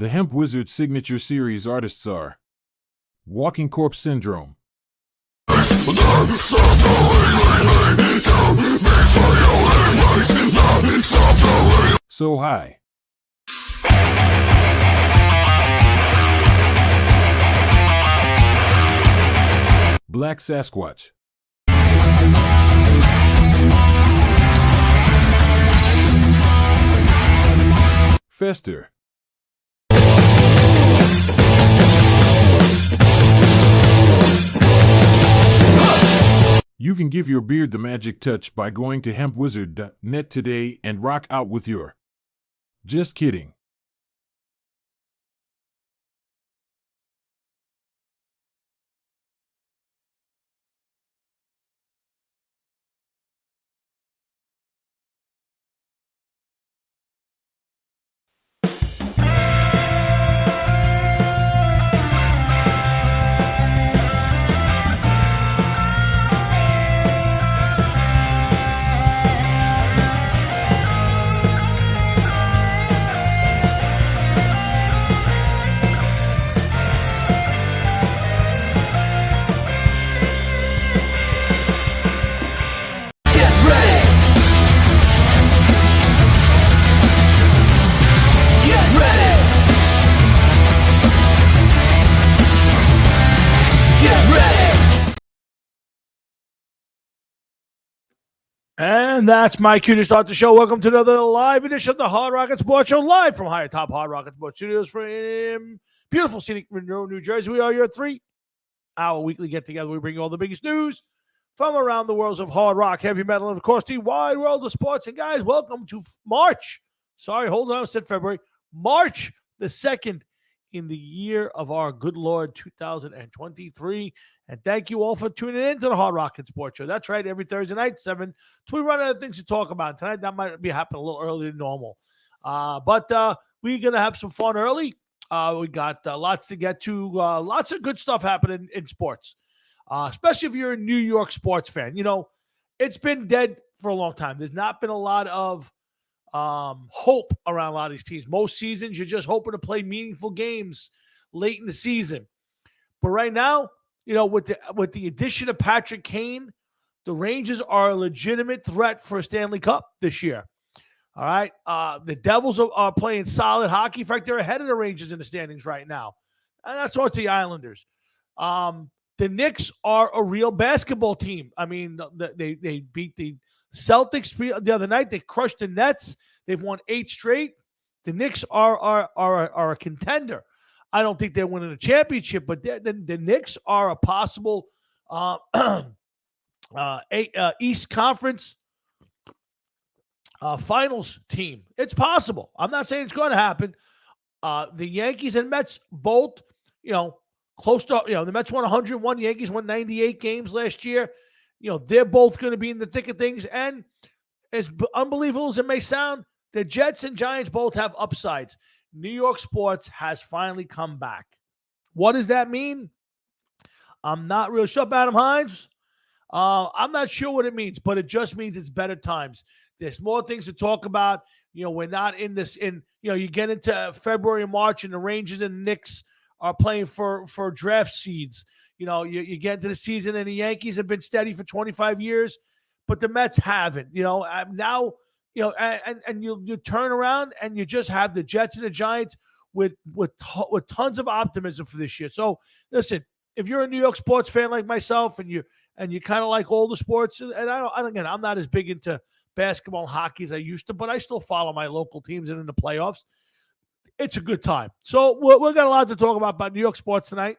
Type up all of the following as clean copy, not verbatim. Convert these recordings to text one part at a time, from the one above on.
The Hemp Wizard signature series artists are Walking Corpse Syndrome, So High, Black Sasquatch, Fester, You can give your beard the magic touch by going to hempwizard.net today and rock out with your... Just kidding. And that's my cue to start the show. Welcome to another live edition of the Hard Rocket Sports Show, live from Higher Top Hard Rocket Sports Studios from beautiful scenic Monroe, New Jersey. We are your 3-hour weekly get-together. We bring you all the biggest news from around the worlds of hard rock, heavy metal, and, of course, the wide world of sports. And, guys, welcome to March. Sorry, hold on. I said February. March the 2nd in the year of our good Lord, 2023. And thank you all for tuning in to the Hard Rocket Sports Show. That's right, every Thursday night, 7. So we run out of things to talk about. Tonight, that might be happening a little earlier than normal. But we're going to have some fun early. We got lots to get to, lots of good stuff happening in sports, especially if you're a New York sports fan. You know, it's been dead for a long time. There's not been a lot of hope around a lot of these teams. Most seasons, you're just hoping to play meaningful games late in the season. But right now, you know, with the addition of Patrick Kane, the Rangers are a legitimate threat for a Stanley Cup this year. All right. The Devils are playing solid hockey. In fact, they're ahead of the Rangers in the standings right now. And that's what's the Islanders. The Knicks are a real basketball team. I mean, they beat the Celtics the other night. They crushed the Nets. They've won 8 straight. The Knicks are a contender. I don't think they're winning a championship, but the Knicks are a possible East Conference finals team. It's possible. I'm not saying it's going to happen. The Yankees and Mets both, you know, close to, you know, the Mets won 101. Yankees won 98 games last year. You know, they're both going to be in the thick of things. And as unbelievable as it may sound, the Jets and Giants both have upsides. New York sports has finally come back. What does that mean? I'm not real sure. Adam Hines, I'm not sure what it means, but it just means it's better times. There's more things to talk about. You know, we're not you know, you get into February and March and the Rangers and the Knicks are playing for draft seeds. You know, you get into the season and the Yankees have been steady for 25 years, but the Mets haven't. You know, now, you know, and you turn around and you just have the Jets and the Giants with tons of optimism for this year. So listen, if you're a New York sports fan like myself and you kind of like all the sports, and again, I'm not as big into basketball and hockey as I used to, but I still follow my local teams and in the playoffs. It's a good time. So we're got a lot to talk about New York sports tonight.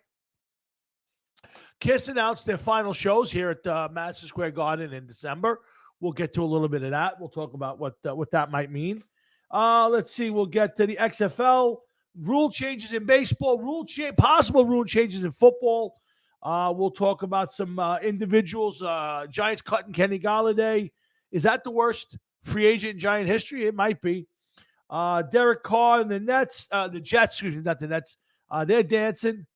Kiss announced their final shows here at Madison Square Garden in December. We'll get to a little bit of that. We'll talk about what that might mean. Let's see. We'll get to the XFL, rule changes in baseball, possible rule changes in football. We'll talk about some individuals. Giants cutting Kenny Golladay. Is that the worst free agent in Giant history? It might be. Derek Carr and the Jets, excuse me, not the Nets. They're dancing.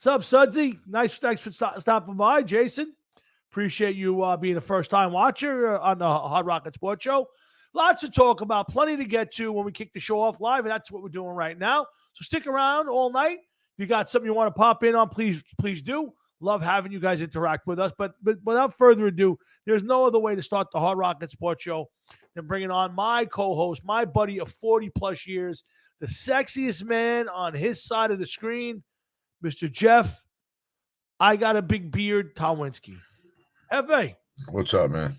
What's up, Sudsy? Thanks for stopping by, Jason. Appreciate you being a first-time watcher on the Hard Rocket Sports Show. Lots to talk about, plenty to get to when we kick the show off live, and that's what we're doing right now. So stick around all night. If you got something you want to pop in on, please do. Love having you guys interact with us. But without further ado, there's no other way to start the Hard Rocket Sports Show than bringing on my co-host, my buddy of 40-plus years, the sexiest man on his side of the screen, Mr. Jeff. I got a big beard, Towinski. Hefe. What's up, man?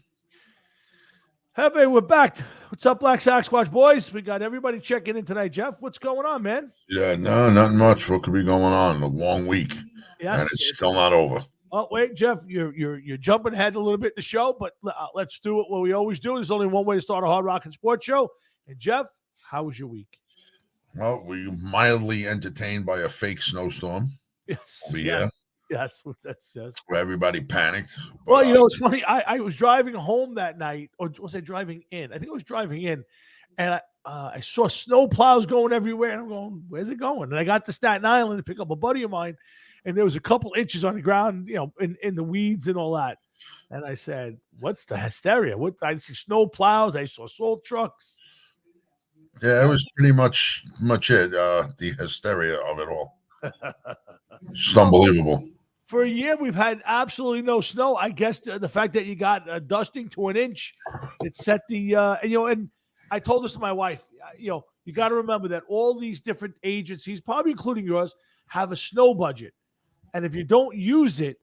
Hefe, we're back. What's up, Black Sasquatch boys? We got everybody checking in tonight. Jeff, what's going on, man? Yeah, no, nothing much. What could be going on? A long week, yes, and it's still not over. Oh, wait, Jeff, you're jumping ahead a little bit in the show, but let's do it what we always do. There's only one way to start a Hard Rocket Sports Show. And Jeff, how was your week? Well, we were mildly entertained by a fake snowstorm. Yes, yes, where everybody panicked. But, well, it's funny. I was driving home that night, or was I driving in? I think I was driving in, and I saw snow plows going everywhere. And I'm going, where's it going? And I got to Staten Island to pick up a buddy of mine, and there was a couple inches on the ground, in the weeds and all that. And I said, what's the hysteria? I see snow plows. I saw salt trucks. Yeah, it was pretty much it. The hysteria of it all. It's unbelievable. For a year, we've had absolutely no snow. I guess the fact that you got dusting to an inch, it set the and I told this to my wife. You got to remember that all these different agencies, probably including yours, have a snow budget, and if you don't use it,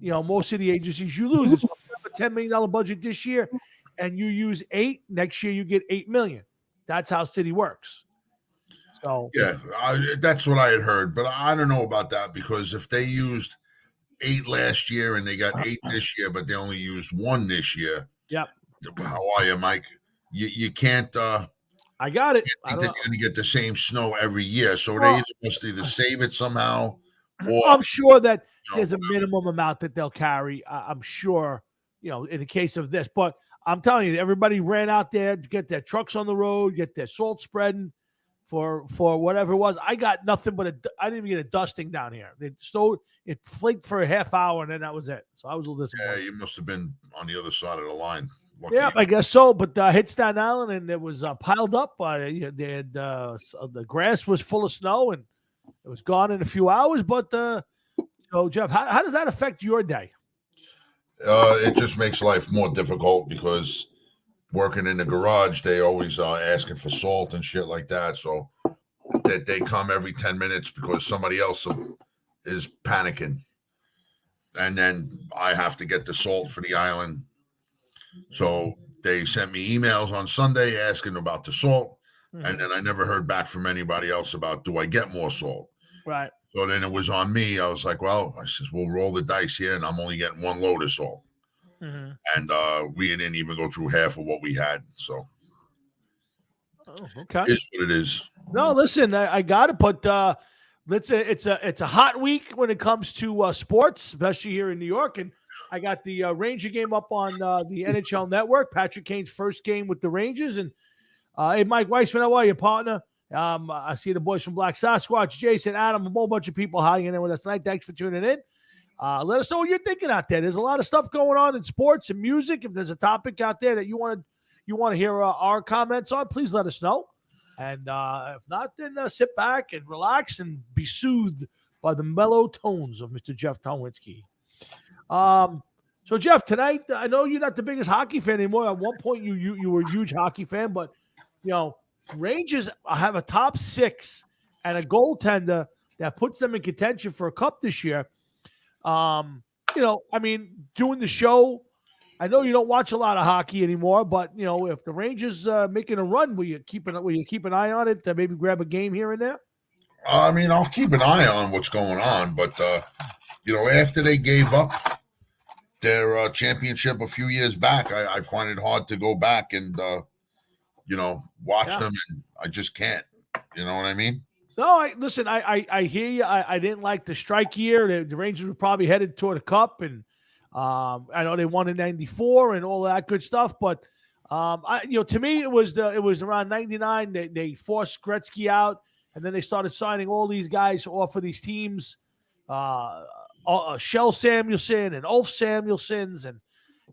most of the agencies you lose. It's a $10 million budget this year, and you use $8 next year, you get $8 million. That's how city works. So yeah, that's what I had heard, but I don't know about that because if they used 8 last year and they got 8 this year, but they only used 1 this year. Yep. How are you, Mike? You can't. I got it. I think they're going to get the same snow every year, so they must either save it somehow. Or I'm sure that there's a minimum amount that they'll carry. I'm sure, in the case of this, but I'm telling you, everybody ran out there to get their trucks on the road, get their salt spreading for whatever it was. I got nothing but I didn't even get a dusting down here. It flaked for a half hour, and then that was it. So I was a little disappointed. Yeah, you must have been on the other side of the line. Yeah, I guess so. But I hit Staten Island, and it was piled up. The grass was full of snow, and it was gone in a few hours. But so Jeff, how does that affect your day? It just makes life more difficult because working in the garage, they always asking for salt and shit like that. So that they come every 10 minutes because somebody else is panicking. And then I have to get the salt for the island. So they sent me emails on Sunday asking about the salt. Mm-hmm. And then I never heard back from anybody else about, do I get more salt? Right. So then it was on me. I was like, well, I says, we'll roll the dice here, and I'm only getting 1 load of salt. Mm-hmm. And we didn't even go through half of what we had. So, okay, it's what it is. No, listen, I got it, but it's a hot week when it comes to sports, especially here in New York. And I got the Ranger game up on the NHL Network. Patrick Kane's first game with the Rangers, and hey, Mike Weissman, how are you, partner? I see the boys from Black Sasquatch, Jason, Adam, a whole bunch of people hanging in with us tonight. Thanks for tuning in. Let us know what you're thinking out there. There's a lot of stuff going on in sports and music. If there's a topic out there that you want to hear our comments on, please let us know. And if not, then sit back and relax and be soothed by the mellow tones of Mr. Jeff Towinski. So Jeff, tonight, I know you're not the biggest hockey fan anymore. At one point, you were a huge hockey fan, but Rangers have a top 6 and a goaltender that puts them in contention for a cup this year. Doing the show, I know you don't watch a lot of hockey anymore, but if the Rangers making a run, will you keep an eye on it to maybe grab a game here and there? I'll keep an eye on what's going on, but after they gave up their championship a few years back, I find it hard to go back and watch them, and I just can't. You know what I mean? No, I hear you. I didn't like the strike year. The Rangers were probably headed toward a cup, and I know they won in '94 and all that good stuff. But to me, it was around '99 they forced Gretzky out, and then they started signing all these guys off of these teams, Shell Samuelson and Ulf Samuelsons, and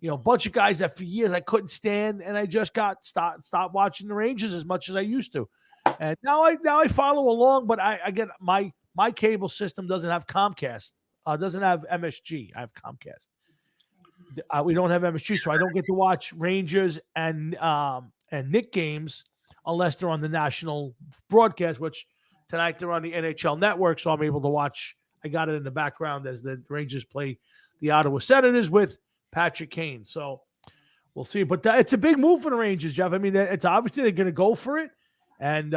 a bunch of guys that for years I couldn't stand, and I just got stopped watching the Rangers as much as I used to. And now I follow along, but again my cable system doesn't have Comcast, doesn't have MSG. I have Comcast. We don't have MSG, so I don't get to watch Rangers and Knick games unless they're on the national broadcast, which tonight they're on the NHL Network, so I'm able to watch. I got it in the background as the Rangers play the Ottawa Senators with Patrick Kane. So we'll see. But it's a big move for the Rangers, Jeff. I mean, it's obviously they're going to go for it. And,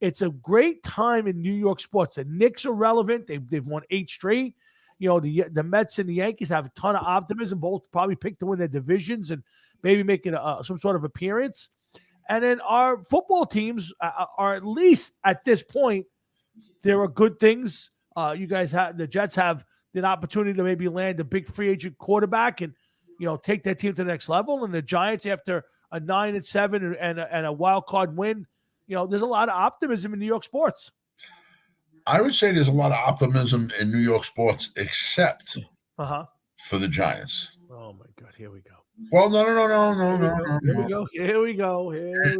it's a great time in New York sports. The Knicks are relevant. They've won 8 straight. The Mets and the Yankees have a ton of optimism. Both probably picked to win their divisions and maybe making some sort of appearance. And then our football teams are at least at this point, there are good things. You guys the Jets have the opportunity to maybe land a big free agent quarterback and, take that team to the next level. And the Giants, after a 9-7 and a wild card win, there's a lot of optimism in New York sports. I would say there's a lot of optimism in New York sports, except for the Giants. Oh my God, here we go. Well, no. Here we go.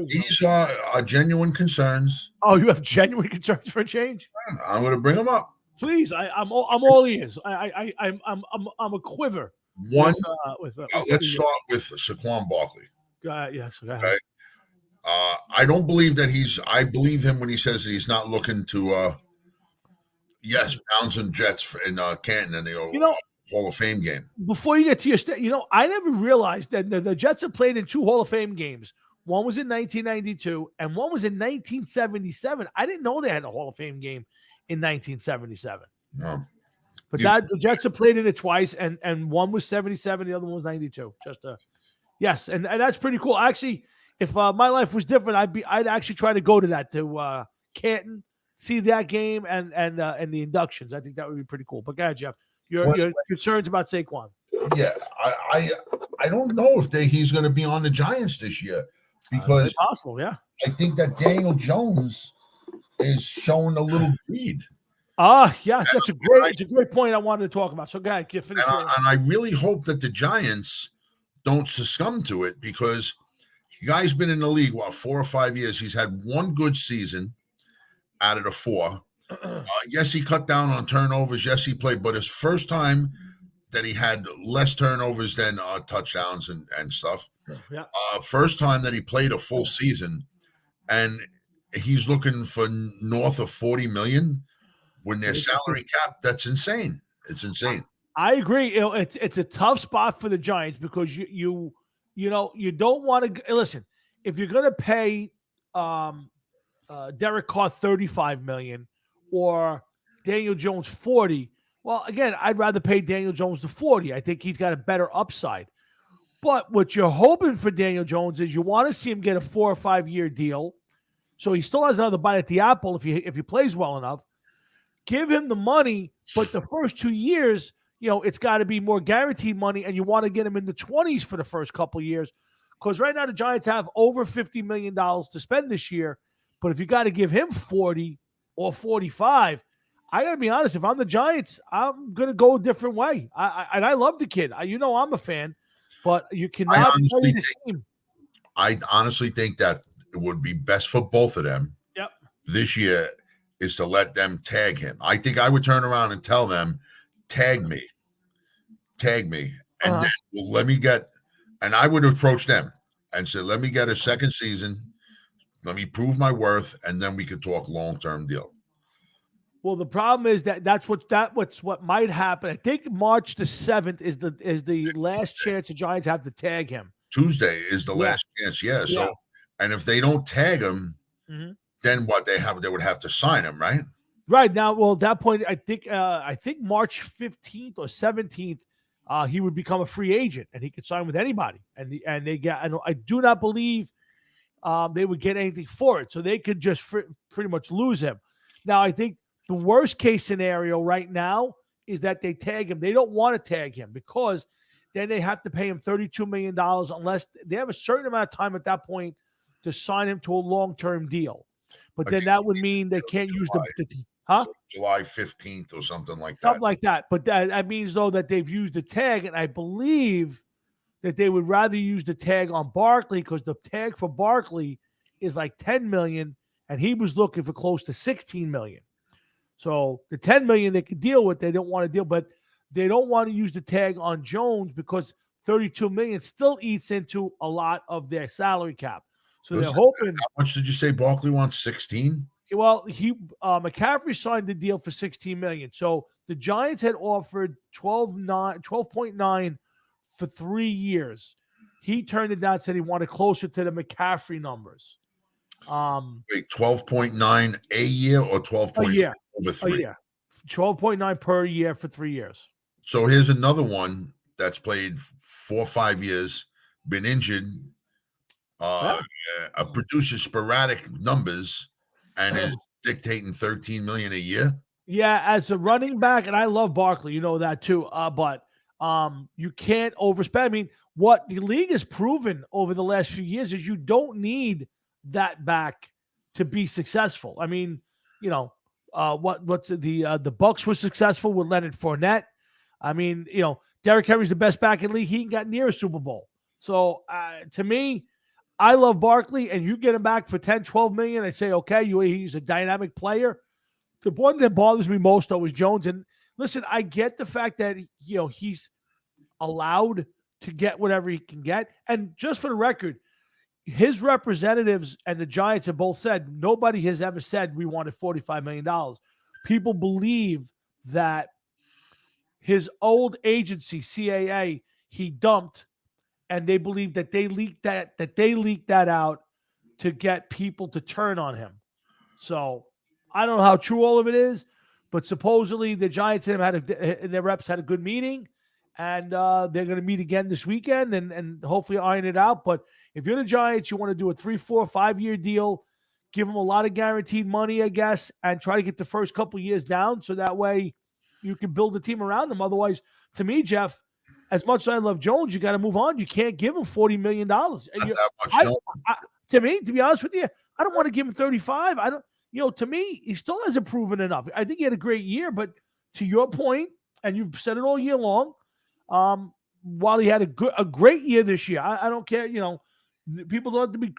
These are genuine concerns. Oh, you have genuine concerns for a change? I'm going to bring them up. Please, I'm all ears. I'm a quiver. Let's start with Saquon Barkley. Yes. Go ahead. Okay. I don't believe that I believe him when he says that he's not looking to. Yes, Browns and Jets in Canton and the Hall of Fame game. Before you get to your I never realized that the Jets have played in 2 Hall of Fame games. One was in 1992 and one was in 1977. I didn't know they had a Hall of Fame game in 1977. No. But the Jets have played in it twice, and one was 77, the other one was 92. Yes, and that's pretty cool. Actually, if my life was different, I'd actually try to go to that, to Canton, see that game and the inductions. I think that would be pretty cool. But go ahead, Jeff. Your concerns about Saquon? Yeah, I don't know if he's going to be on the Giants this year, because it's possible. Yeah, I think that Daniel Jones is showing a little greed. Yeah, it's a great point I wanted to talk about. So go ahead, finish. And I really hope that the Giants don't succumb to it, because the guy's been in the league 4 or 5 years. He's had one good season out of the 4. Yes, he cut down on turnovers. Yes, he played, but his first time that he had less turnovers than touchdowns and stuff. Yeah. First time that he played a full season, and he's looking for north of $40 million when their salary cap. That's insane. It's insane. I agree. It's a tough spot for the Giants, because you don't want to listen. If you're going to pay Derek Carr $35 million or Daniel Jones $40, well, again, I'd rather pay Daniel Jones the $40. I think he's got a better upside. But what you're hoping for Daniel Jones is you want to see him get a 4 or 5 year deal, so he still has another bite at the apple if he plays well enough. Give him the money, but the first 2 years, it's got to be more guaranteed money, and you want to get him in the 20s for the first couple of years, because right now the Giants have over $50 million to spend this year. But if you got to give him 40 or 45, I got to be honest, if I'm the Giants, I'm going to go a different way. I love the kid. I'm a fan, but you cannot play this team. I honestly think that it would be best for both of them this year is to let them tag him. I think I would turn around and tell them, tag me, and then let me get, and I would approach them and say, let me get a second season, let me prove my worth, and then we could talk long-term deal. Well, the problem is that's what might happen. I think March the 7th is the last chance the Giants have to tag him. Tuesday is the last chance. Yeah. So, and if they don't tag him, then what they would have to sign him, right? Right now, well, at that point, I think March 15th or 17th, he would become a free agent and he could sign with anybody. And I do not believe they would get anything for it, so they could just pretty much lose him. Now, I think the worst case scenario right now is that they tag him. They don't want to tag him, because then they have to pay him $32 million unless they have a certain amount of time at that point to sign him to a long-term deal. But then that would mean they can't use Huh? So July 15th or something like that. Something like that. But that means, though, that they've used the tag, and I believe that they would rather use the tag on Barkley because the tag for Barkley is like 10 million, and he was looking for close to 16 million. So the 10 million they could deal with, they don't want to deal, but they don't want to use the tag on Jones because 32 million still eats into a lot of their salary cap. So they're hoping. How much did you say Barkley wants? 16? Well, McCaffrey signed the deal for 16 million. So the Giants had offered 12.9 for 3 years. He turned it down, said he wanted closer to the McCaffrey numbers. Wait, 12.9 a year or 12.9 over 3? A year. 12.9 per year for 3 years. So here's another one that's played 4 or 5 years, been injured, produces sporadic numbers, and is dictating 13 million a year. Yeah, as a running back, and I love Barkley, you know that too. But you can't overspend. I mean, what the league has proven over the last few years is you don't need that back to be successful. I mean, you know, what's the Bucks were successful with Leonard Fournette. I mean, you know, Derrick Henry's the best back in the league. He got near a Super Bowl. So to me, I love Barkley, and you get him back for 10, 12 million. I say, okay, he's a dynamic player. The one that bothers me most, though, is Jones. And listen, I get the fact that, you know, he's allowed to get whatever he can get. And just for the record, his representatives and the Giants have both said nobody has ever said we wanted $45 million. People believe that his old agency, CAA, he dumped, and they believe that they leaked that out to get people to turn on him. So I don't know how true all of it is, but supposedly the Giants and their reps had a good meeting, and they're going to meet again this weekend and hopefully iron it out. But if you're the Giants, you want to do a 3, 4, 5-year deal, give them a lot of guaranteed money, I guess, and try to get the first couple of years down so that way you can build a team around them. Otherwise, to me, Jeff, as much as I love Jones, you got to move on. You can't give him $40 million. To me, to be honest with you, I don't want to give him 35. I don't. You know, to me, he still hasn't proven enough. I think he had a great year, but to your point, and you've said it all year long, while he had a great year this year, I don't care. You know, people don't have to be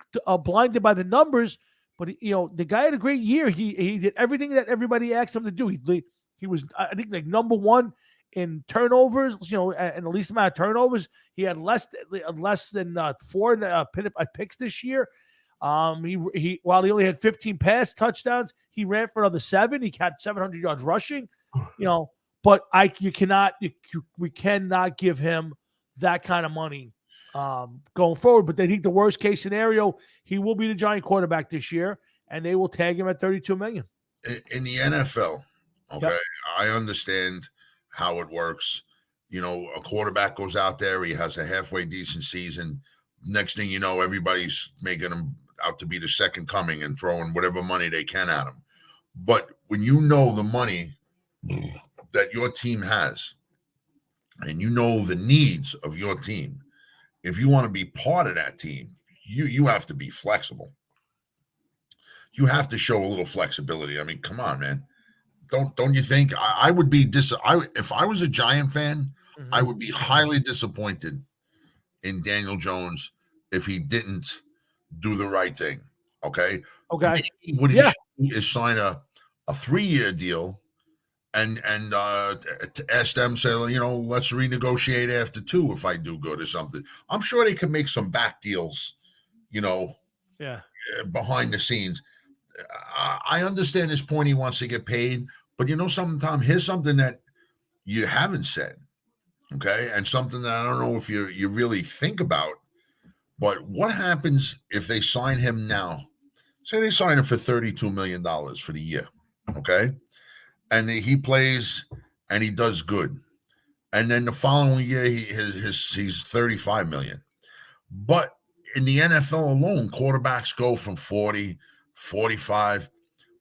blinded by the numbers, but you know, the guy had a great year. He did everything that everybody asked him to do. He was, I think, like number one in turnovers. You know, and the least amount of turnovers. He had less than 4 picks this year. While he only had 15 pass touchdowns, he ran for another 7. He had 700 yards rushing, you know, but we cannot give him that kind of money going forward. But I think the worst case scenario, he will be the Giant quarterback this year, and they will tag him at 32 million. In the NFL, okay, Yep. I understand how it works. You know, a quarterback goes out there, he has a halfway decent season. Next thing you know, everybody's making him out to be the second coming and throwing whatever money they can at him. But when you know the money that your team has and you know the needs of your team, if you want to be part of that team, you have to be flexible. You have to show a little flexibility. I mean, come on, man. Don't you think I would be if I was a Giant fan, I would be highly disappointed in Daniel Jones if he didn't do the right thing. Okay. Maybe what he should do is sign a 3-year deal and ask them, say, you know, let's renegotiate after 2 if I do good or something. I'm sure they could make some back deals, you know, behind the scenes. I understand his point. He wants to get paid, but you know, sometimes here's something that you haven't said. Okay. And something that I don't know if you really think about. But what happens if they sign him now? Say they sign him for $32 million for the year, okay? And he plays and he does good. And then the following year, he's $35 million. But in the NFL alone, quarterbacks go from 40, 45.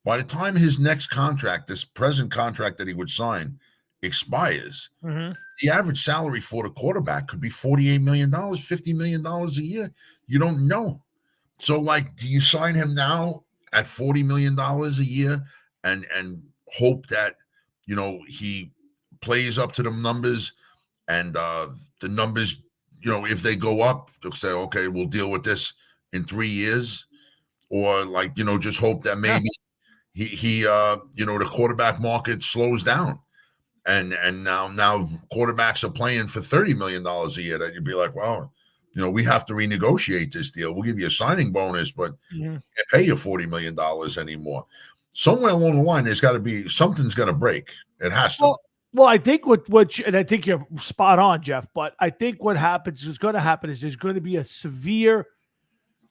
By the time his next contract, this present contract that he would sign, expires, the average salary for the quarterback could be $48 million, $50 million a year. You don't know. So, like, do you sign him now at $40 million a year and hope that, he plays up to the numbers, and the numbers, if they go up, they'll say, okay, we'll deal with this in 3 years, or just hope that maybe he the quarterback market slows down, and now quarterbacks are playing for $30 million a year. That you'd be like, well, we have to renegotiate this deal. We'll give you a signing bonus, but can't pay you $40 million anymore. Somewhere along the line, there's got to be something's got to break. It has to. Well, I think and I think you're spot on, Jeff. But I think what is going to happen is there's going to be a severe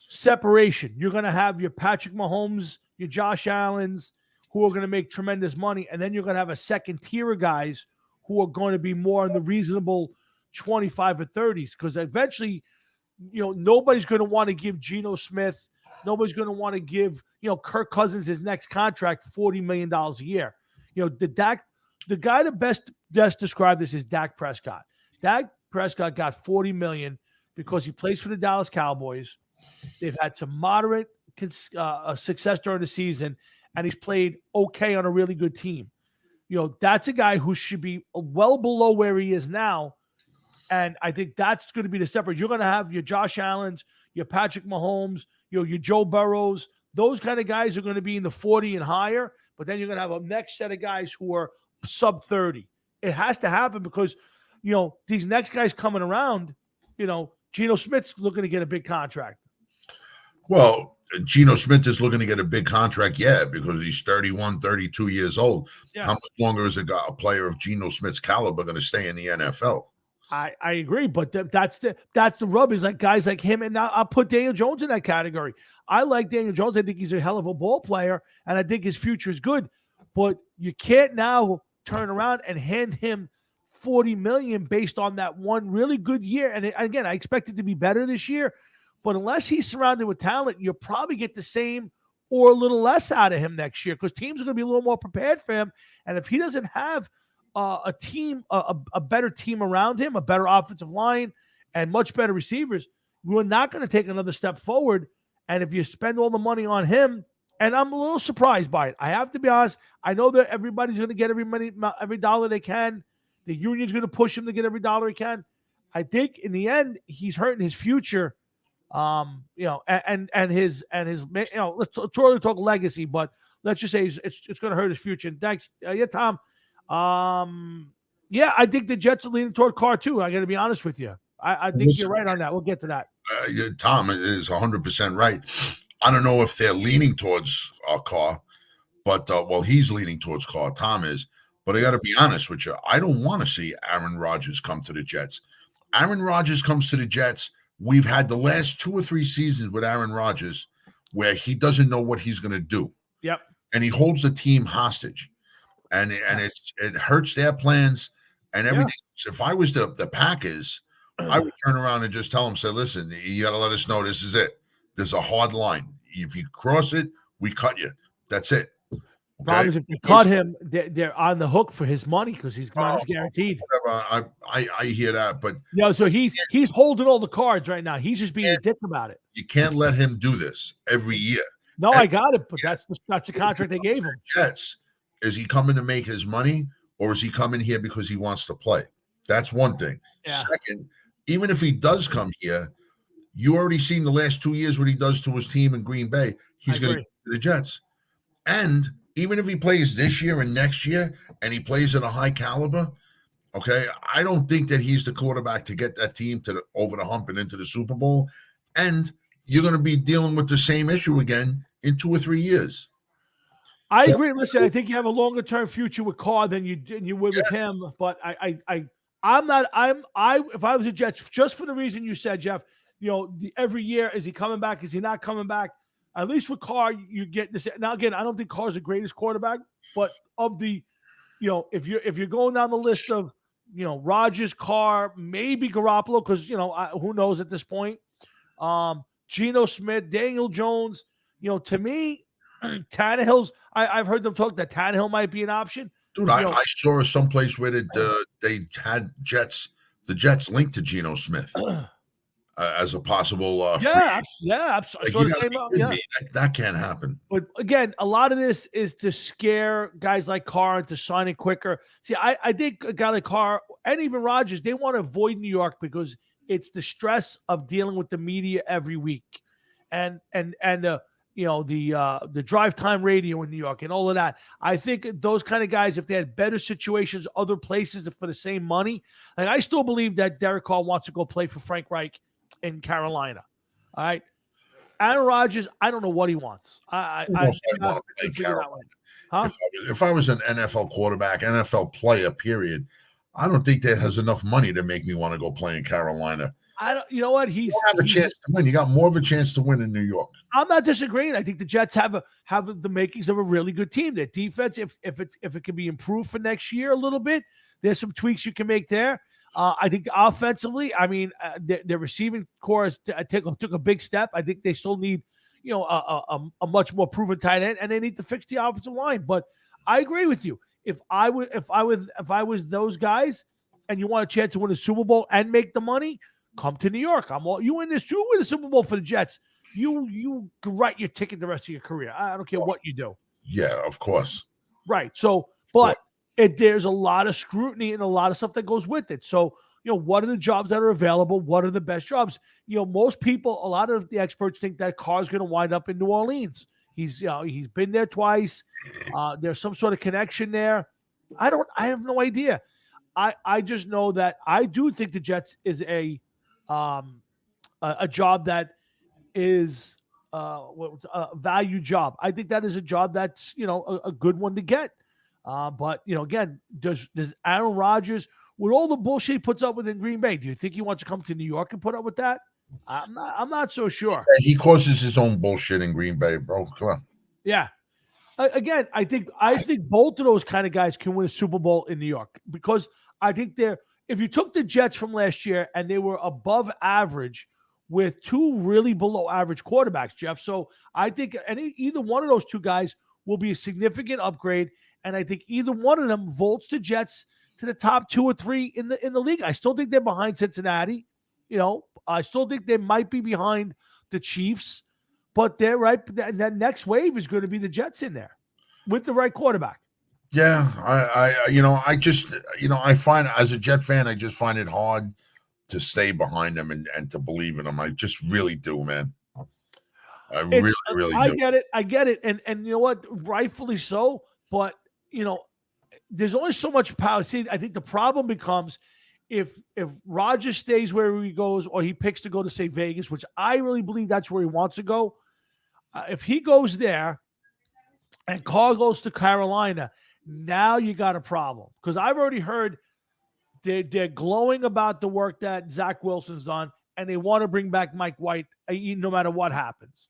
separation. You're going to have your Patrick Mahomes, your Josh Allens, who are going to make tremendous money, and then you're going to have a second tier of guys who are going to be more in the reasonable 25 or 30s. Because eventually, nobody's going to want to give Geno Smith. Nobody's going to want to give, Kirk Cousins his next contract $40 million a year. The guy that best described this is Dak Prescott. Dak Prescott got $40 million because he plays for the Dallas Cowboys. They've had some moderate success during the season, and he's played okay on a really good team. That's a guy who should be well below where he is now. And I think that's going to be the separate. You're going to have your Josh Allens, your Patrick Mahomes, your Joe Burrows. Those kind of guys are going to be in the 40 and higher. But then you're going to have a next set of guys who are sub 30. It has to happen because, these next guys coming around, Geno Smith's looking to get a big contract. Well, Geno Smith is looking to get a big contract, because he's 31, 32 years old. Yeah. How much longer is a player of Geno Smith's caliber going to stay in the NFL? I agree, but that's the rub is like guys like him, and now I'll put Daniel Jones in that category. I like Daniel Jones. I think he's a hell of a ball player, and I think his future is good. But you can't now turn around and hand him $40 million based on that one really good year. And again, I expect it to be better this year, but unless he's surrounded with talent, you'll probably get the same or a little less out of him next year because teams are going to be a little more prepared for him. And if he doesn't have a team, a better team around him, a better offensive line, and much better receivers, we're not going to take another step forward. And if you spend all the money on him, and I'm a little surprised by it, I have to be honest. I know that everybody's going to get every dollar they can. The union's going to push him to get every dollar he can. I think in the end, he's hurting his future. And his let's totally talk legacy, but let's just say it's going to hurt his future. And thanks, Tom. I think the Jets are leaning toward Carr too. I got to be honest with you. I think you're right on that. We'll get to that. Tom is 100% right. I don't know if they're leaning towards Carr, but he's leaning towards Carr. Tom is. But I got to be honest with you. I don't want to see Aaron Rodgers come to the Jets. Aaron Rodgers comes to the Jets. We've had the last 2 or 3 seasons with Aaron Rodgers where he doesn't know what he's going to do. Yep. And he holds the team hostage. And it hurts their plans and everything. Yeah. So if I was the Packers, I would turn around and just tell them, say, listen, you got to let us know this is it. There's a hard line. If you cross it, we cut you. That's it. Okay? Problem is if they cut him, they're on the hook for his money because he's not as guaranteed. Whatever. I hear that, but so he's holding all the cards right now. He's just being a dick about it. You can't let him do this every year. No, I got it, but that's the contract they gave him. Jets. Is he coming to make his money, or is he coming here because he wants to play? That's one thing. Yeah. Second, even if he does come here, you already seen the last 2 years what he does to his team in Green Bay. He's going to get to the Jets. And even if he plays this year and next year, and he plays at a high caliber, okay, I don't think that he's the quarterback to get that team over the hump and into the Super Bowl. And you're going to be dealing with the same issue again in 2 or 3 years. I agree. Listen, I think you have a longer term future with Carr than you would with him. But I'm not. If I was a Jets, just for the reason you said, Jeff, every year, is he coming back? Is he not coming back? At least with Carr, you get this. Now again, I don't think Carr's the greatest quarterback, but of the, if you're going down the list of, Rodgers, Carr, maybe Garoppolo, because who knows at this point. Geno Smith, Daniel Jones. To me, Tannehill's. I've heard them talk that Tannehill might be an option. Dude, I saw someplace where they had the Jets linked to Geno Smith. as a possible free. I Like, saw you the gotta same. be kidding Yeah. me. That can't happen. But again, a lot of this is to scare guys like Carr into signing quicker. See, I think a guy like Carr and even Rodgers, they want to avoid New York because it's the stress of dealing with the media every week, and the drive time radio in New York and all of that. I think those kind of guys, if they had better situations, other places for the same money, like I still believe that Derek Carr wants to go play for Frank Reich in Carolina. All right. Aaron Rodgers, I don't know what he wants. I don't know if I'd want to play figure that one. Huh? If I was an NFL quarterback, NFL player, period, I don't think that has enough money to make me want to go play in Carolina. I don't. You know what? You don't have a chance to win. You got more of a chance to win in New York. I'm not disagreeing. I think the Jets have the makings of a really good team. Their defense, if it can be improved for next year a little bit, there's some tweaks you can make there. I think offensively, I mean, their receiving core took a big step. I think they still need, a much more proven tight end, and they need to fix the offensive line. But I agree with you. If I was those guys, and you want a chance to win a Super Bowl and make the money, come to New York. You win the Super Bowl for the Jets. You write your ticket the rest of your career. I don't care what you do. Yeah, of course. Right. So, but there's a lot of scrutiny and a lot of stuff that goes with it. So, what are the jobs that are available? What are the best jobs? Most people, a lot of the experts think that Carr's going to wind up in New Orleans. He's been there twice. There's some sort of connection there. I have no idea. I just know that I do think the Jets is a job that is a value job. I think that is a job that's a good one to get. But again, does Aaron Rodgers, with all the bullshit he puts up with in Green Bay, do you think he wants to come to New York and put up with that? I'm not so sure. He causes his own bullshit in Green Bay, bro. Come on. Yeah. Again, I think both of those kind of guys can win a Super Bowl in New York, because I think if you took the Jets from last year and they were above average with two really below average quarterbacks, Jeff. So I think either one of those two guys will be a significant upgrade. And I think either one of them vaults the Jets to the top 2 or 3 in the league. I still think they're behind Cincinnati. I still think they might be behind the Chiefs, but they're right. That next wave is going to be the Jets in there with the right quarterback. Yeah, I find, as a Jet fan, I just find it hard to stay behind them and to believe in them. I just really do, man. I really do. I get it. And you know what? Rightfully so. But, there's only so much power. See, I think the problem becomes if Rodgers stays where he goes, or he picks to go to, say, Vegas, which I really believe that's where he wants to go. If he goes there and Carr goes to Carolina, now you got a problem. Because I've already heard they're glowing about the work that Zach Wilson's done, and they want to bring back Mike White no matter what happens.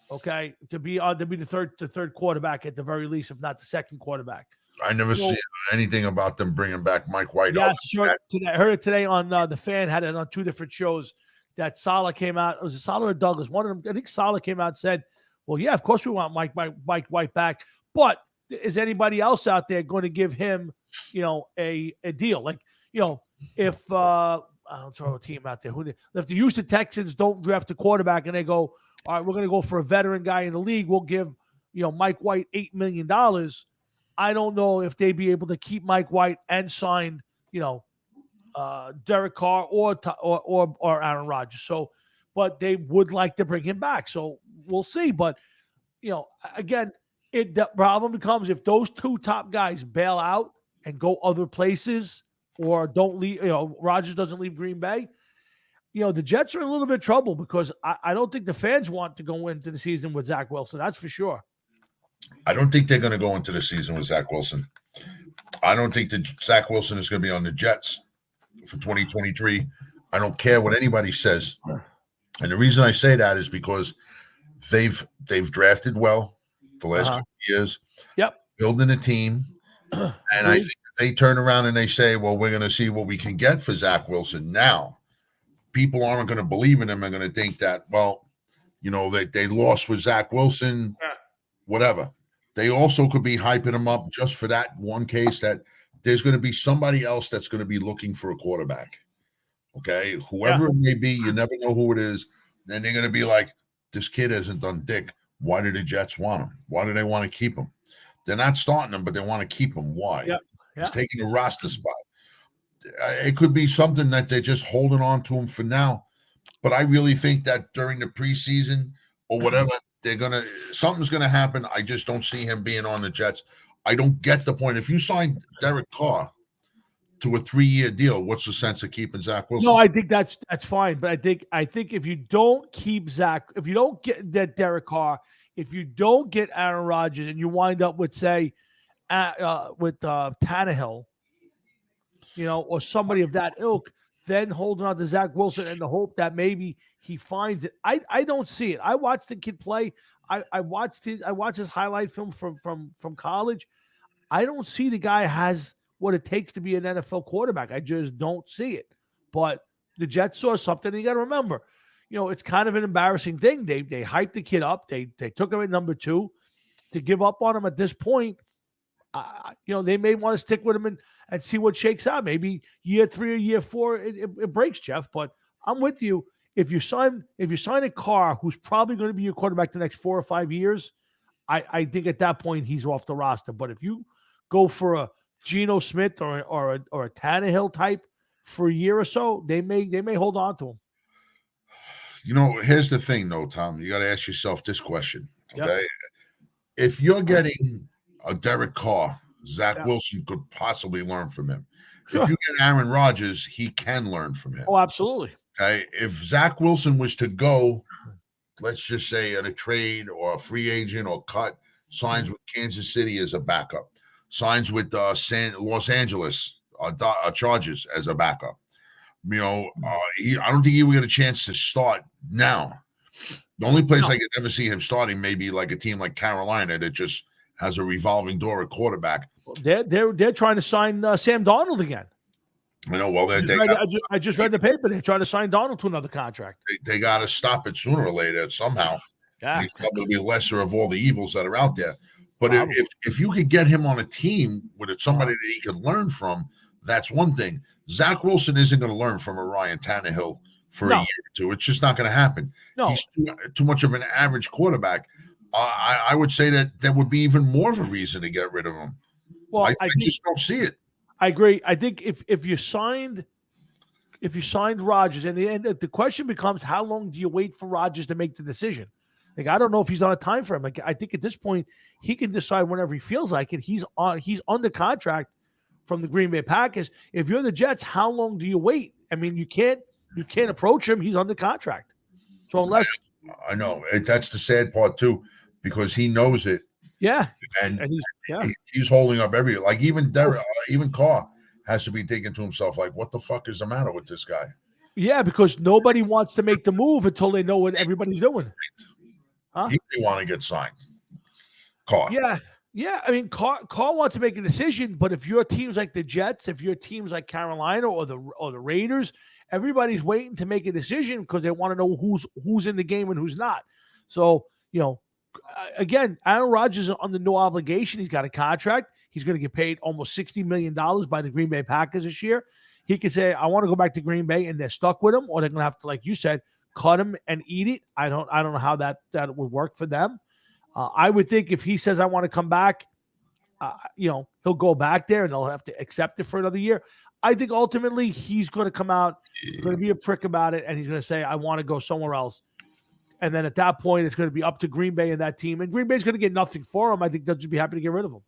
Okay, to be the third quarterback at the very least, if not the second quarterback. I never see anything about them bringing back Mike White. Yeah, sure. I heard it today on the Fan, had it on 2 different shows, that Saleh came out. Was it Saleh or Douglas? One of them, I think Saleh came out and said, well, yeah, of course we want Mike White back, but is anybody else out there going to give him, a deal? Like, if I don't throw a team out there, if the Houston Texans don't draft a quarterback and they go, all right, we're going to go for a veteran guy in the league, we'll give, Mike White $8 million. I don't know if they'd be able to keep Mike White and sign, Derek Carr or Aaron Rodgers. So, but they would like to bring him back. So we'll see. But, again, the problem becomes if those 2 top guys bail out and go other places, or don't leave, Rodgers doesn't leave Green Bay, the Jets are in a little bit of trouble, because I don't think the fans want to go into the season with Zach Wilson. That's for sure. I don't think they're going to go into the season with Zach Wilson. I don't think that Zach Wilson is going to be on the Jets for 2023. I don't care what anybody says. And the reason I say that is because they've drafted well the last couple of years. Yep. Building a team. And I think if they turn around and they say, well, we're going to see what we can get for Zach Wilson now, people aren't going to believe in him and going to think that, well, they lost with Zach Wilson, whatever. They also could be hyping him up just for that one case that there's going to be somebody else that's going to be looking for a quarterback. Okay, whoever it may be, you never know who it is. Then they're going to be like, this kid hasn't done dick. Why do the Jets want him? Why do they want to keep him? They're not starting him, but they want to keep him. Why? Yeah. He's taking a roster spot. It could be something that they're just holding on to him for now. But I really think that during the preseason or whatever, something's gonna happen. I just don't see him being on the Jets. I don't get the point. If you sign Derek Carr to a 3-year deal, what's the sense of keeping Zach Wilson? No, I think that's fine. But I think if you don't keep Zach, if you don't get that Derek Carr, if you don't get Aaron Rodgers, and you wind up with say with Tannehill, or somebody of that ilk, then holding on to Zach Wilson in the hope that maybe he finds it. I don't see it. I watched the kid play. I watched his highlight film from college. I don't see the guy has what it takes to be an NFL quarterback. I just don't see it. But the Jets saw something. You got to remember, it's kind of an embarrassing thing. They hyped the kid up. They took him at number 2. To give up on him at this point, they may want to stick with him and see what shakes out. Maybe year 3 or year 4, it breaks, Jeff. But I'm with you. If you sign a Carr, who's probably going to be your quarterback the next 4 or 5 years, I think at that point he's off the roster. But if you go for a Geno Smith or a Tannehill type for a year or so, they may hold on to him. Here's the thing, though, Tom. You got to ask yourself this question. Okay, Yep. If you're getting a Derek Carr, Zach Wilson could possibly learn from him. Sure. If you get Aaron Rodgers, he can learn from him. Oh, absolutely. Okay. If Zach Wilson was to go, let's just say in a trade or a free agent or cut, signs with Kansas City as a backup, signs with Los Angeles Chargers as a backup. I don't think he would get a chance to start now. The only place I could ever see him starting may be like a team like Carolina that just has a revolving door at quarterback. They're trying to sign Sam Darnold again. I know. Well, I just read the paper. They're trying to sign Darnold to another contract. They got to stop it sooner or later somehow. Yeah. He's probably lesser of all the evils that are out there. But if you could get him on a team with somebody that he could learn from, that's one thing. Zach Wilson isn't going to learn from a Ryan Tannehill for a year or two. It's just not going to happen. No. He's too much of an average quarterback. I would say that there would be even more of a reason to get rid of him. Well, I just don't see it. I agree. I think if you signed Rodgers, and the question becomes, how long do you wait for Rodgers to make the decision? Like, I don't know if he's on a time frame. Like, I think at this point he can decide whenever he feels like it. He's under contract from the Green Bay Packers. If you're the Jets, how long do you wait? I mean, you can't approach him. He's under contract. So unless I know that's the sad part too, because he knows it. Yeah, and he's holding up even Carr has to be thinking to himself, like, what the fuck is the matter with this guy? Yeah, because nobody wants to make the move until they know what everybody's doing. Huh? He may want to get signed. Carr. Yeah. I mean, Carr wants to make a decision, but if your teams like the Jets, if your teams like Carolina or the Raiders, everybody's waiting to make a decision because they want to know who's in the game and who's not. So, again, Aaron Rodgers is under no obligation. He's got a contract. He's going to get paid almost $60 million by the Green Bay Packers this year. He could say, I want to go back to Green Bay, and they're stuck with him, or they're going to have to, like you said, cut him and eat it. I don't know how that would work for them. I would think if he says, I want to come back, he'll go back there and they'll have to accept it for another year. I think ultimately he's going to come out, going to be a prick about it, and he's going to say, I want to go somewhere else. And then at that point, it's going to be up to Green Bay and that team. And Green Bay's going to get nothing for him. I think they'll just be happy to get rid of him.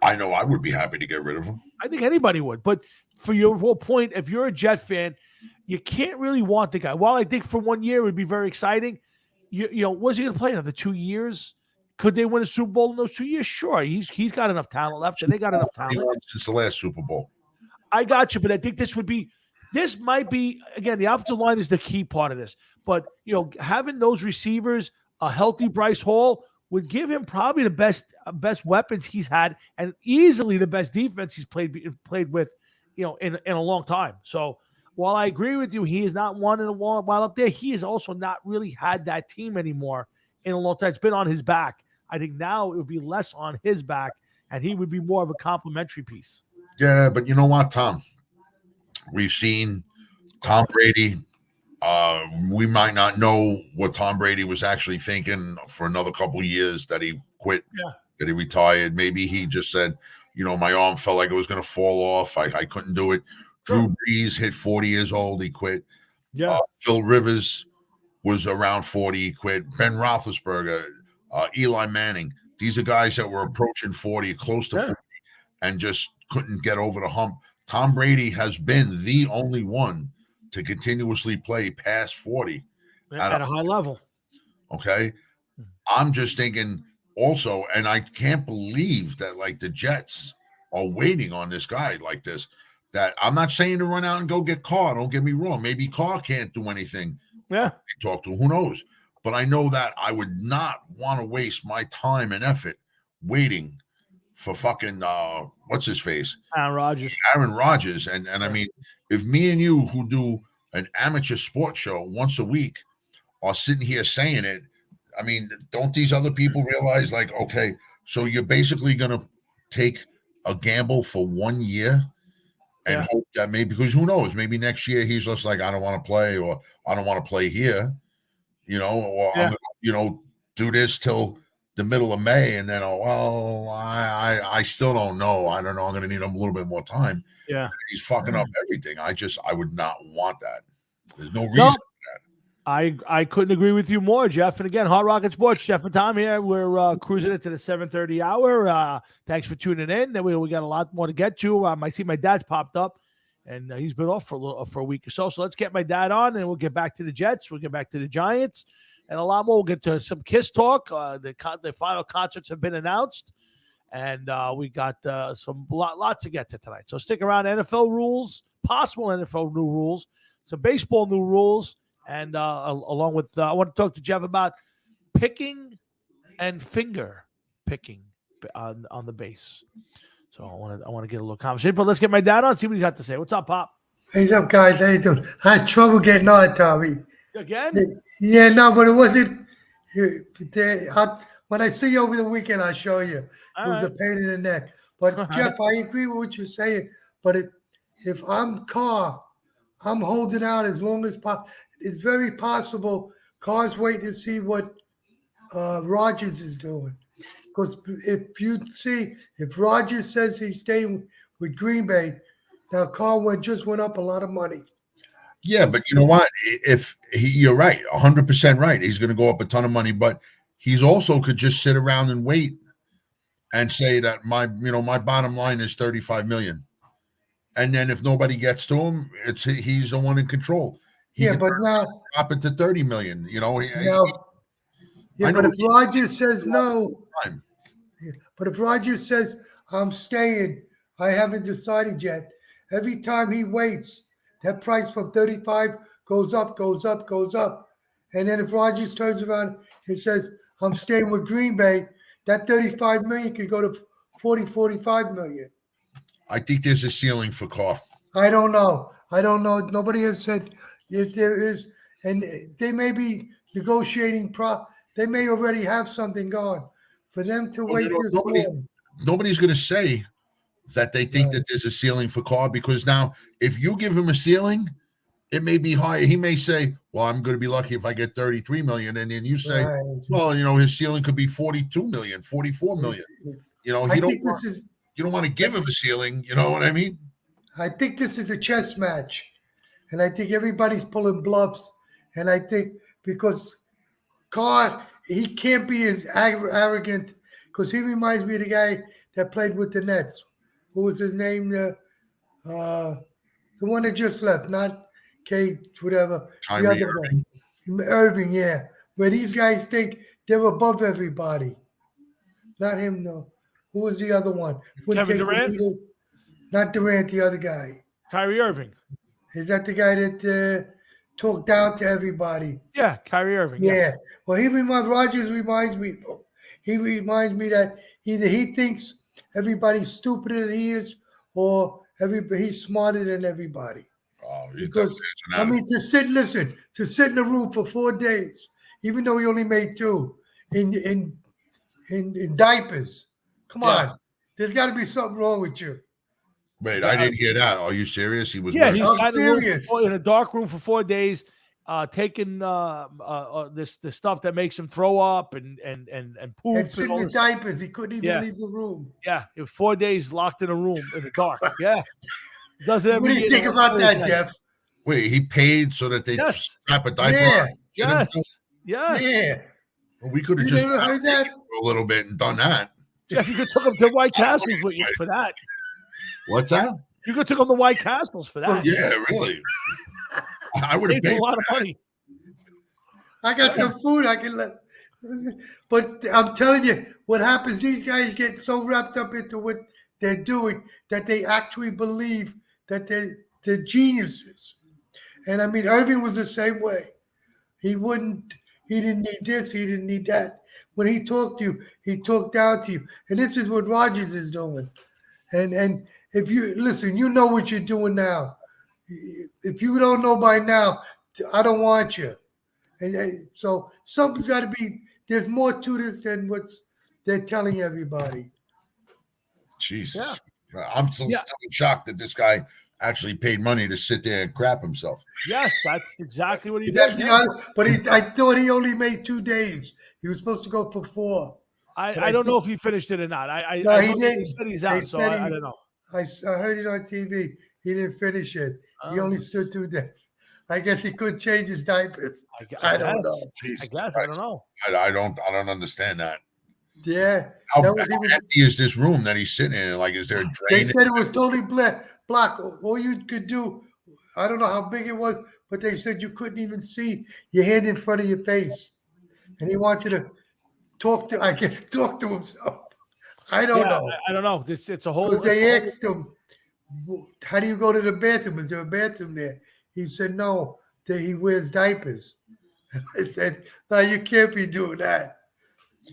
I know I would be happy to get rid of him. I think anybody would. But for your whole point, if you're a Jet fan, you can't really want the guy. While I think for 1 year it would be very exciting, what's he going to play another 2 years? Could they win a Super Bowl in those 2 years? Sure. He's got enough talent left, and they got enough talent. He won since the last Super Bowl. I got you, but I think this might be, again, the offensive line is the key part of this. But, having those receivers, a healthy Bryce Hall, would give him probably the best weapons he's had, and easily the best defense he's played with, in a long time. So while I agree with you, he is not one in a while up there. He has also not really had that team anymore in a long time. It's been on his back. I think now it would be less on his back, and he would be more of a complimentary piece. Yeah, but you know what, Tom? We've seen Tom Brady. We might not know what Tom Brady was actually thinking for another couple of years that he quit, that he retired. Maybe he just said, my arm felt like it was going to fall off. I couldn't do it. Drew Brees hit 40 years old. He quit. Yeah. Phil Rivers was around 40. He quit. Ben Roethlisberger, Eli Manning. These are guys that were approaching 40, close to 40, and just couldn't get over the hump. Tom Brady has been the only one to continuously play past 40 at a high level. Okay. I'm just thinking also, and I can't believe that like the Jets are waiting on this guy like this. That I'm not saying to run out and go get Carr. Don't get me wrong. Maybe Carr can't do anything. Yeah. Talk to who knows. But I know that I would not want to waste my time and effort waiting for fucking what's his face? Aaron Rodgers. And I mean, if me and you who do an amateur sports show once a week are sitting here saying it, I mean, don't these other people realize, like, okay, so you're basically gonna take a gamble for 1 year and hope that maybe, because who knows, maybe next year he's just like, I don't want to play, or I don't want to play here, or I'm gonna, do this till the middle of May, and then I still don't know. I don't know. I'm gonna need him a little bit more time. Yeah, he's fucking up everything. I would not want that. There's no reason for that. I couldn't agree with you more, Jeff. And again, Hard Rocket Sports, Jeff and Tom here. We're cruising into the 7:30 hour. Thanks for tuning in. We got a lot more to get to. I see my dad's popped up, and he's been off for a week or so. So let's get my dad on, and we'll get back to the Jets. We'll get back to the Giants, and a lot more. We'll get to some Kiss talk. The final concerts have been announced, and we got lots to get to tonight. So stick around. NFL rules, possible NFL new rules, some baseball new rules. And along with, I want to talk to Jeff about picking and finger picking on the base. So I want to get a little conversation. But let's get my dad on, see what he's got to say. What's up, Pop? Hey, up, guys? How you doing? I had trouble getting on, Tommy. Again? Yeah, no, but it wasn't. When I see you over the weekend, I'll show you. It was a pain in the neck. But Jeff, I agree with what you're saying. But if I'm Carr, I'm holding out as long as possible. It's very possible Carr's waiting to see what Rodgers is doing. Because if Rodgers says he's staying with Green Bay, now Carr just went up a lot of money. Yeah, but you know what? You're right, 100% right. He's going to go up a ton of money, but he's also could just sit around and wait and say that my bottom line is $35 million. And then if nobody gets to him, he's the one in control. But now drop it to $30 million. But if Rodgers says no, but if Rodgers says I'm staying, I haven't decided yet. Every time he waits, that price from 35 goes up, goes up, goes up. And then if Rodgers turns around and says I'm staying with Green Bay, that 35 million could go to 40, 45 million. I think there's a ceiling for Carr. I don't know. Nobody has said if there is, and they may be negotiating. They may already have something going for them to wait this long. Nobody's going to say that they think that there's a ceiling for Carr, because now if you give him a ceiling, it may be higher. He may say, well, I'm going to be lucky if I get 33 million. And then you say, well, his ceiling could be 42 million, 44 million. You don't want to give him a ceiling. You know what I mean? I think this is a chess match. And I think everybody's pulling bluffs. And I think because Carr, he can't be as arrogant, because he reminds me of the guy that played with the Nets. What was his name? The one that just left, not Kate, whatever. Kyrie the other Irving. Guy. Irving, yeah. Where these guys think they're above everybody. Not him, though. Who was the other one? Kevin Durant? Not Durant, the other guy. Kyrie Irving. Is that the guy that talked down to everybody? Yeah, Kyrie Irving. Yeah. Yes. Well, Rodgers reminds me. He reminds me that either he thinks everybody's stupider than he is, or he's smarter than everybody. Oh, because to sit in the room for 4 days, even though he only made 2 in diapers. Come on, there's got to be something wrong with you. Wait, I didn't hear that. Are you serious? He was Yeah, wearing. he I'm sat in a room serious. in a dark room for 4 days, taking this stuff that makes him throw up and poop And sitting all in this. diapers. He couldn't even Yeah. leave the room. Yeah, it was 4 days locked in a room in the dark. Yeah, he does it every What do you year think on about that, Thursday. Jeff? Wait, he paid so that they Yes. strap a diaper Yeah. on. Shit himself? Yes. Yeah. Well, we could have You just never heard that? for a little bit and done that. Jeff, you could took him to White Castles with you for that. What's that? You could took him to White Castles for that. Yeah, really. I would have Saved him paid. a lot of money. I got some food I can let. But I'm telling you, what happens, these guys get so wrapped up into what they're doing that they actually believe that they're geniuses. And I mean, Irving was the same way. He didn't need this, he didn't need that. When he talked to you, he talked down to you. And this is what Rodgers is doing. And if you listen, you know what you're doing now. If you don't know by now, I don't want you. And so something's got to be. There's more to this than what's they're telling everybody. Jesus. I'm so shocked that this guy actually paid money to sit there and crap himself. Yes, that's exactly what he That's did. the other, but I thought he only made 2 days. He was supposed to go for 4. I don't know if he finished it or not. No, I he know didn't. He said he's They out, so said I he- don't know. I heard it on TV. He didn't finish it. He only stood 2 days. I guess he couldn't change his diapers. I don't know. I guess I don't know. I don't understand that. Yeah. How That was- he was- empty is this room that he's sitting in? Like, is there a They drain? said it was totally black. All you could do, I don't know how big it was, but they said you couldn't even see your hand in front of your face. And he wanted to talk to himself. I don't know. I don't know. It's a whole. Because they asked him, how do you go to the bathroom? Is there a bathroom there? He said, no, that he wears diapers. I said, no, you can't be doing that.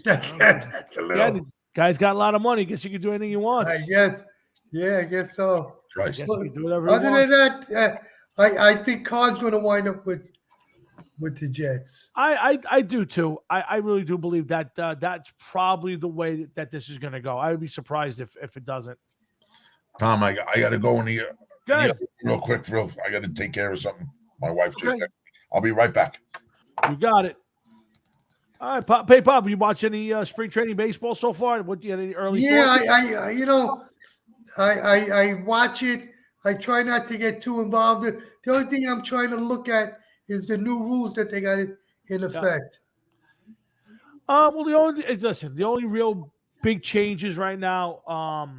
That's a little. Yeah, the guy's got a lot of money. Guess he can do anything he wants. I guess. Yeah, I guess so. Christ. Guess he can do whatever he Other wants. than that, I think Carr's going to wind up with the Jets. I do too. I really do believe that that's probably the way that this is going to go. I would be surprised if it doesn't. Tom, I got to go in here. Good. Real quick, I got to take care of something. My wife just. Okay. I'll be right back. You got it. All right, Pop. Hey, Pop, you watch any spring training baseball so far? What do you have any early? Yeah, thoughts? I watch it. I try not to get too involved. The only thing I'm trying to look at is the new rules that they got in effect. Well, the only real big changes right now.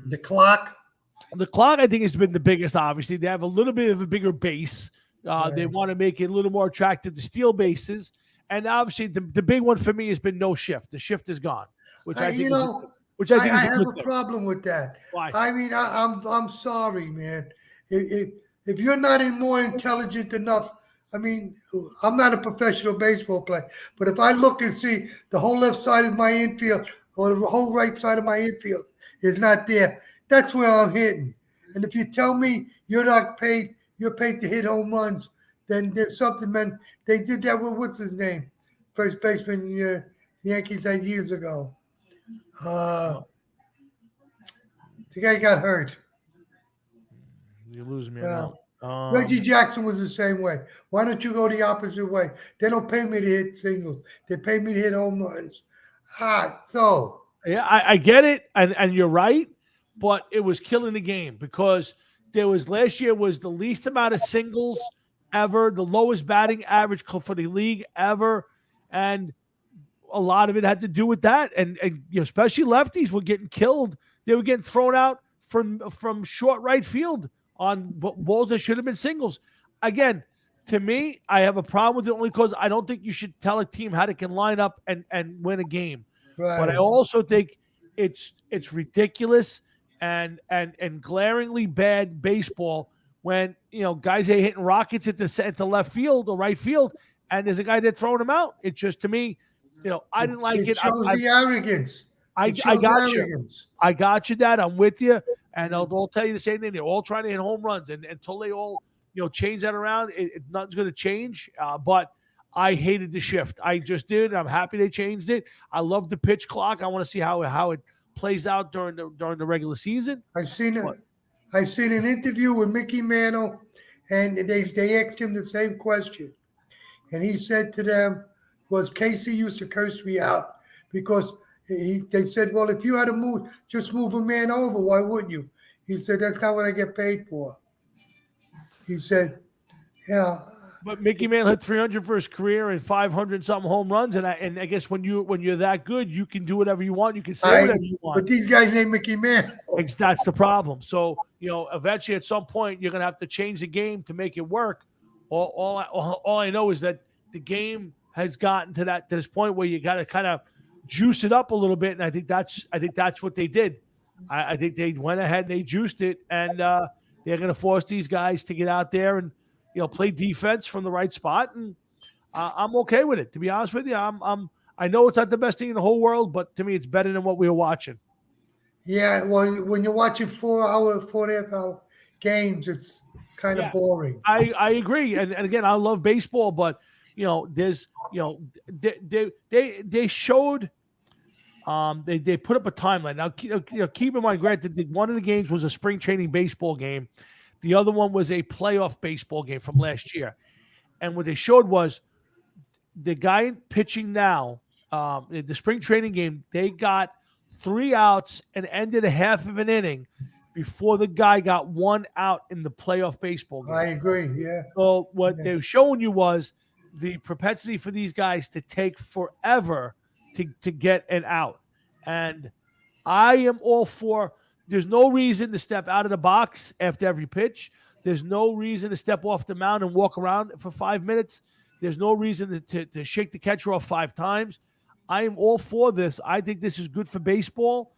The clock. The clock, I think, has been the biggest. Obviously, they have a little bit of a bigger base. They want to make it a little more attractive to steal bases, and obviously, the big one for me has been no shift. The shift is gone, which I think. I have a problem with that. Why? I mean, I'm sorry, man. If you're not more intelligent enough, I mean, I'm not a professional baseball player, but if I look and see the whole left side of my infield or the whole right side of my infield is not there, that's where I'm hitting. And if you tell me you're not paid, you're paid to hit home runs, then there's something, man. They did that with what's his name, first baseman in the Yankees 8 years ago. The guy got hurt. You lose me Yeah. now. Reggie Jackson was the same way. Why don't you go the opposite way? They don't pay me to hit singles. They pay me to hit home runs. Yeah, I get it, and you're right, but it was killing the game because last year was the least amount of singles ever, the lowest batting average for the league ever, and a lot of it had to do with that, and especially lefties were getting killed. They were getting thrown out from short right field on balls that should have been singles. Again, to me, I have a problem with it only because I don't think you should tell a team how they can line up and win a game. Right. But I also think it's ridiculous and glaringly bad baseball when guys are hitting rockets at the left field or right field, and there's a guy that's throwing them out. It's just, to me, I didn't like it. It shows the arrogance. I got you. I got you, Dad. I'm with you, and they'll tell you the same thing. They're all trying to hit home runs, and until they all change that around, nothing's going to change. But I hated the shift. I just did. I'm happy they changed it. I love the pitch clock. I want to see how it plays out during the regular season. I've seen it. I've seen an interview with Mickey Mantle, and they asked him the same question. And he said to them, was Casey used to curse me out because they said, well, if you had to just move a man over, why wouldn't you? He said, that's not what I get paid for. He said, yeah. But Mickey Mantle hit 300 for his career and 500 something home runs, and I guess when you're that good, you can do whatever you want. You can say whatever you want. But these guys named Mickey Mantle. That's the problem. So eventually at some point you're gonna have to change the game to make it work. All I know is that the game has gotten to this point where you got to kind of juice it up a little bit, and I think that's what they did. I think they went ahead and they juiced it, and they're going to force these guys to get out there and play defense from the right spot, and I'm okay with it. To be honest with you, I know it's not the best thing in the whole world, but to me, it's better than what we were watching. Yeah, well, when you're watching 4.5 hour games, it's kind of boring. I agree, and again, I love baseball, but there's they showed. They put up a timeline. Now, keep in mind, granted, one of the games was a spring training baseball game. The other one was a playoff baseball game from last year. And what they showed was the guy pitching now, the spring training game, they got 3 outs and ended a half of an inning before the guy got 1 out in the playoff baseball game. I agree, yeah. So what they were showing you was the propensity for these guys to take forever to get an out. And I am all for, there's no reason to step out of the box after every pitch. There's no reason to step off the mound and walk around for 5 minutes. There's no reason to shake the catcher off 5 times. I am all for this. I think this is good for baseball.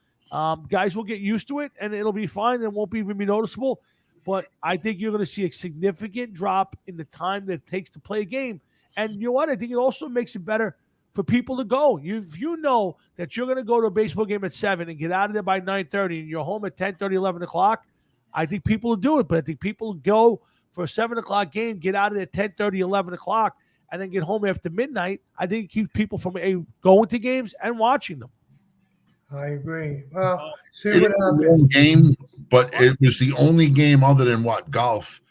Guys will get used to it, and it'll be fine and won't even be noticeable. But I think you're going to see a significant drop in the time that it takes to play a game. And you know what? I think it also makes it better for people to go. If you know that you're going to go to a baseball game at 7 and get out of there by 9:30 and you're home at 10:30, 11 o'clock, I think people will do it. But I think people go for a 7 o'clock game, get out of there 10:30, 11 o'clock, and then get home after midnight. I think it keeps people from going to games and watching them. I agree. Well, see what happened. Game, but it was the only game other than golf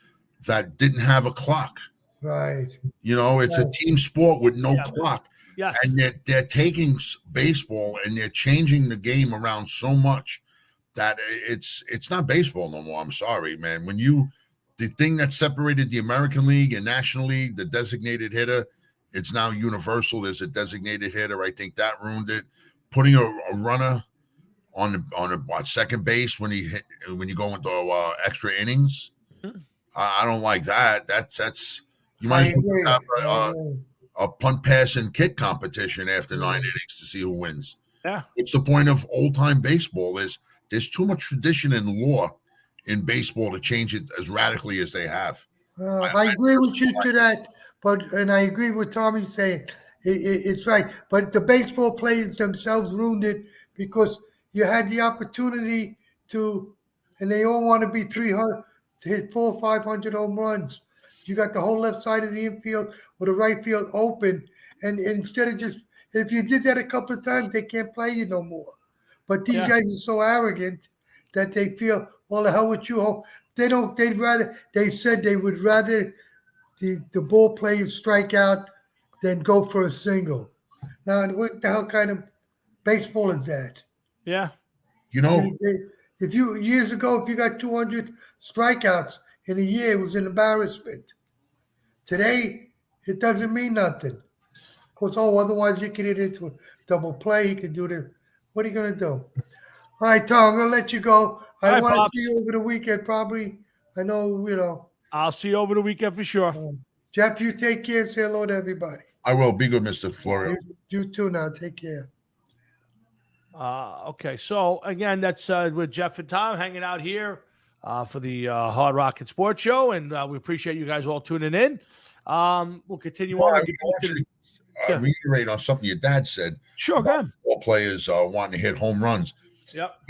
that didn't have a clock. Right. It's a team sport with no clock. Yes. And they're taking baseball and they're changing the game around so much that it's not baseball no more. I'm sorry, man. The thing that separated the American League and National League, the designated hitter, it's now universal. There's a designated hitter. I think that ruined it. Putting a runner on second base when you go into extra innings, I don't like that. That's you might as well have a punt, pass, and kick competition after 9 innings to see who wins. Yeah, it's the point of old time baseball. There's too much tradition and law in baseball to change it as radically as they have. I agree with you to that, and I agree with Tommy saying it's right. But the baseball players themselves ruined it because you had the opportunity and they all want to be 300 to hit 400, 500 home runs. You got the whole left side of the infield or the right field open, and instead of if you did that a couple of times, they can't play you no more. But these guys are so arrogant that they feel, well, the hell with you. They said they would rather the ball players strike out than go for a single. Now, what the hell kind of baseball is that? Yeah. Years ago, if you got 200 strikeouts in a year, it was an embarrassment. Today, it doesn't mean nothing. Of course, otherwise you can hit into a double play. You can do this. What are you going to do? All right, Tom, I'm going to let you go. I want to see you over the weekend, probably. I know, I'll see you over the weekend for sure. Jeff, you take care. Say hello to everybody. I will. Be good, Mr. Florio. You too now. Take care. Okay, so again, that's with Jeff and Tom hanging out here for the Hard Rocket Sports Show, and we appreciate you guys all tuning in. We'll continue on. Reiterate on something your dad said. Sure, go ahead. All players wanting to hit home runs. Yep.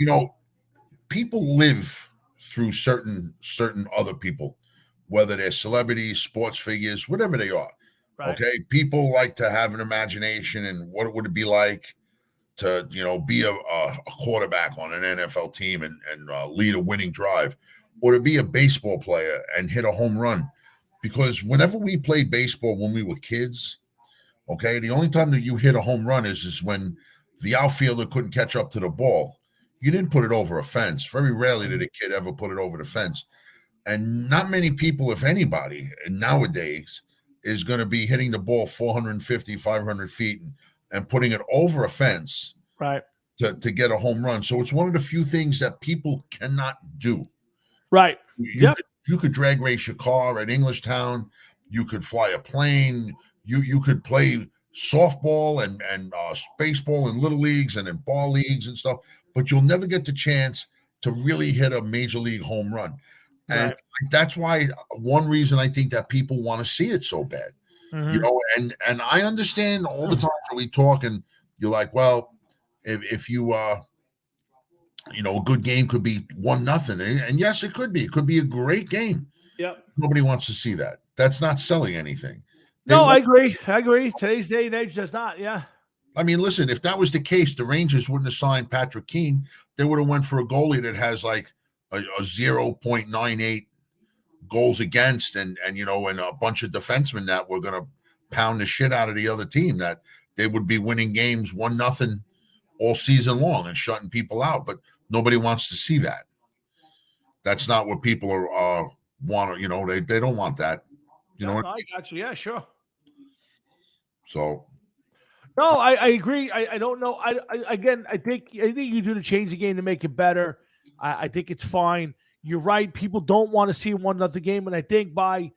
People live through certain other people, whether they're celebrities, sports figures, whatever they are. Right. Okay, people like to have an imagination and what would it be like to be a quarterback on an NFL team and lead a winning drive. or to be a baseball player and hit a home run. Because whenever we played baseball when we were kids, okay, the only time that you hit a home run is when the outfielder couldn't catch up to the ball. You didn't put it over a fence. Very rarely did a kid ever put it over the fence. And not many people, if anybody, nowadays is going to be hitting the ball 450, 500 feet and putting it over a fence Right. to get a home run. So it's one of the few things that people cannot do. Right. You could drag race your car at Englishtown. You could fly a plane. You could play softball and baseball in little leagues and in ball leagues and stuff, but you'll never get the chance to really hit a major league home run. And that's why one reason I think that people want to see it so bad, you know, and I understand all the time when we talk and you're like, well, if you, you know, a good game could be 1-0. And yes, it could be a great game. Yep. Nobody wants to see that. That's not selling anything. I agree. Today's day and age does not. Yeah. I mean, listen, if that was the case, the Rangers wouldn't have signed Patrick Keane. They would have went for a goalie that has like a 0.98 goals against and you know, and a bunch of defensemen that were going to pound the shit out of the other team, that they would be winning games 1-0 all season long and shutting people out. But nobody wants to see that. That's not what people are want. You know, they don't want that. You know, I got you. Yeah, sure. So. No, I agree. I don't know. I think you do to change the game to make it better. I think it's fine. You're right. People don't want to see a 1-0 game, and I think by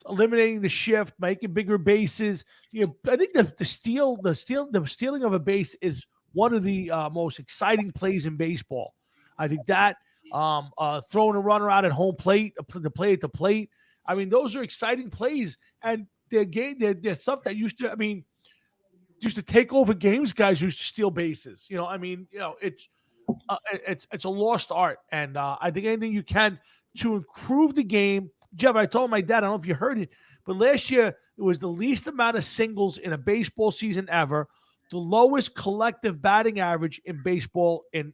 eliminating the shift, making bigger bases, I think the stealing of a base is one of the most exciting plays in baseball. I think that throwing a runner out at home plate, the play at the plate. I mean, those are exciting plays, and they're stuff that used to take over games. Guys used to steal bases. You know, I mean, you know, it's a lost art, and I think anything you can to improve the game. Jeff, I told my dad, I don't know if you heard it, but last year it was the least amount of singles in a baseball season ever, the lowest collective batting average in baseball in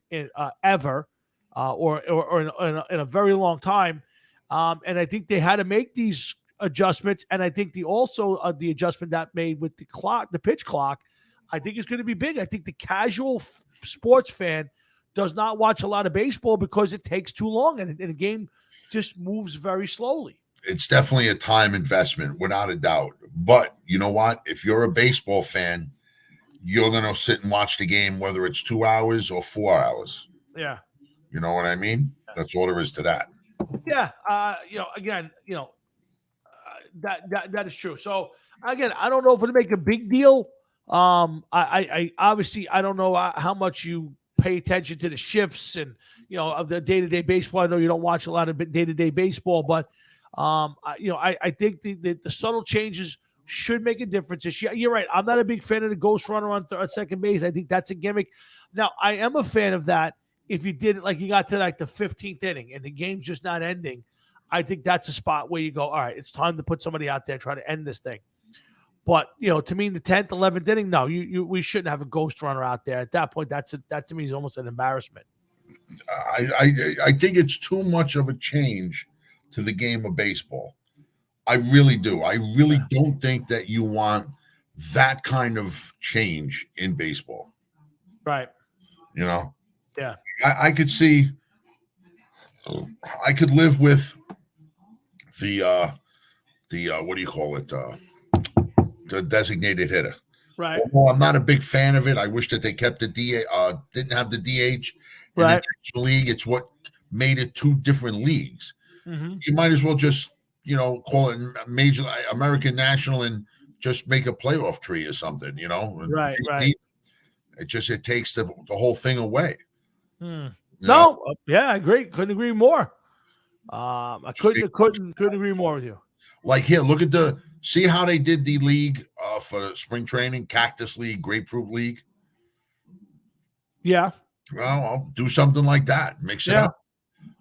ever, or in a very long time. And I think they had to make these adjustments, and I think the adjustment that made with the pitch clock, I think is going to be big. I think the casual sports fan does not watch a lot of baseball because it takes too long, and the game just moves very slowly. It's definitely a time investment, without a doubt. But you know what? If you're a baseball fan, you're going to sit and watch the game, whether it's 2 hours or 4 hours. Yeah. You know what I mean? That's all there is to that. Yeah. That is true. So again, I don't know if it'll make a big deal. I obviously I don't know how much you pay attention to the shifts and of the day-to-day baseball. I know you don't watch a lot of day-to-day baseball, but I think the subtle changes should make a difference this year. You're right. I'm not a big fan of the ghost runner on second base. I think that's a gimmick. Now, I am a fan of that if you did it like you got to like the 15th inning and the game's just not ending. I think that's a spot where you go, all right, it's time to put somebody out there and try to end this thing. But, to me, in the 10th, 11th inning, no, we shouldn't have a ghost runner out there. At that point, that to me is almost an embarrassment. I think it's too much of a change to the game of baseball. I really do. I really don't think that you want that kind of change in baseball. Right. Yeah. I could see, I could live with the what do you call it? The designated hitter. Right. Well, I'm not a big fan of it. I wish that they kept the DH, didn't have the DH in right. the National League. It's what made it two different leagues. Mm-hmm. You might as well just, call it Major American National and just make a playoff tree or something, Right, right. It takes the whole thing away. No, I agree. Couldn't agree more. I couldn't agree more with you. Like here, look at see how they did the league for the spring training, Cactus League, Grapefruit League. Yeah. Well, I'll do something like that. Mix it up.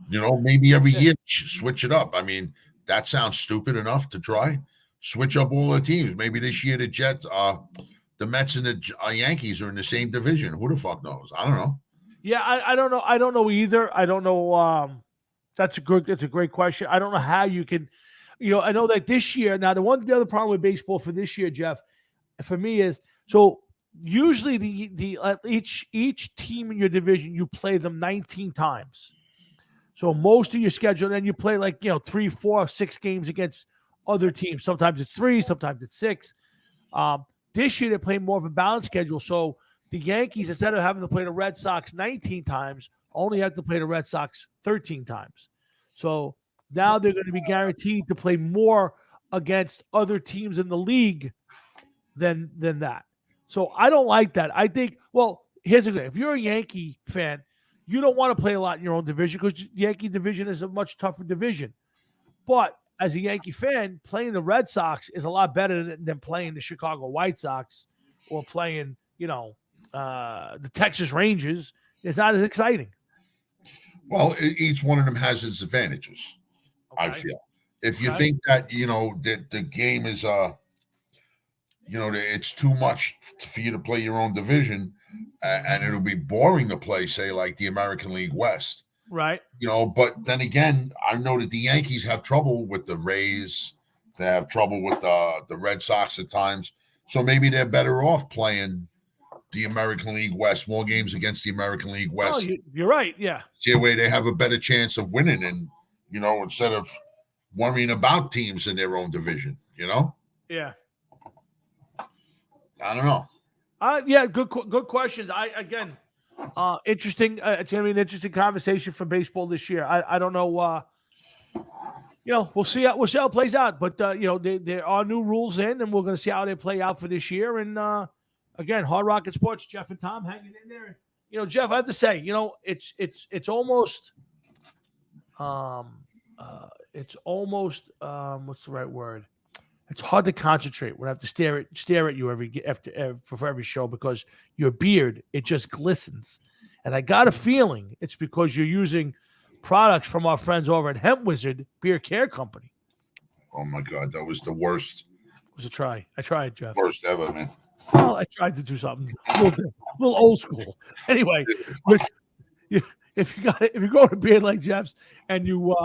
Maybe every year switch it up. I mean, that sounds stupid enough to try. Switch up all the teams. Maybe this year the Jets, the Mets and the Yankees are in the same division. Who the fuck knows? I don't know. Yeah, I don't know. I don't know either. I don't know. That's a great question. I don't know how you can, I know that this year. Now, the other problem with baseball for this year, Jeff, for me is so usually each team in your division you play them 19 times. So most of your schedule, then you play 3, 4, 6 games against other teams. Sometimes it's 3, sometimes it's 6. This year they play more of a balanced schedule. So the Yankees, instead of having to play the Red Sox 19 times, only have to play the Red Sox 13 times. So now they're going to be guaranteed to play more against other teams in the league than that. So I don't like that. I think, here's the thing. If you're a Yankee fan, you don't want to play a lot in your own division because the Yankee division is a much tougher division. But as a Yankee fan, playing the Red Sox is a lot better than playing the Chicago White Sox or playing, the Texas Rangers. It's not as exciting. Well, each one of them has its advantages, okay. I feel. If you think that, that the game is, it's too much for you to play your own division and it'll be boring to play, say, like the American League West. Right. But then again, I know that the Yankees have trouble with the Rays. They have trouble with the Red Sox at times. So maybe they're better off playing the American League West, more games against the American League West. Oh, you're right. Yeah. See a way they have a better chance of winning and, instead of worrying about teams in their own division, Yeah. I don't know. Yeah, good questions. Interesting. It's going to be an interesting conversation for baseball this year. I don't know. We'll see how it plays out. But there are new rules in, and we're going to see how they play out for this year. And again, Hard Rocket Sports, Jeff and Tom hanging in there. Jeff, I have to say, it's almost what's the right word? It's hard to concentrate when I have to stare at you for every show because your beard, it just glistens. And I got a feeling it's because you're using products from our friends over at Hemp Wizard Beard Care Company. Oh my God, that was the worst. It was a try. I tried, Jeff. Worst ever, man. Well, I tried to do something a little old school. Anyway, if you're going to beard like Jeff's and you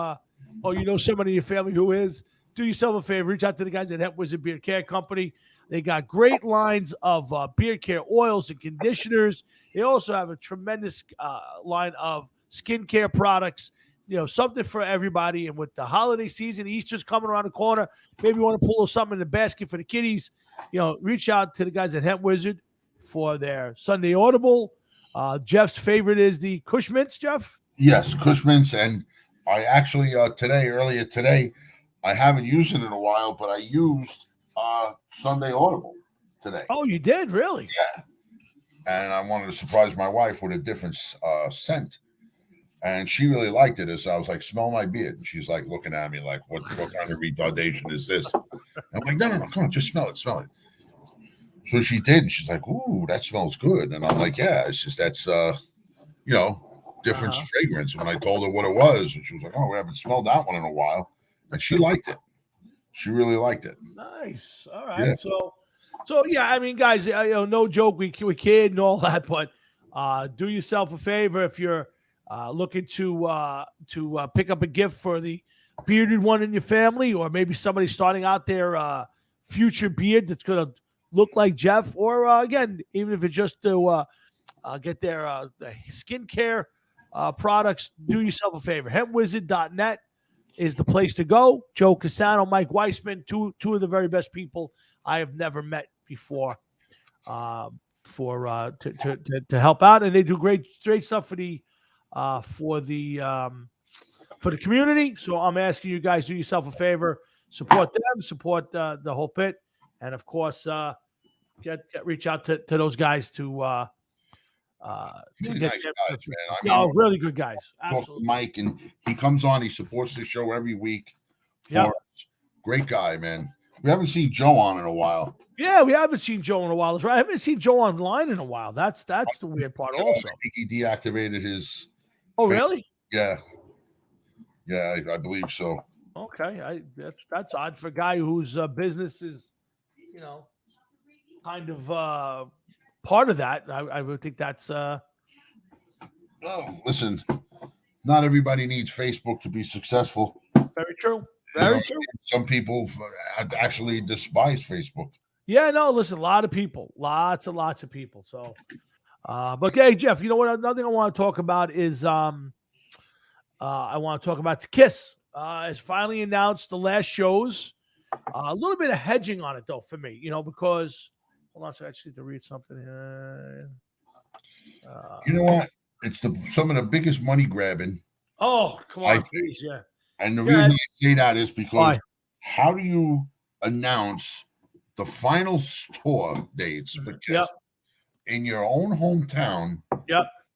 somebody in your family who is, do yourself a favor. Reach out to the guys at Hemp Wizard Beard Care Company. They got great lines of beard care oils and conditioners. They also have a tremendous line of skincare products. Something for everybody. And with the holiday season, Easter's coming around the corner. Maybe you want to pull something in the basket for the kiddies. Reach out to the guys at Hemp Wizard for their Sunday Audible. Jeff's favorite is the Kush Mints, Jeff? Yes, Kush Mints. And I actually, earlier today, I haven't used it in a while, but I used Sunday Audible today. Oh, you did? Really? Yeah. And I wanted to surprise my wife with a different scent. And she really liked it. As I was like, smell my beard. And she's like looking at me like, what kind of retardation is this? And I'm like, no, come on, just smell it. So she did. And she's like, ooh, that smells good. And I'm like, yeah, it's just that's, different fragrance. When I told her what it was, and she was like, oh, we haven't smelled that one in a while. And she liked it. She really liked it. Nice. All right. Yeah. So yeah, I mean, guys, no joke, we kid and all that, but do yourself a favor if you're looking to pick up a gift for the bearded one in your family, or maybe somebody starting out their future beard that's going to look like Jeff, or again, even if it's just to get their skincare products, do yourself a favor. HempWizard.net is the place to go. Joe Casano, Mike Weissman, two of the very best people I have never met before to help out, and they do great stuff for the community. So I'm asking you guys, do yourself a favor, support them, support the whole pit, and of course, reach out to those guys to really nice guys, man. Really good guys. Absolutely. Mike, and he comes on. He supports the show every week. Great guy, man. We haven't seen Joe on in a while. Yeah, we haven't seen Joe in a while. That's right. I haven't seen Joe online in a while. That's the weird part. Also, I think he deactivated his. Oh, really? Yeah. Yeah, I believe so. Okay, that's odd for a guy whose business is, kind of part of that. I would think that's. Well, listen, not everybody needs Facebook to be successful. Very true. Very true. Some people actually despise Facebook. Yeah, no, listen, a lot of people, lots and lots of people. So, but hey, Jeff, you know what? Another thing I want to talk about is I want to talk about Kiss. Has finally announced the last shows. A little bit of hedging on it, though, for me, because hold on, so I actually need to read something here. You know what? It's some of the biggest money grabbing. Oh, come on, please, yeah. And the reason I say that is because how do you announce the final tour dates for Kiss in your own hometown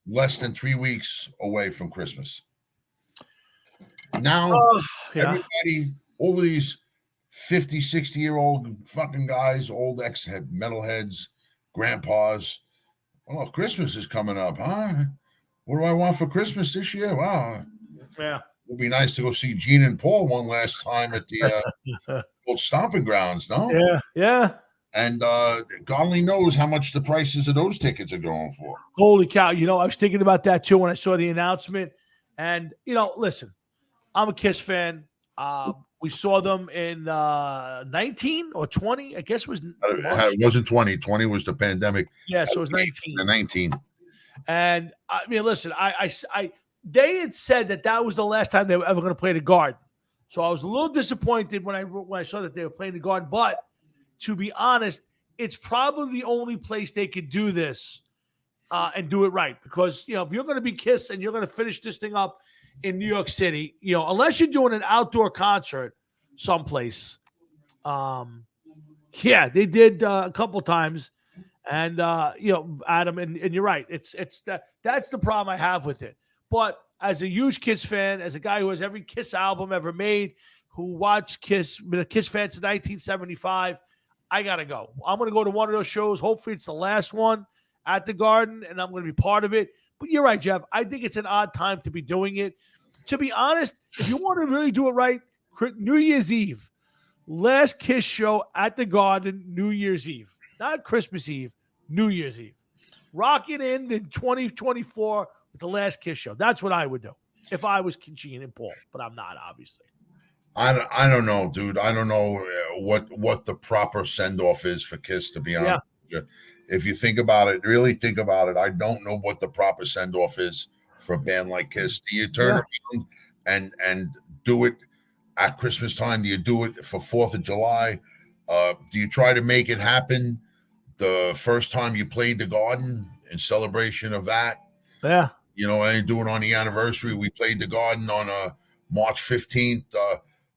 less than 3 weeks away from Christmas? Now, everybody, all of these 50, 60-year-old fucking guys, old metalheads, grandpas, oh, Christmas is coming up, huh? What do I want for Christmas this year? Wow. Yeah. It would be nice to go see Gene and Paul one last time at the old stomping grounds, no? Yeah, yeah. And God only knows how much the prices of those tickets are going for. Holy cow. I was thinking about that too when I saw the announcement. And, listen, I'm a Kiss fan. We saw them in 19 or 20. I guess it was. It wasn't 20. 20 was the pandemic. Yeah, so it was 19. 19. And, I mean, listen, they had said that was the last time they were ever going to play the Garden. So I was a little disappointed when I saw that they were playing the Garden. But to be honest, it's probably the only place they could do this and do it right. Because, if you're going to be Kiss and you're going to finish this thing up in New York City, unless you're doing an outdoor concert someplace. They did a couple times. And, Adam, and you're right. That's the problem I have with it. But as a huge Kiss fan, as a guy who has every Kiss album ever made, who watched Kiss, been a Kiss fan since 1975, I got to go. I'm going to go to one of those shows. Hopefully it's the last one at the Garden, and I'm going to be part of it. But you're right, Jeff. I think it's an odd time to be doing it. To be honest, if you want to really do it right, New Year's Eve, last Kiss show at the Garden, New Year's Eve. Not Christmas Eve, New Year's Eve. Rock it in 2024 with the last Kiss show. That's what I would do if I was Gene and Paul, but I'm not, obviously. I don't know, dude. I don't know what the proper send-off is for Kiss, to be honest. Yeah. If you think about it, really think about it, I don't know what the proper send-off is for a band like Kiss. Do you turn around and do it at Christmas time? Do you do it for 4th of July? Do you try to make it happen the first time you played the Garden in celebration of that? Yeah. And do it on the anniversary. We played the Garden on March 15th,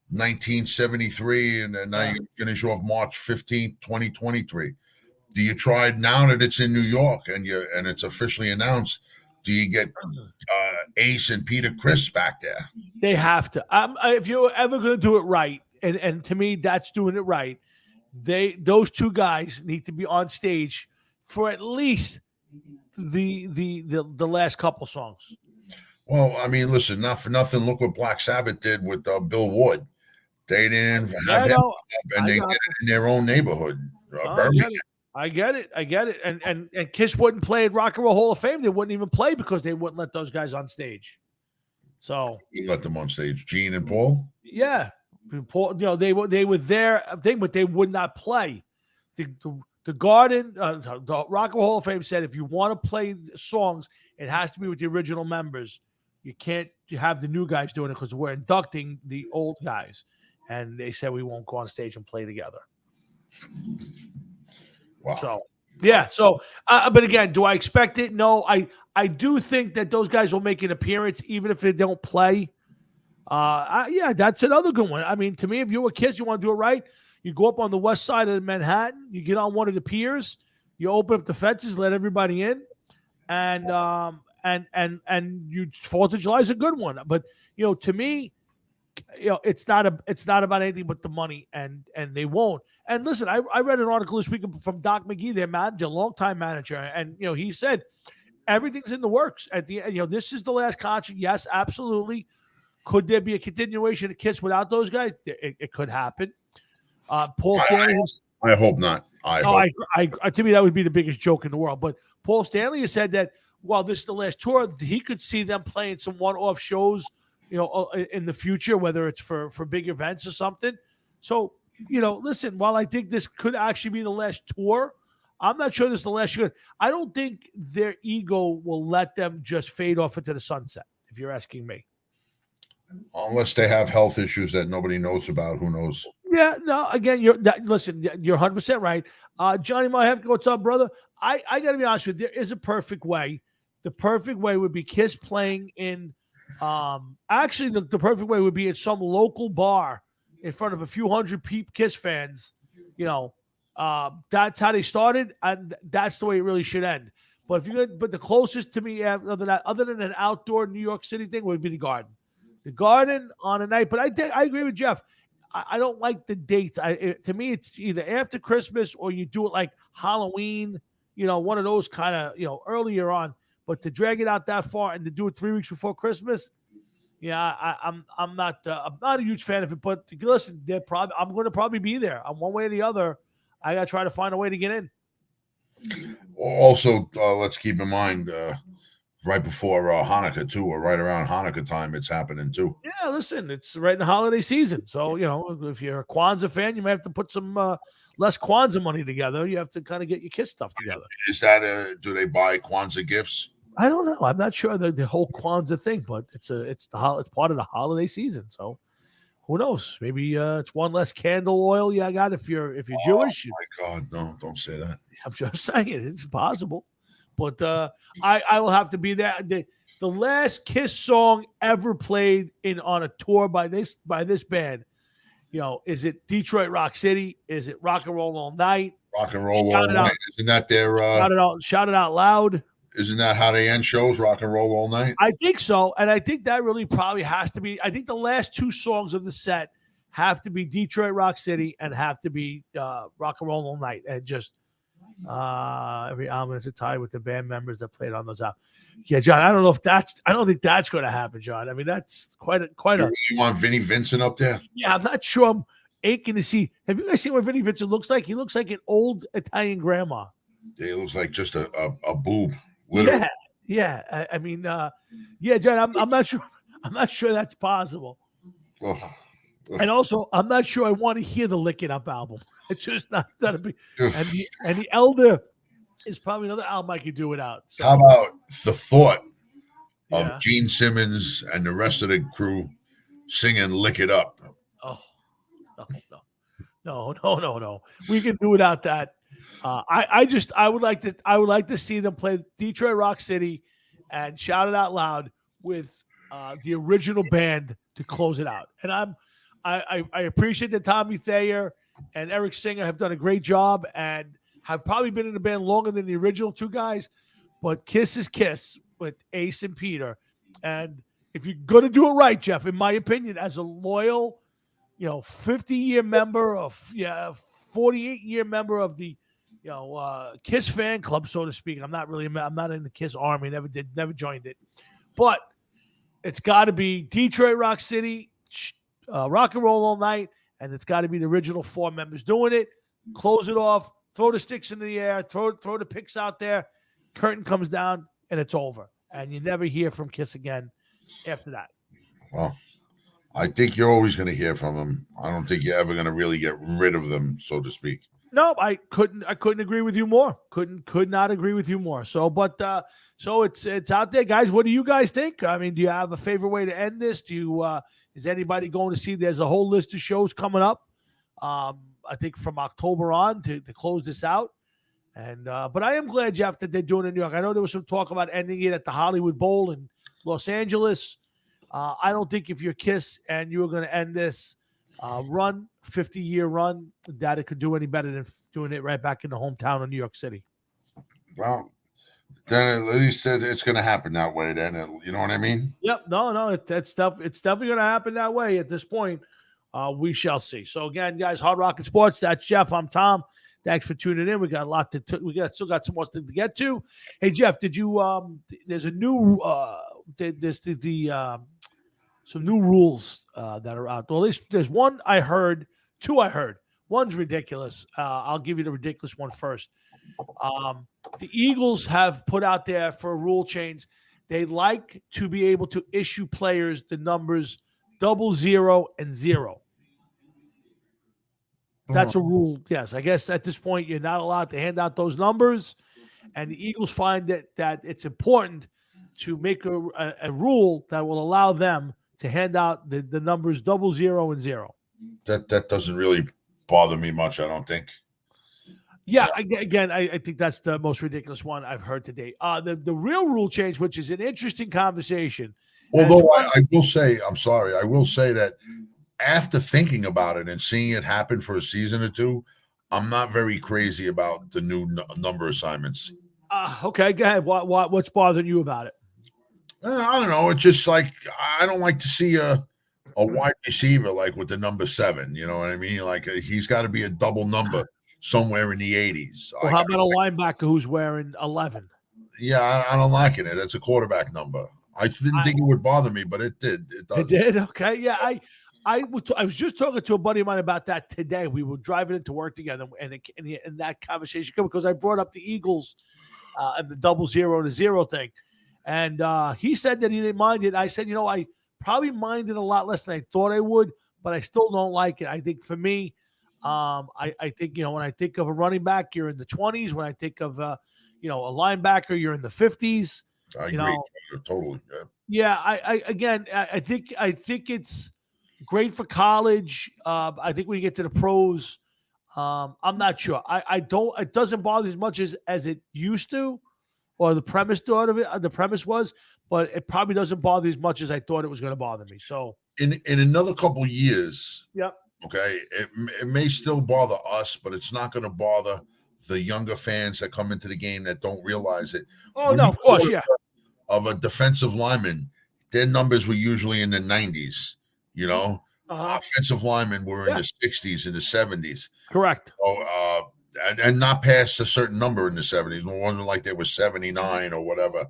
1973, and then now you finish off March 15th, 2023. Do you try now that it's in New York and it's officially announced? Do you get Ace and Peter Criss back there? They have to. If you're ever going to do it right, and to me, that's doing it right. Those two guys need to be on stage for at least the last couple songs. Well, I mean, listen, not for nothing. Look what Black Sabbath did with Bill Ward. They didn't have him, and they did it in their own neighborhood, Birmingham. I get it. And Kiss wouldn't play at Rock and Roll Hall of Fame. They wouldn't even play because they wouldn't let those guys on stage. So you let them on stage, Gene and Paul. Yeah, Paul. They were there thing, but they would not play. The Garden, the Rock and Roll Hall of Fame said if you want to play songs, it has to be with the original members. You can't have the new guys doing it because we're inducting the old guys. And they said we won't go on stage and play together. Wow. So, yeah. So, but again, do I expect it? No, I do think that those guys will make an appearance even if they don't play. That's another good one. I mean, to me, if you're a Kiss, you want to do it right, you go up on the west side of Manhattan, you get on one of the piers, you open up the fences, let everybody in, and you 4th of July is a good one. But to me, it's not about anything but the money, and they won't. And listen, I read an article this week from Doc McGee, their manager, longtime manager, and he said everything's in the works. At the this is the last concert. Yes, absolutely. Could there be a continuation of Kiss without those guys? It could happen. Paul Stanley. I hope not. To me, that would be the biggest joke in the world. But Paul Stanley has said that while this is the last tour, he could see them playing some one-off shows, in the future, whether it's for big events or something. So, listen, while I think this could actually be the last tour, I'm not sure this is the last year. I don't think their ego will let them just fade off into the sunset, if you're asking me. Unless they have health issues that nobody knows about, who knows? Yeah, no, again, you're 100% right. Johnny Mahevka, what's up, brother? I got to be honest with you. There is a perfect way. The perfect way would be Kiss playing in actually the perfect way would be at some local bar in front of a few hundred Kiss fans. That's how they started, and that's the way it really should end. But the closest to me other than an outdoor New York City thing would be the Garden. The Garden on a night, but I agree with Jeff. I don't like the dates. To me, it's either after Christmas or you do it like Halloween, one of those kind of, earlier on. But to drag it out that far and to do it 3 weeks before Christmas, I'm not a huge fan of it. But listen, I'm going to probably be there. I'm one way or the other. I got to try to find a way to get in. Also, let's keep in mind, right before Hanukkah too, or right around Hanukkah time, it's happening too. Yeah, listen, it's right in the holiday season. So, if you're a Kwanzaa fan, you might have to put some less Kwanzaa money together. You have to kind of get your Kiss stuff together. Is that do they buy Kwanzaa gifts? I don't know. I'm not sure the whole Kwanzaa thing, but it's part of the holiday season. So who knows? Maybe it's one less candle oil you got if you're Jewish. Oh my God, no! Don't say that. I'm just saying it's possible. But I will have to be there. The last Kiss song ever played on a tour by this band, is it Detroit Rock City? Is it Rock and Roll All Night? Rock and Roll All Night. Isn't that their shout it out loud? Isn't that how they end shows? Rock and Roll All Night? I think so. And I think that really probably has to be. I think the last two songs of the set have to be Detroit Rock City and have to be Rock and Roll All Night. And just every album is a tie with the band members that played on those albums. Yeah, John, I don't think that's going to happen, John. I mean, that's quite a. You want Vinnie Vincent up there? Yeah, I'm not sure. I'm aching to see. Have you guys seen what Vinnie Vincent looks like? He looks like an old Italian grandma. Yeah, he looks like just a boob. Literally. Yeah. I mean, yeah, John. I'm not sure. I'm not sure that's possible. And also, I'm not sure I want to hear the Lick It Up album. It's just not gonna be. And the Elder is probably another album I could do without. So. How about the thought of Gene Simmons and the rest of the crew singing "Lick It Up"? Oh, no. We can do without that. I would like to see them play Detroit Rock City and shout it out loud with the original band to close it out. And I appreciate that Tommy Thayer and Eric Singer have done a great job and have probably been in the band longer than the original two guys, but Kiss is Kiss with Ace and Peter. And if you're going to do it right, Jeff, in my opinion, as a loyal, 50-year member of, 48-year member of the, Kiss fan club, so to speak. I'm not in the Kiss army, never joined it, but it's got to be Detroit Rock City, Rock and Roll All Night, and it's got to be the original four members doing it. Close it off, throw the sticks in the air, throw the picks out there, curtain comes down, and it's over. And you never hear from Kiss again after that. Well, I think you're always going to hear from them. I don't think you're ever going to really get rid of them, so to speak. No, I couldn't agree with you more. Could not agree with you more. So, but so it's out there, guys. What do you guys think? I mean, do you have a favorite way to end this? Is anybody going to see? There's a whole list of shows coming up. I think from October on to close this out. And but I am glad, Jeff, that they're doing it in New York. I know there was some talk about ending it at the Hollywood Bowl in Los Angeles. I don't think if you're Kiss and you're going to end this 50-year run, that it could do any better than doing it right back in the hometown of New York City. Well, then at least it's going to happen that way. Then you know what I mean? Yep. No. It's definitely going to happen that way at this point. We shall see. So again, guys, Hard Rocket Sports. That's Jeff. I'm Tom. Thanks for tuning in. We got a lot still got some more to get to. Hey, Jeff, did you? There's a new some new rules that are out. Well, at least there's one I heard, two I heard. One's ridiculous. I'll give you the ridiculous one first. The Eagles have put out there for a rule change. They like to be able to issue players the numbers 00 and 0. That's a rule. Yes, I guess at this point you're not allowed to hand out those numbers, and the Eagles find that it's important to make a rule that will allow them to hand out the numbers 00 and 0. That doesn't really bother me much, I don't think. Yeah, again, I think that's the most ridiculous one I've heard today. The real rule change, which is an interesting conversation. Although I will say, I'm sorry, I will say that after thinking about it and seeing it happen for a season or two, I'm not very crazy about the new number assignments. Okay, go ahead. What's bothering you about it? I don't know. It's just like I don't like to see a wide receiver like with the number 7. You know what I mean? Like he's got to be a double number somewhere in the 80s. Well, how about a linebacker who's wearing 11? Yeah, I don't like it. That's a quarterback number. I didn't think it would bother me, but it did. It does. It did? Okay. Yeah, I was just talking to a buddy of mine about that today. We were driving into work together, and that conversation came because I brought up the Eagles and the 00 to 0 thing. And he said that he didn't mind it. I said, I probably minded a lot less than I thought I would, but I still don't like it. I think for me, I think, when I think of a running back, you're in the 20s. When I think of, a linebacker, you're in the 50s. I agree. Totally. Yeah. I think it's great for college. I think when you get to the pros, I'm not sure. It doesn't bother as much as it used to, or the premise was, but it probably doesn't bother as much as I thought it was going to bother me. So in another couple years, yep. Okay, it may still bother us, but it's not going to bother the younger fans that come into the game that don't realize it. Oh, no, of course, yeah. Of a defensive lineman, their numbers were usually in the 90s, Offensive linemen were in the 60s and the 70s. Correct. So, and not past a certain number in the 70s. It wasn't like they were 79 or whatever.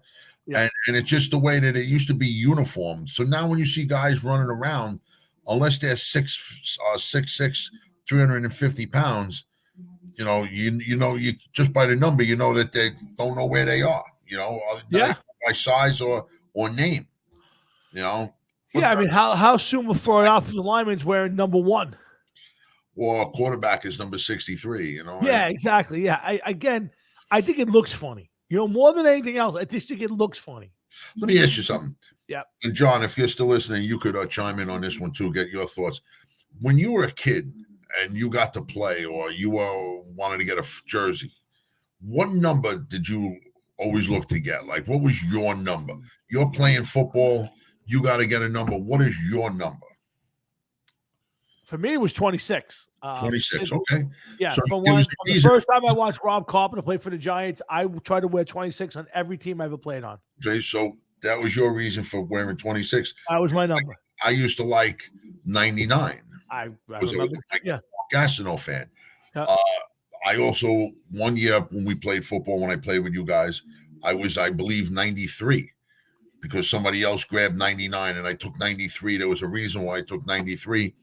Yeah. And it's just the way that it used to be uniform. So now when you see guys running around, unless they're 6'6", 350 pounds, you just by the number, that they don't know where they are, by size or name, Yeah, I mean, how soon before an offensive lineman's wearing number 1? Or a quarterback is number 63, Yeah, exactly. Yeah, I think it looks funny. More than anything else, I just think it looks funny. Let me ask you something. Yeah. And John, if you're still listening, you could chime in on this one too, get your thoughts. When you were a kid and you got to play or you wanted to get a jersey, what number did you always look to get? Like, what was your number? You're playing football, you got to get a number. What is your number? For me, it was 26. 26, okay. Yeah, so from the first time I watched Rob Carpenter play for the Giants, I tried to wear 26 on every team I ever played on. Okay, so that was your reason for wearing 26. That was my number. I used to like 99. I remember. Yeah. Gastineau fan. Yeah. I also, one year when we played football, when I played with you guys, I was, I believe, 93 because somebody else grabbed 99 and I took 93. There was a reason why I took 93.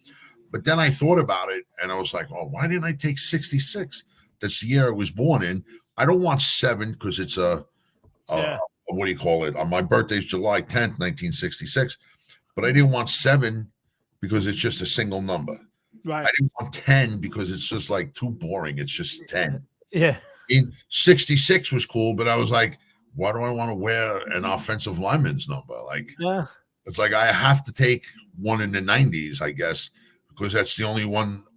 But then I thought about it and I was like, oh, why didn't I take 66? That's the year I was born in. I don't want 7 because it's what do you call it? My birthday's July 10th, 1966. But I didn't want 7 because it's just a single number. Right. I didn't want 10 because it's just like too boring. It's just 10. Yeah. 66 was cool, but I was like, why do I want to wear an offensive lineman's number? Like, it's like I have to take one in the 90s, I guess, because that's the only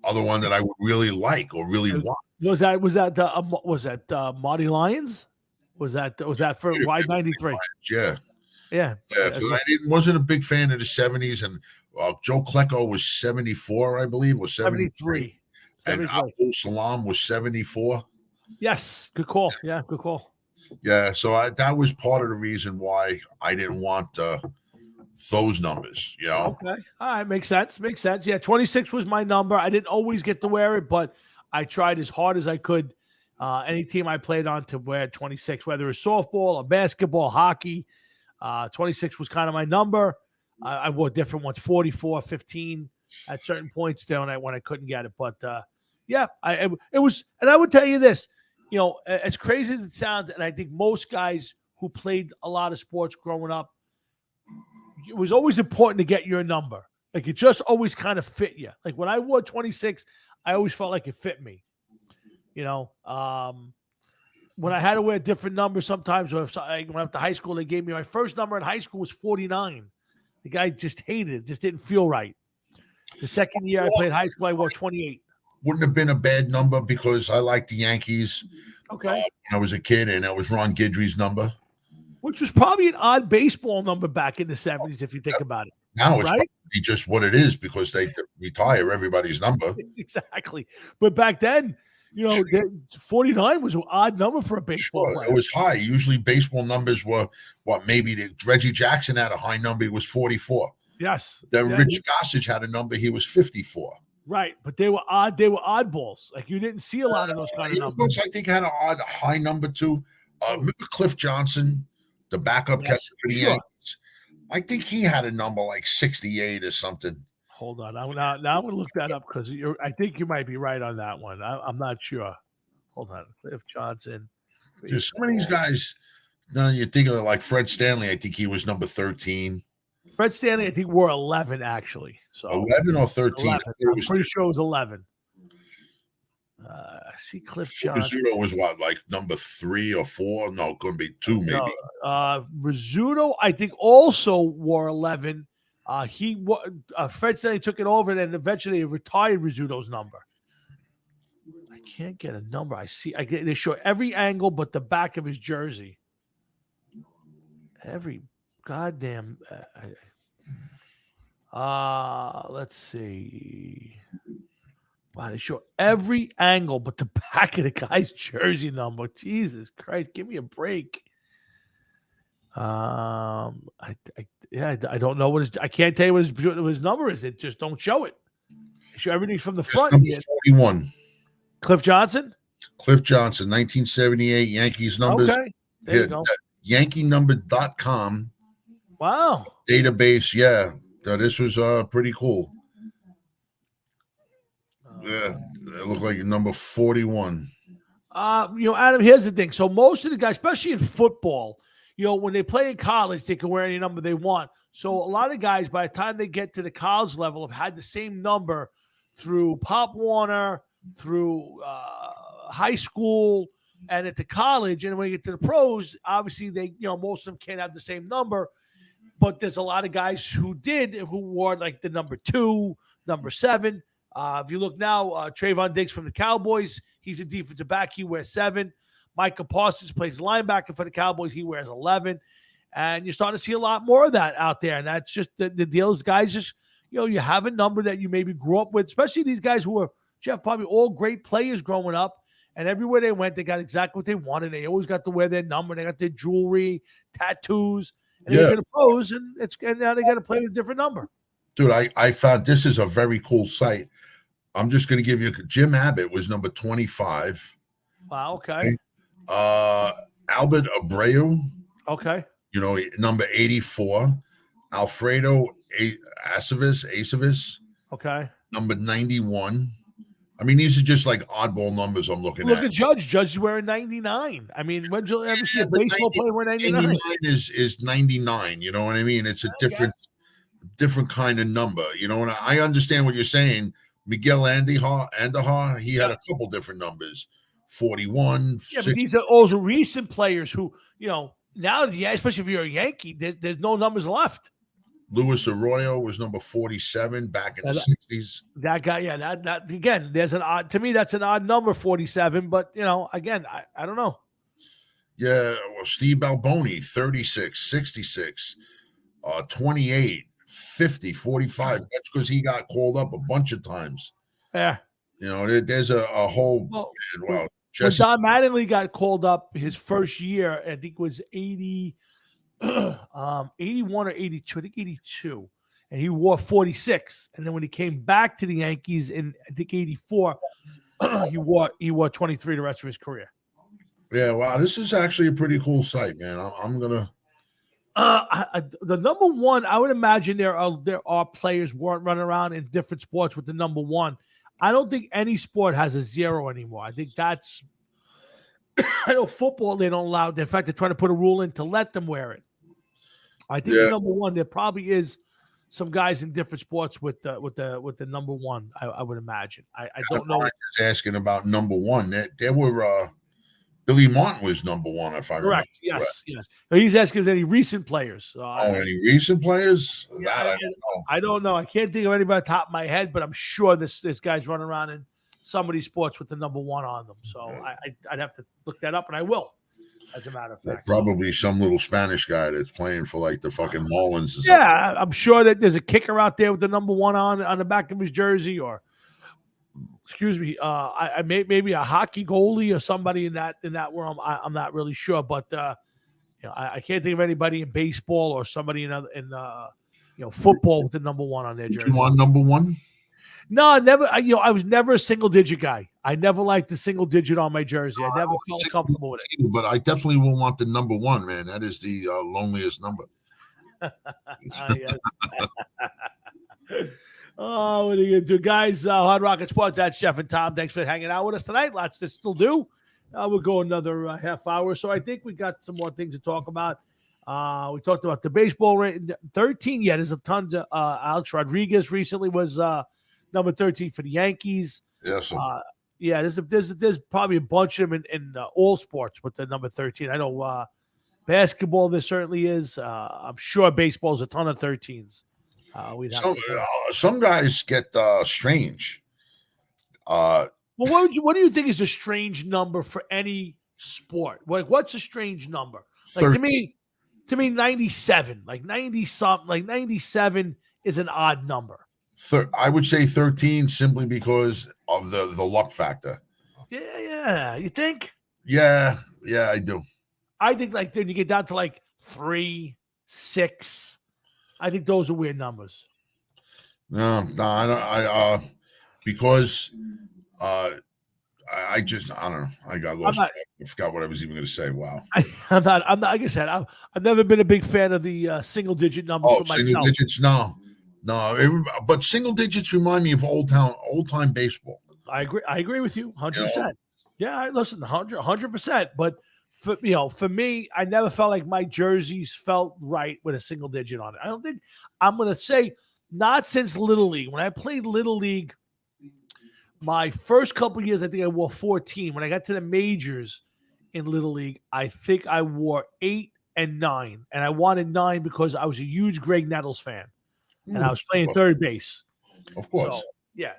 other one that I would really like or really want. Was that Marty Lyons? Was that for wide 93? Yeah. Yeah. Because I wasn't a big fan of the 70s, and Joe Klecko was 74, I believe, or 73. And Abdul Salam was 74. Yes, good call. Yeah, good call. Yeah, so that was part of the reason why I didn't want those numbers, Okay. All right, makes sense. Yeah, 26 was my number. I didn't always get to wear it, but I tried as hard as I could. Any team I played on to wear 26, whether it's softball or basketball, hockey. 26 was kind of my number. I wore different ones, 44, 15 at certain points there when I couldn't get it. But it was, and I would tell you this, as crazy as it sounds, and I think most guys who played a lot of sports growing up, it was always important to get your number. Like it just always kind of fit you. Like when I wore 26, I always felt like it fit me. When I had to wear different numbers sometimes, or if I went up to high school, they gave me my first number in high school was 49. The guy just hated it, just didn't feel right. The second year I played high school, I wore 28. Wouldn't have been a bad number because I liked the Yankees. Okay. When I was a kid, and that was Ron Guidry's number. Which was probably an odd baseball number back in the 70s, if you think about it. Now it's right? probably just what it is because they retire everybody's number. Exactly. But back then, 49 was an odd number for a baseball player. It was high. Usually baseball numbers were Reggie Jackson had a high number. He was 44. Yes. Then Rich Gossage had a number. He was 54. Right. But they were odd. They were oddballs. Like you didn't see a lot of those kind of numbers. I think had an odd high number too. Remember Cliff Johnson, the backup catcher for the Yankees? I think he had a number like 68 or something. Hold on. Now I'm going to look that up because I think you might be right on that one. I'm not sure. Hold on. Cliff Johnson. There's some of these guys. Now you're thinking of like Fred Stanley. I think he was number 13. Fred Stanley, I think, wore 11 actually. So 11 or 13. 11. I'm pretty sure it was 11. I see Cliff Johnson. Rizzuto was what, like number 3 or 4? No, it couldn't be 2, maybe. Rizzuto, I think, also wore 11. Fred Stanley took it over, and then eventually retired Rizzuto's number. I can't get a number. They show every angle but the back of his jersey. Every goddamn. Let's see. Wow, they show every angle but the back of the guy's jersey number. Jesus Christ, give me a break. I don't know I can't tell you what his number is. It just don't show it. They show everything from the front. Number 41. Cliff Johnson? Cliff Johnson, 1978 Yankees numbers. Okay, there you go. YankeeNumber.com. Wow. Database, yeah. This was pretty cool. Yeah, it looked like number 41. Adam, here's the thing. So most of the guys, especially in football, when they play in college, they can wear any number they want. So a lot of guys, by the time they get to the college level, have had the same number through Pop Warner, through high school, and at the college. And when you get to the pros, obviously most of them can't have the same number. But there's a lot of guys who wore like the number 2, number 7. If you look now, Trayvon Diggs from the Cowboys, he's a defensive back. He wears 7. Micah Parsons plays linebacker for the Cowboys. He wears 11. And you're starting to see a lot more of that out there. And that's just the deal. Guys just, you have a number that you maybe grew up with, especially these guys who are, Jeff, probably all great players growing up. And everywhere they went, they got exactly what they wanted. They always got to wear their number. They got their jewelry, tattoos. And they get a pose, and now they got to play with a different number. Dude, I found this is a very cool site. I'm just going to give you Jim Abbott was number 25. Wow, okay. Albert Abreu. Okay. Number 84. Alfredo Aceves. Okay. Number 91. I mean, these are just like oddball numbers I'm looking at. Look at Judge. Judge is wearing 99. I mean, when did you ever see a baseball player wear 99? 99 is 99. You know what I mean? It's a different kind of number. And I understand what you're saying. Miguel Andujar, he had a couple different numbers. 41. Yeah, but these are also recent players who, now, especially if you're a Yankee, there's no numbers left. Luis Arroyo was number 47 back in the 60s. That guy, that again, there's an odd, to me, that's an odd number, 47. But, again, I don't know. Yeah, well, Steve Balboni, 36, 66, 28, 50, 45. That's because he got called up a bunch of times. Yeah. There's a whole, when Don Mattingly got called up his first year, I think it was 81 or 82. I think 82. And he wore 46. And then when he came back to the Yankees in, I think, 84, he wore 23 the rest of his career. Yeah, wow. This is actually a pretty cool site, man. I'm going to. The number 1, I would imagine there are players running around in different sports with the number 1. I don't think any sport has a 0 anymore. I think that's I know football they don't allow. In fact, they're trying to put a rule in to let them wear it. I think the number one. There probably is some guys in different sports with the number one. I would imagine. I don't know. I was asking about number one. There were Billy Martin was number one, if I remember. Correct. Yes. Now he's asking if there's any recent players. Any recent players? Yeah, I don't know. I can't think of anybody on the top of my head, but I'm sure this guy's running around in some of these sports with the number one on them. So I'd have to look that up, and I will, as a matter of fact. Probably some little Spanish guy that's playing for like the fucking Marlins. Yeah, I'm sure that there's a kicker out there with the number one on the back of his jersey, or excuse me, maybe a hockey goalie or somebody in that realm. I'm not really sure, but I can't think of anybody in baseball or somebody in football with the number one on their jersey. You want number one? No, never. I was never a single digit guy. I never liked the single digit on my jersey. I never felt comfortable with it. But I definitely will want the number one, man. That is the loneliest number. Oh, what are you gonna do, guys? Hard Rocket Sports. That's Jeff and Tom. Thanks for hanging out with us tonight. Lots to still do. We'll go another half hour. So I think we got some more things to talk about. We talked about the baseball rate. 13. Yeah, there's a ton to Alex Rodriguez recently was number 13 for the Yankees. Yes. Yeah, there's probably a bunch of them in all sports with the number 13. I know basketball there certainly is. I'm sure baseball's a ton of 13s. Some guys get strange. Well, what do you think is a strange number for any sport? What's a strange number? Like 13. to me, 97, like 90 something, like 97 is an odd number. I would say 13 simply because of the luck factor. Yeah. You think? Yeah, I do. I think like then you get down to like 3, 6. I think those are weird numbers. No, I don't. Because I don't know. I got lost. I forgot what I was even going to say. Wow. I'm not. Like I said, I've never been a big fan of the single digit numbers for myself. Single digits, no. But single digits remind me of old time baseball. I agree with you 100%. Yeah, listen, 100%. But for me, I never felt like my jerseys felt right with a single digit on it. I don't think I'm going to say not since Little League. When I played Little League, my first couple of years, I think I wore 14. When I got to the majors in Little League, I think I wore 8 and 9. And I wanted 9 because I was a huge Greg Nettles fan. And I was playing third base. Of course.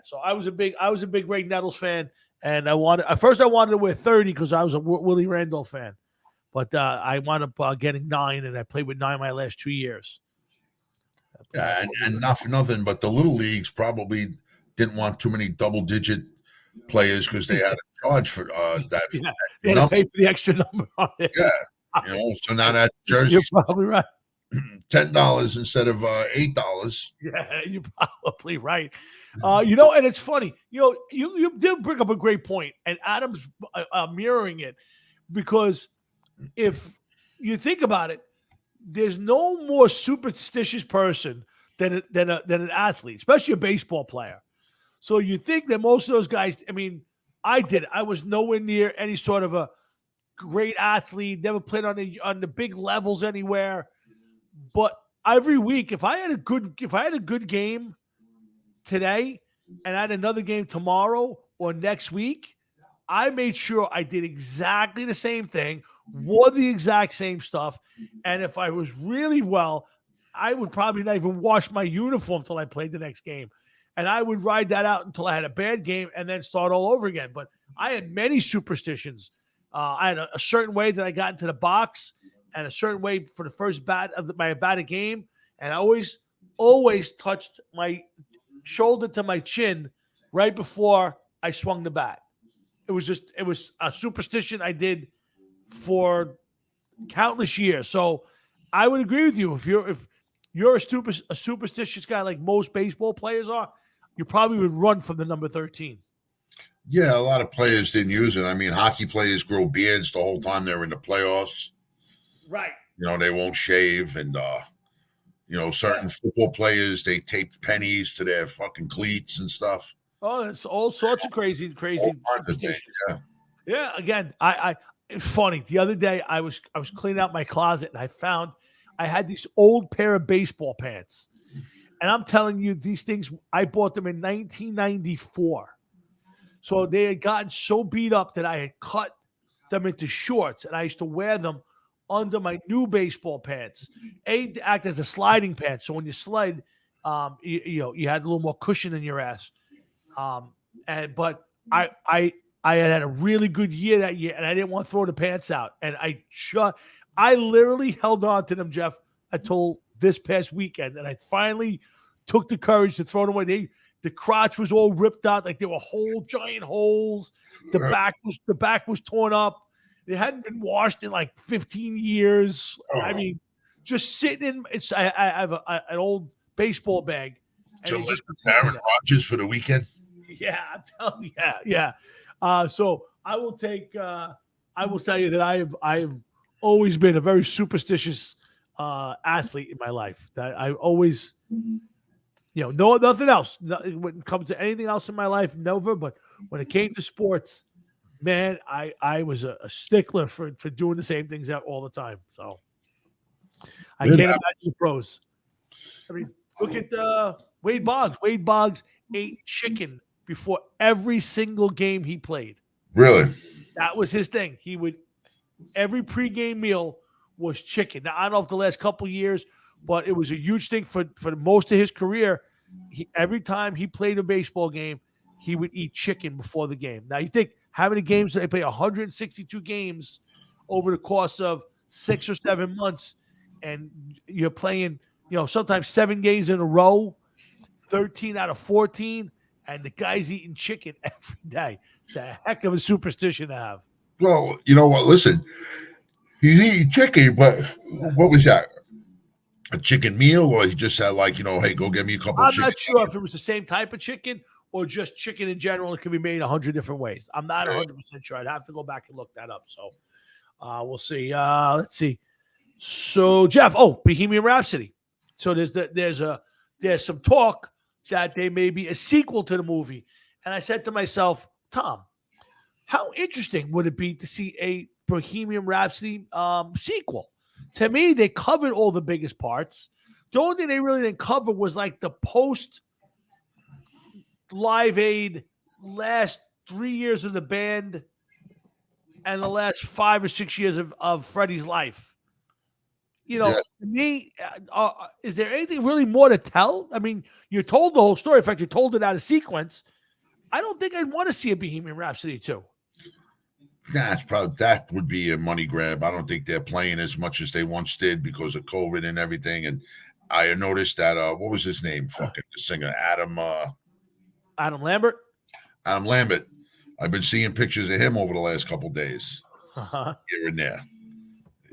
So I was a big Greg Nettles fan. And I wanted to wear 30 because I was a Willie Randolph fan. But I wound up getting 9, and I played with 9 my last 2 years. Yeah, and not for nothing, but the Little Leagues probably didn't want too many double-digit players because they had to charge for that. Yeah, they had to pay for the extra number on it. Yeah, so now that jersey, you're probably right. $10 instead of $8. Yeah, you're probably right. And it's funny. You did bring up a great point, and Adam's mirroring it, because if you think about it, there's no more superstitious person than an athlete, especially a baseball player. So you think that most of those guys, I mean, I did. I was nowhere near any sort of a great athlete, never played on the big levels anywhere. But every week, if I had a good game today and I had another game tomorrow or next week, I made sure I did exactly the same thing, wore the exact same stuff. And if I was really well, I would probably not even wash my uniform until I played the next game. And I would ride that out until I had a bad game and then start all over again. But I had many superstitions. I had a certain way that I got into the box and a certain way for the first bat of my batted game. And I always touched my shoulder to my chin right before I swung the bat. It was a superstition I did for countless years. So I would agree with you. If you're a superstitious guy like most baseball players are, you probably would run from the number 13. Yeah, a lot of players didn't use it. I mean, hockey players grow beards the whole time they're in the playoffs. Right. They won't shave, and certain football players, they tape pennies to their fucking cleats and stuff. Oh, it's all sorts of crazy superstitions. Yeah. Yeah. Again, It's funny. The other day, I was cleaning out my closet and I had these old pair of baseball pants, and I'm telling you, these things I bought them in 1994. So they had gotten so beat up that I had cut them into shorts, and I used to wear them under my new baseball pants. To act as a sliding pant, so when you slid, you had a little more cushion in your ass. But I had a really good year that year, and I didn't want to throw the pants out, and I literally held on to them, Jeff, until this past weekend, and I finally took the courage to throw them away. The crotch was all ripped out, like there were giant holes. The back was torn up. It hadn't been washed in like 15 years. I mean, just sitting in. I have an old baseball bag. And Aaron Rodgers for the weekend. Yeah, I'm telling you, yeah. So I will I will tell you that I've always been a very superstitious athlete in my life. That I always. No, nothing else. When it comes to anything else in my life, never. But when it came to sports, man, I was a stickler for doing the same things out all the time. So I can't imagine the pros. I mean, look at Wade Boggs. Wade Boggs ate chicken before every single game he played. Really? That was his thing. Every pregame meal was chicken. Now, I don't know if the last couple of years, but it was a huge thing for most of his career. Every time he played a baseball game, he would eat chicken before the game. Now, you think how many games they play? 162 games over the course of 6 or 7 months, and you're playing, sometimes 7 games in a row, 13 out of 14, and the guy's eating chicken every day. It's a heck of a superstition to have. Well, you know what? Listen, he's eating chicken, but what was that? A chicken meal, or he just said hey, go get me a couple. I'm not sure if it was the same type of chicken or just chicken in general. It can be made 100 different ways. I'm not 100% sure. I'd have to go back and look that up. So we'll see. Let's see. So Jeff, Bohemian Rhapsody. So there's some talk that there may be a sequel to the movie, and I said to myself, Tom, how interesting would it be to see a Bohemian Rhapsody sequel? To me, they covered all the biggest parts. The only thing they really didn't cover was like the post Live Aid last 3 years of the band and the last 5 or 6 years of Freddie's life. To me, is there anything really more to tell? I mean, you told the whole story. In fact, you told it out of sequence. I don't think I'd want to see a Bohemian Rhapsody 2. That would be a money grab. I don't think they're playing as much as they once did because of COVID and everything. And I noticed that what was his name? Fucking the singer, Adam Lambert. Adam Lambert. I've been seeing pictures of him over the last couple of days, here and there.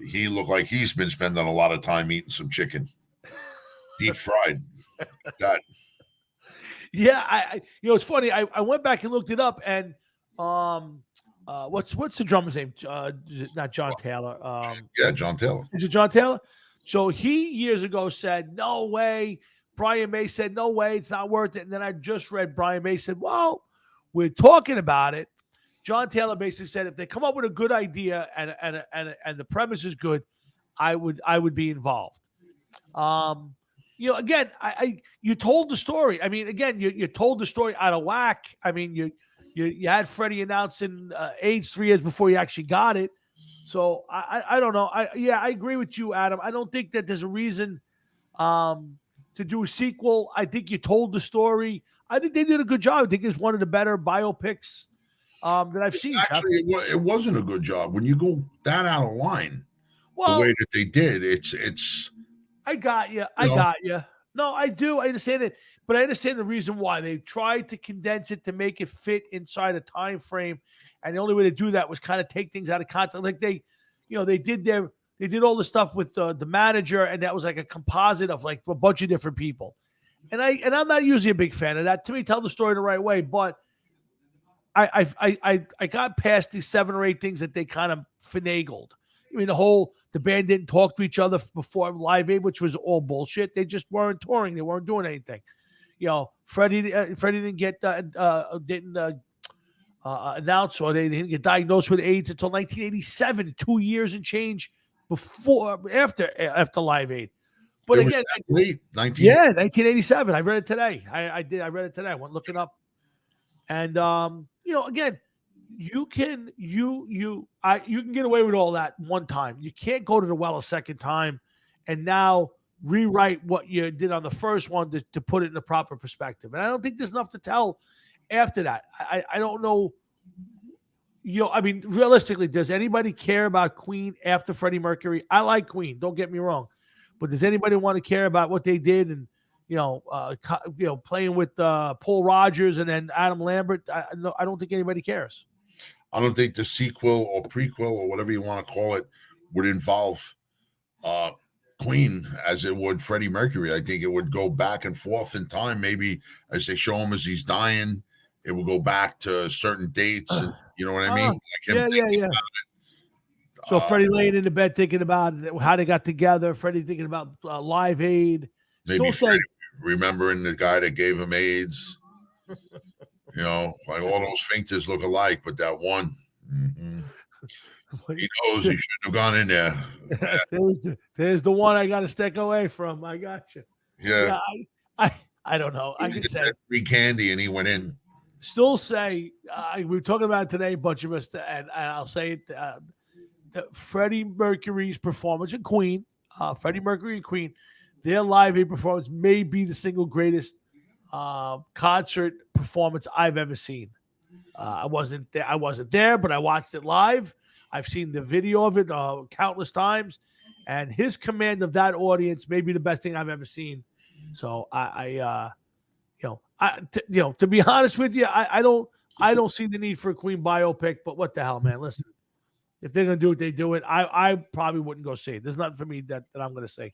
He looked like he's been spending a lot of time eating some chicken, deep fried. That. Yeah, it's funny. I went back and looked it up, and what's the drummer's name? Not John Taylor. John Taylor. Is it John Taylor? So he years ago said, "No way." Brian May said, "No way, it's not worth it." And then I just read Brian May said, "Well, we're talking about it." John Taylor basically said, "If they come up with a good idea and the premise is good, I would be involved." Again, you told the story. I mean, again, you told the story out of whack. I mean, you had Freddie announcing AIDS 3 years before you actually got it. So I don't know. I agree with you, Adam. I don't think that there's a reason to do a sequel. I think you told the story. I think they did a good job. I think it's one of the better biopics that I've seen. Actually, it wasn't a good job. When you go that out of line, the way that they did, it's. I got you. I got you. No, I do. I understand it. But I understand the reason why. They tried to condense it to make it fit inside a time frame. And the only way to do that was kind of take things out of context. Like they did all the stuff with the manager, and that was like a composite of like a bunch of different people. And I'm not usually a big fan of that. To me, tell the story the right way. But I got past these 7 or 8 things that they kind of finagled. I mean, the band didn't talk to each other before Live Aid, which was all bullshit. They just weren't touring. They weren't doing anything. Freddie didn't get announced, or they didn't get diagnosed with AIDS until 1987, 2 years and change after Live Aid. But It was again, that late, 19. yeah, 1987. I read it today. I did. I read it today. I went looking up, and again, you can get away with all that one time. You can't go to the well a second time, and now rewrite what you did on the first one to put it in the proper perspective. And I don't think there's enough to tell after that. I don't know. I mean, realistically, does anybody care about Queen after Freddie Mercury? I like Queen. Don't get me wrong, but does anybody want to care about what they did and playing with Paul Rogers and then Adam Lambert? I don't think anybody cares. I don't think the sequel or prequel or whatever you want to call it would involve Queen as it would Freddie Mercury. I think it would go back and forth in time. Maybe as they show him as he's dying, it will go back to certain dates. And, you know what I mean? Like yeah. So Freddie laying in the bed thinking about how they got together. Freddie thinking about Live Aid. Maybe remembering the guy that gave him AIDS. Like all those sphincters look alike, but that one, he knows he shouldn't have gone in there. There's the one I got to stick away from. I got you. Yeah. I don't know. I can say free candy, and he went in. Still say we were talking about it today, a bunch of us, and I'll say it. Freddie Mercury's performance and Queen, Freddie Mercury and Queen, their Live Aid performance may be the single greatest concert performance I've ever seen. I wasn't there, but I watched it live. I've seen the video of it countless times, and his command of that audience may be the best thing I've ever seen. So to be honest with you, I don't see the need for a Queen biopic. But what the hell, man? Listen, if they're gonna do it, they do it. I probably wouldn't go see it. There's nothing for me that I'm gonna see.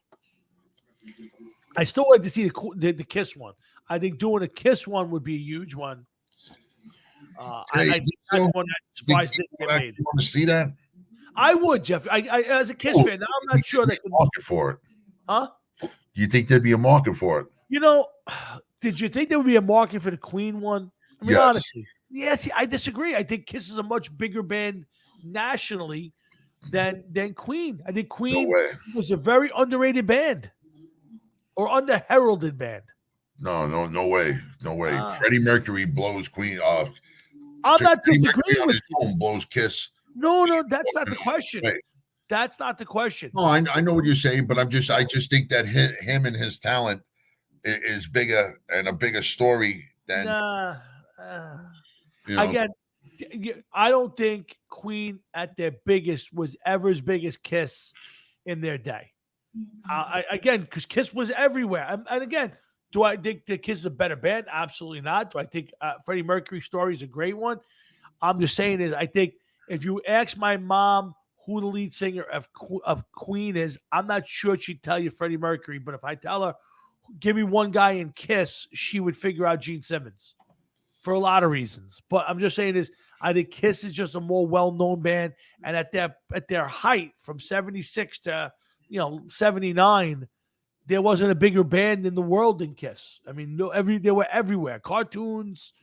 I still like to see the Kiss one. I think doing a Kiss one would be a huge one. I think that's one that surprised didn't get made. You want to see that? I would, Jeff. I as a Kiss fan, now I'm not sure that the market for it. Huh? Do you think there'd be a market for it? Did you think there would be a market for the Queen one? I mean, yes. Honestly, yes. I disagree. I think Kiss is a much bigger band nationally than Queen. I think Queen was a very underrated band or under-heralded band. No way. Freddie Mercury blows Queen off. I'm not disagreeing with you. Blows Kiss. No, that's not the question. That's not the question. No, I know what you're saying, but I just think that him and his talent is bigger and a bigger story than. Again, I don't think Queen at their biggest was ever as big as Kiss in their day. Again, because Kiss was everywhere. And again, do I think that Kiss is a better band? Absolutely not. Do I think Freddie Mercury's story is a great one? I'm just saying I think if you ask my mom who the lead singer of Queen is, I'm not sure she'd tell you Freddie Mercury. But if I tell her, give me one guy in Kiss, she would figure out Gene Simmons for a lot of reasons. But I'm just saying I think Kiss is just a more well-known band. And at their height from 76 to 79, there wasn't a bigger band in the world than Kiss. I mean, they were everywhere. Cartoons,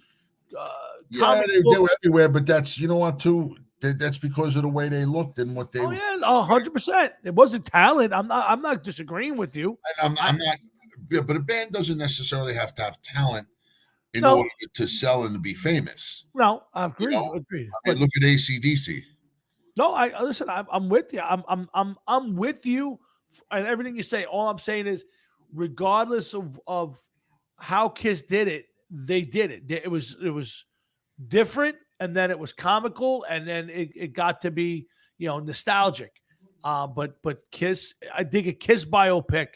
they were everywhere. But that's too. That's because of the way they looked and what they. Oh yeah, 100%. It wasn't talent. I'm not disagreeing with you. I'm not. But a band doesn't necessarily have to have talent in order to sell and to be famous. No, I agree. Agreed. I mean, look at AC/DC. No, listen. I'm with you. I'm with you. And everything you say, all I'm saying is, regardless of how Kiss did it, they did it. It was different, and then it was comical, and then it got to be nostalgic. But Kiss, I think a Kiss biopic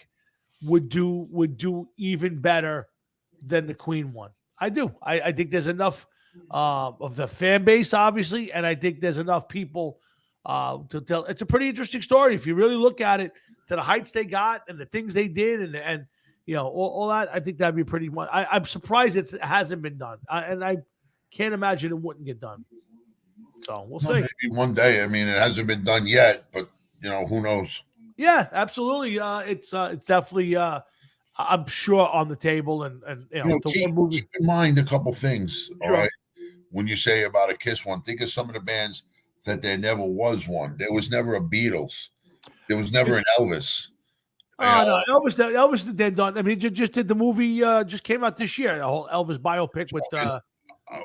would do even better than the Queen one. I do. I think there's enough of the fan base, obviously, and I think there's enough people to tell. It's a pretty interesting story if you really look at it. To the heights they got and the things they did and all that, I think that'd be pretty much. I'm surprised it hasn't been done, and I can't imagine it wouldn't get done. So we'll see. Maybe one day. I mean, it hasn't been done yet, but who knows? Yeah, absolutely. It's definitely I'm sure on the table, and keep in mind a couple things. All right, when you say about a Kiss one, think of some of the bands that there never was one. There was never a Beatles. There was never an Elvis. Oh no, Elvis did done. I mean, just did the movie. Just came out this year. The whole Elvis biopic with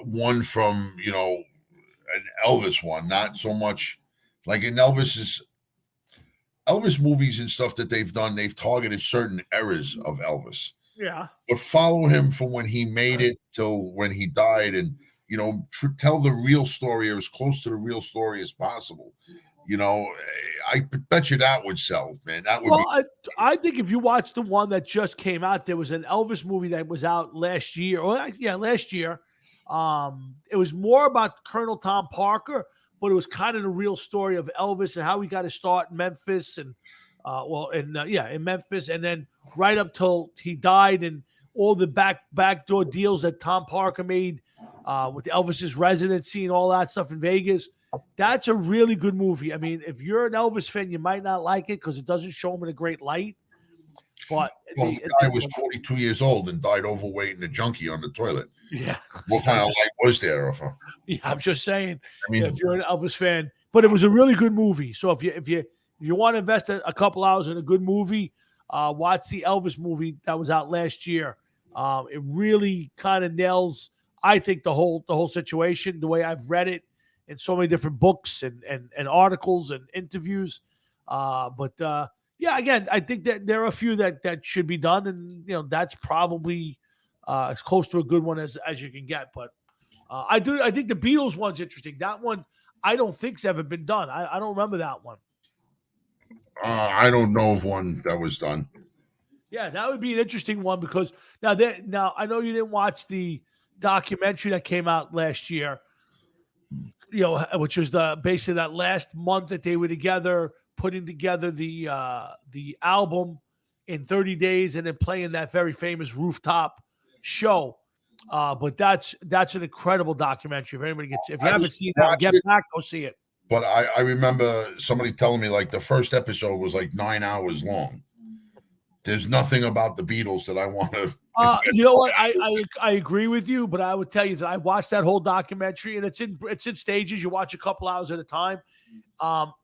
one from an Elvis one, not so much like in Elvis movies and stuff that they've done. They've targeted certain eras of Elvis. Yeah, but follow him from when he made it till when he died, and tell the real story or as close to the real story as possible. I bet you that would sell, man. That would. Well, I think if you watch the one that just came out, there was an Elvis movie that was out last year. Last year. It was more about Colonel Tom Parker, but it was kind of the real story of Elvis and how he got his start in Memphis and in Memphis, and then right up till he died, and all the backdoor deals that Tom Parker made with Elvis's residency and all that stuff in Vegas. That's a really good movie. I mean, if you're an Elvis fan, you might not like it because it doesn't show him in a great light. But the guy was 42 years old and died overweight and a junkie on the toilet. Yeah. What kind of light was there of him? Yeah, I'm just saying. I mean, if you're an Elvis fan, but it was a really good movie. So if you want to invest a couple hours in a good movie, watch the Elvis movie that was out last year. It really kind of nails, I think, the whole situation, the way I've read it in so many different books and articles and interviews. Again, I think that there are a few that should be done, and that's probably as close to a good one as you can get. But I think the Beatles one's interesting. That one I don't think's ever been done. I don't remember that one. I don't know of one that was done. Yeah, that would be an interesting one because now I know you didn't watch the documentary that came out last year. Which was basically that last month that they were together, putting together the album in 30 days and then playing that very famous rooftop show. But that's an incredible documentary. If you haven't seen that, get back, go see it. But I remember somebody telling me like the first episode was like 9 hours long. There's nothing about the Beatles that I want to. You know what? I agree with you, but I would tell you that I watched that whole documentary, and it's in stages. You watch a couple hours at a time.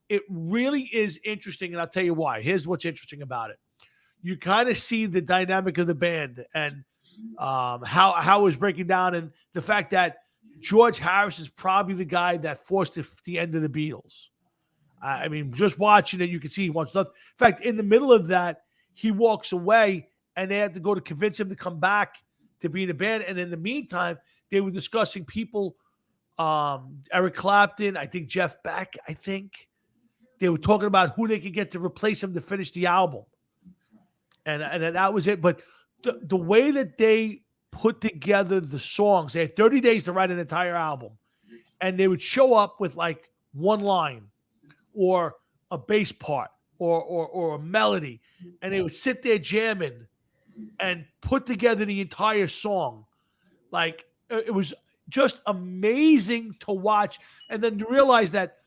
It really is interesting, and I'll tell you why. Here's what's interesting about it. You kind of see the dynamic of the band and how it was breaking down, and the fact that George Harrison is probably the guy that forced the end of the Beatles. I mean, just watching it, you can see he wants nothing. In fact, in the middle of that, he walks away, and they had to go to convince him to come back to be in the band. And in the meantime, they were discussing people, Eric Clapton, I think Jeff Beck, they were talking about who they could get to replace him to finish the album. And that was it. But the way that they put together the songs, they had 30 days to write an entire album. And they would show up with like one line or a bass part or a melody. And they would sit there jamming and put together the entire song. Like, it was just amazing to watch. And then to realize that,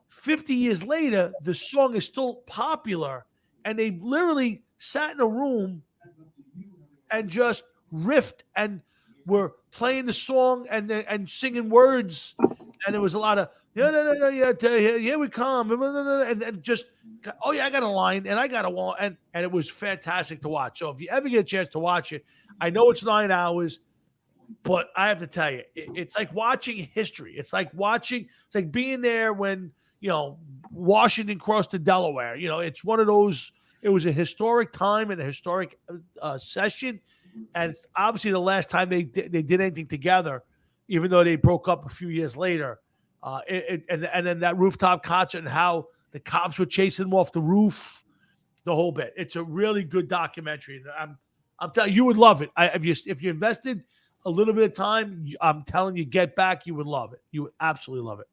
50 years later, the song is still popular. And they literally sat in a room and just riffed and were playing the song and singing words. And there was a lot of, here we come. And just, oh yeah, I got a line and I got a wall. And it was fantastic to watch. So if you ever get a chance to watch it, I know it's 9 hours, but I have to tell you, it's like watching history. It's like being there when, Washington crossed the Delaware. It's one of those, it was a historic time and a historic session. And it's obviously the last time they did anything together, even though they broke up a few years later. And then that rooftop concert and how the cops were chasing them off the roof, the whole bit. It's a really good documentary. I'm telling you, you would love it. If you invested a little bit of time, I'm telling you, get back, you would love it. You would absolutely love it.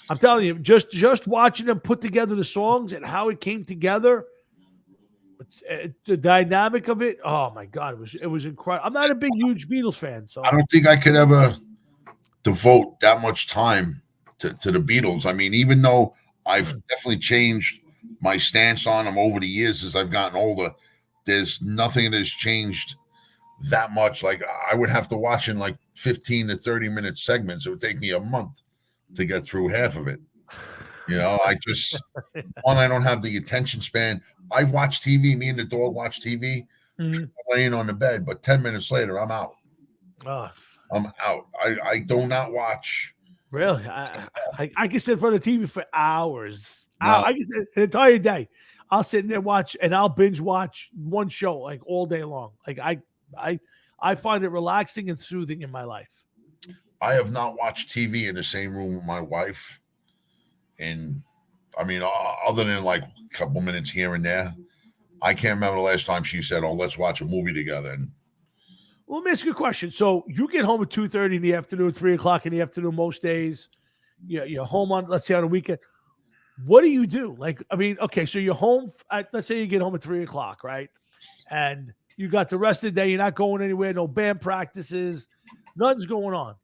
I'm telling you, just watching them put together the songs and how it came together, the dynamic of it. Oh my God, it was incredible. I'm not a huge Beatles fan, so I don't think I could ever devote that much time to the Beatles. I mean, even though I've definitely changed my stance on them over the years as I've gotten older, there's nothing that has changed that much. Like, I would have to watch in like 15 to 30-minute segments. It would take me a month to get through half of it. You know, I don't have the attention span. I watch TV. Me and the dog watch TV, laying on the bed. But 10 minutes later, I'm out. Oh. I'm out. I do not watch. Really? I can sit in front of the TV for hours. No. I can sit an entire day. I'll sit in there and watch, and I'll binge watch one show like all day long. Like I find it relaxing and soothing in my life. I have not watched TV in the same room with my wife. And I mean, other than like a couple minutes here and there, I can't remember the last time she said, "Oh, let's watch a movie together." And well, let me ask you a question. So you get home at 2:30 in the afternoon, 3:00 in the afternoon most days. You're home on, let's say, on a weekend. What do you do? Like, I mean, okay, so you're home. Let's say you get home at 3:00, right? And you got the rest of the day. You're not going anywhere. No band practices. Nothing's going on.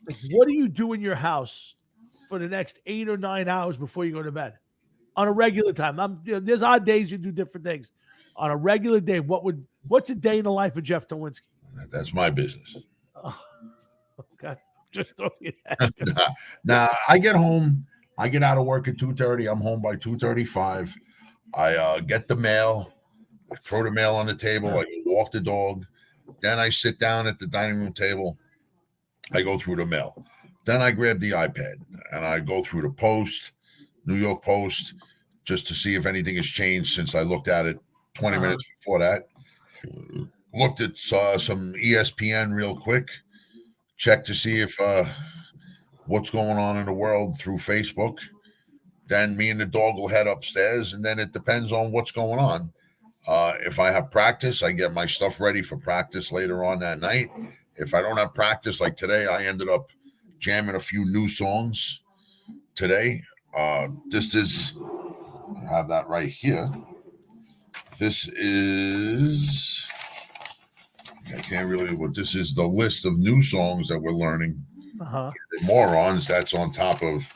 Like, what do you do in your house for the next 8 or 9 hours before you go to bed on a regular time? There's odd days you do different things. On a regular day, what's a day in the life of Jeff Towinski? that's my business. Oh, God, just throwing it at you. Now I get home. I get out of work at 2:30. I'm home by 2:35. I get the mail. I throw the mail on the table. I walk the dog. Then I sit down at the dining room table. I go through the mail. Then I grab the iPad and I go through the Post, New York Post, just to see if anything has changed since I looked at it 20 minutes before that. Looked at some ESPN real quick. Checked to see if what's going on in the world through Facebook. Then me and the dog will head upstairs, and then it depends on what's going on. If I have practice, I get my stuff ready for practice later on that night. If I don't have practice, like today, I ended up jamming a few new songs today. This is, I have that right here. This is, I can't really, what this is the list of new songs that we're learning. Morons, that's on top of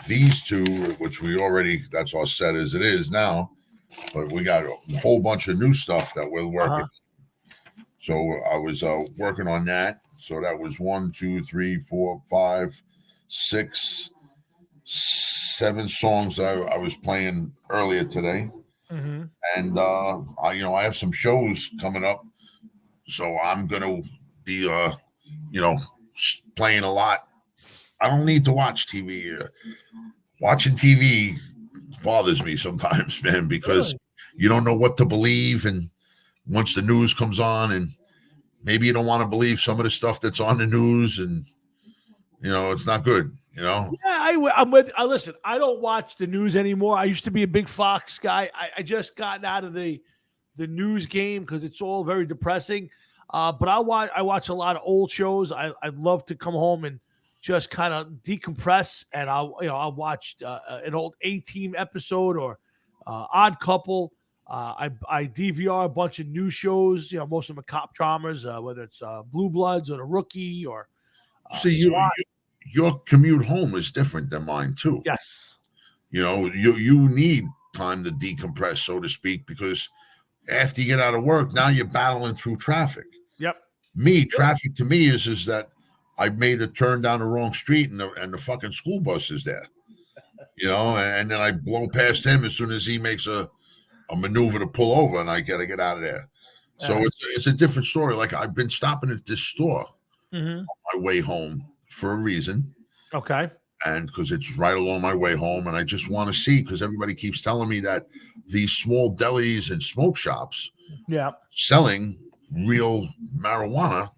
these two, which we already, that's all set as it is now. But we got a whole bunch of new stuff that we're working. So I was working on that. So that was 1, 2, 3, 4, 5, 6, 7 songs I was playing earlier today. And I have some shows coming up. So I'm gonna be playing a lot. I don't need to watch TV. Watching TV bothers me sometimes, man, because you don't know what to believe. And once the news comes on, and maybe you don't want to believe some of the stuff that's on the news, and it's not good. Yeah, I'm with. Listen, I don't watch the news anymore. I used to be a big Fox guy. I just gotten out of the news game because it's all very depressing. But I watch a lot of old shows. I love to come home and just kind of decompress, and I'll watch an old A-Team episode or Odd Couple. I DVR a bunch of new shows. Most of them are cop dramas, whether it's Blue Bloods or The Rookie or. See, your commute home is different than mine too. Yes. You need time to decompress, so to speak, because after you get out of work, now you're battling through traffic. Yep. Traffic to me is that I made a turn down the wrong street and the fucking school bus is there. And then I blow past him as soon as he makes a maneuver to pull over, and I gotta get out of there. So it's a different story. Like, I've been stopping at this store on my way home for a reason. Okay. And because it's right along my way home, and I just want to see, because everybody keeps telling me that these small delis and smoke shops selling real marijuana.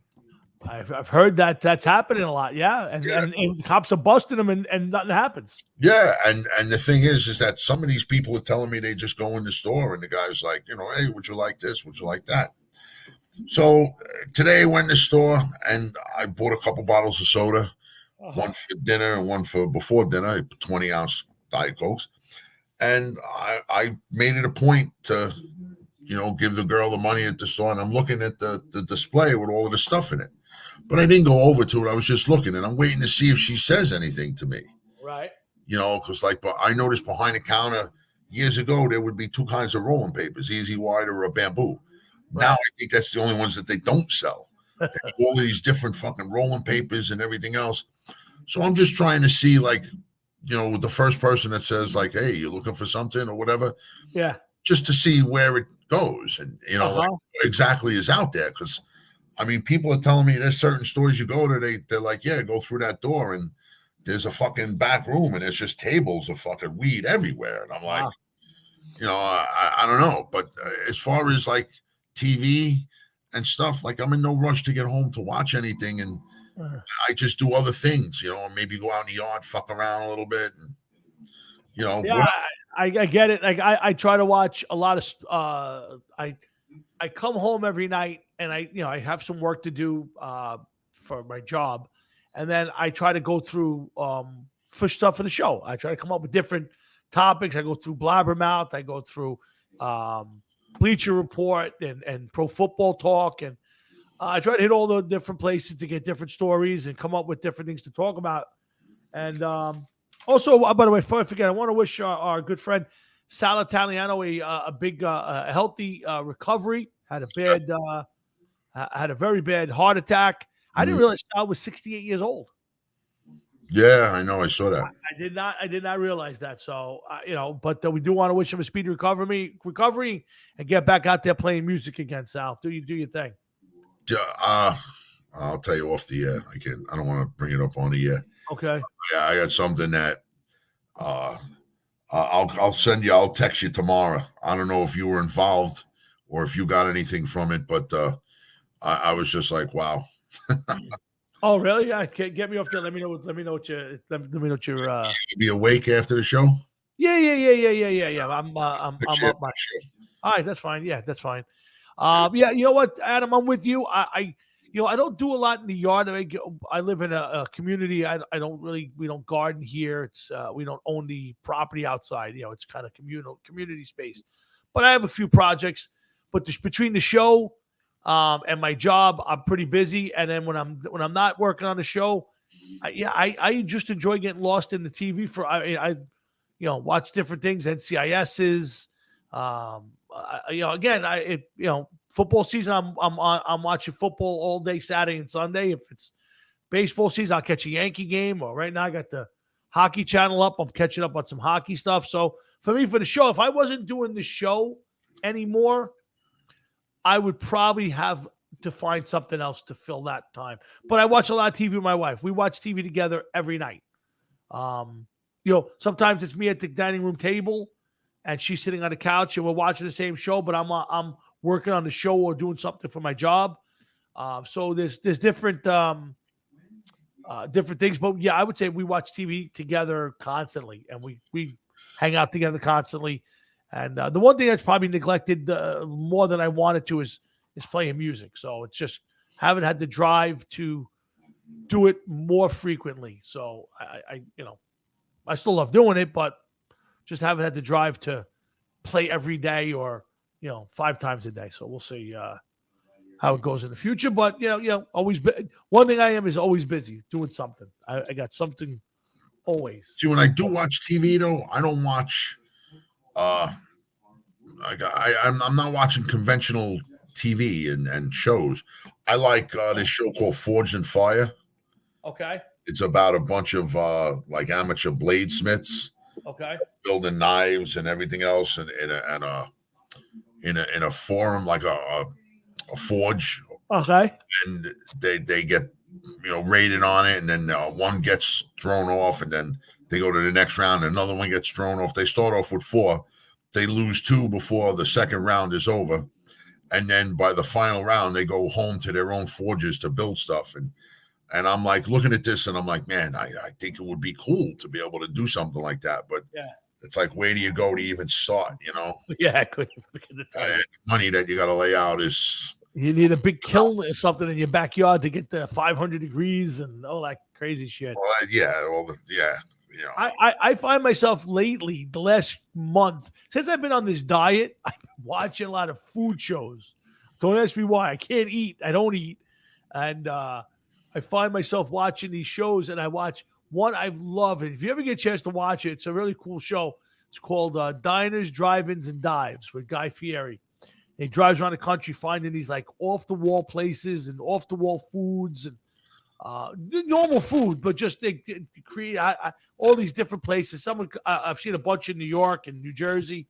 I've heard that that's happening a lot. Yeah. And cops are busting them and nothing happens. Yeah. And the thing is that some of these people are telling me they just go in the store and the guy's like, hey, would you like this? Would you like that? So today I went in the store and I bought a couple bottles of soda, one for dinner and one for before dinner, 20-ounce Diet Cokes. And I made it a point to, give the girl the money at the store. And I'm looking at the display with all of the stuff in it. But I didn't go over to it. I was just looking, and I'm waiting to see if she says anything to me. Right. Because I noticed behind the counter years ago, there would be 2 kinds of rolling papers, Easy Wide or a Bamboo. Right. Now I think that's the only ones that they don't sell. all these different fucking rolling papers and everything else. So I'm just trying to see, like, with the first person that says, like, hey, you're looking for something or whatever. Yeah. Just to see where it goes and, like, what exactly is out there. Because, I mean, people are telling me there's certain stores you go to, they're like, yeah, go through that door and there's a fucking back room and there's just tables of fucking weed everywhere. And I'm like, I don't know. But as far as like TV and stuff, like, I'm in no rush to get home to watch anything. And I just do other things, maybe go out in the yard, fuck around a little bit. And, I get it. Like I try to watch a lot of, I come home every night and I have some work to do for my job. And then I try to go through for stuff for the show. I try to come up with different topics. I go through Blabbermouth. I go through Bleacher Report and Pro Football Talk. And I try to hit all the different places to get different stories and come up with different things to talk about. And also, by the way, before I forget, I want to wish our good friend Sal Italiano a big, healthy recovery. Had a very bad heart attack. I didn't realize Sal was 68 years old. Yeah, I know. I saw that. I did not realize that. So, but we do want to wish him a speedy recovery and get back out there playing music again, Sal. Do your thing. I'll tell you off the air. I don't want to bring it up on the air. Okay. Yeah, I got something that I'll send you. I'll text you tomorrow. I don't know if you were involved or if you got anything from it, but I was just like, wow. Oh, really? Yeah. Get me off there. Let me know what you're. Be awake after the show. Yeah. I'm up. All right, that's fine. Yeah, that's fine. Yeah, you know what, Adam, I'm with you. I don't do a lot in the yard. I live in a community. We don't garden here. It's we don't own the property outside. It's kind of community space. But I have a few projects. But between the show and my job, I'm pretty busy. And then when I'm not working on the show, I just enjoy getting lost in the TV. I watch different things, NCISs. Football season, I'm watching football all day Saturday and Sunday. If it's baseball season, I'll catch a Yankee game. Or right now, I got the hockey channel up. I'm catching up on some hockey stuff. So for the show, if I wasn't doing the show anymore, I would probably have to find something else to fill that time. But I watch a lot of TV with my wife. We watch TV together every night. Sometimes it's me at the dining room table and she's sitting on the couch and we're watching the same show, but I'm working on the show or doing something for my job. So there's different things. But yeah, I would say we watch TV together constantly and we hang out together constantly. And the one thing that's probably neglected more than I wanted to is playing music. So it's just haven't had the drive to do it more frequently. So I still love doing it, but just haven't had the drive to play every day or 5 times a day. So we'll see how it goes in the future. But always one thing I am is always busy doing something. I got something always. See, when I do watch TV though, I don't watch. I'm not watching conventional TV and shows. I like this show called Forged in Fire. Okay. It's about a bunch of like amateur bladesmiths. Okay. Building knives and everything else, and in a forum like a forge. Okay. And they get raided on it, and then one gets thrown off, and then they go to the next round. And another one gets thrown off. They start off with 4. They lose 2 before the second round is over, and then by the final round, they go home to their own forges to build stuff. And I'm like looking at this, and I'm like, man, I think it would be cool to be able to do something like that. But yeah, it's like, where do you go to even start? Yeah, I couldn't. Money that you got to lay out is. You need a big kiln or something in your backyard to get the 500 degrees and all that crazy shit. Well, I find myself lately, the last month, since I've been on this diet, I've been watching a lot of food shows. Don't ask me why. I can't eat. I don't eat. And I find myself watching these shows, and I watch one I love. And if you ever get a chance to watch it, it's a really cool show. It's called Diners, Drive-Ins, and Dives with Guy Fieri. He drives around the country finding these like off the wall places and off the wall foods and normal food, but just they create all these different places. I've seen a bunch in New York and New Jersey.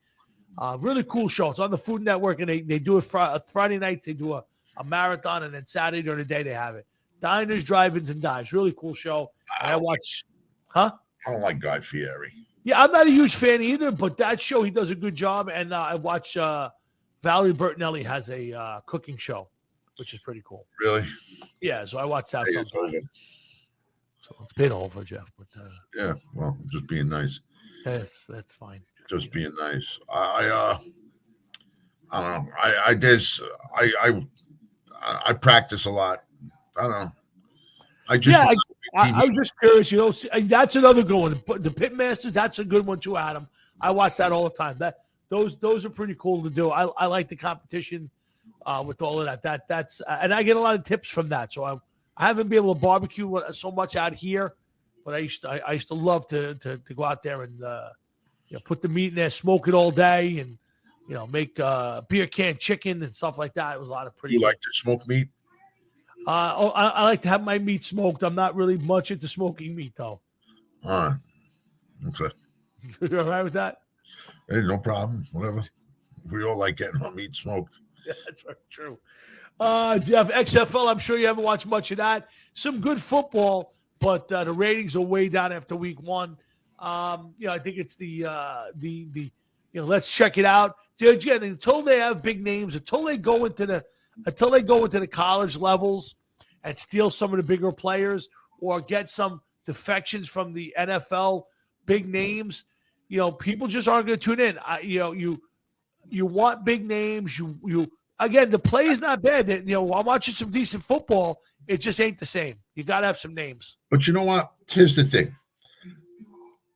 Really cool show. It's on the Food Network, and they do it Friday nights. They do a marathon, and then Saturday during the day they have it. Diners, drive-ins, and dives. Really cool show. And I watch. Huh? I don't like Guy Fieri. Yeah, I'm not a huge fan either, but that show he does a good job. And I watch Valerie Bertinelli has a cooking show, which is pretty cool. Really? Yeah, so I watch that. Hey, it's over. So it's been over, Jeff. But Yeah, well, just being nice. Yes, that's fine. Just being nice. I don't know. I practice a lot. I don't know. I was just curious. You know, that's another good one. The Pitmasters, that's a good one too, Adam. I watch that all the time. Those are pretty cool to do. I like the competition with all of that. That's and I get a lot of tips from that. So I haven't been able to barbecue so much out here, but I used to love to go out there and put the meat in there, smoke it all day, and make beer can chicken and stuff like that. It was a lot of pretty. You like to smoke meat? I like to have my meat smoked. I'm not really much into smoking meat, though. All right. Okay. You all right with that? Hey, no problem. Whatever. We all like getting our meat smoked. Yeah, that's very true. Jeff, XFL, I'm sure you haven't watched much of that. Some good football, but the ratings are way down after week one. I think it's the let's check it out. Again, until they have big names, until they go into the college levels and steal some of the bigger players or get some defections from the NFL big names, people just aren't going to tune in. You want big names. You again, the play is not bad. I'm watching some decent football. It just ain't the same. You got to have some names. But you know what? Here's the thing.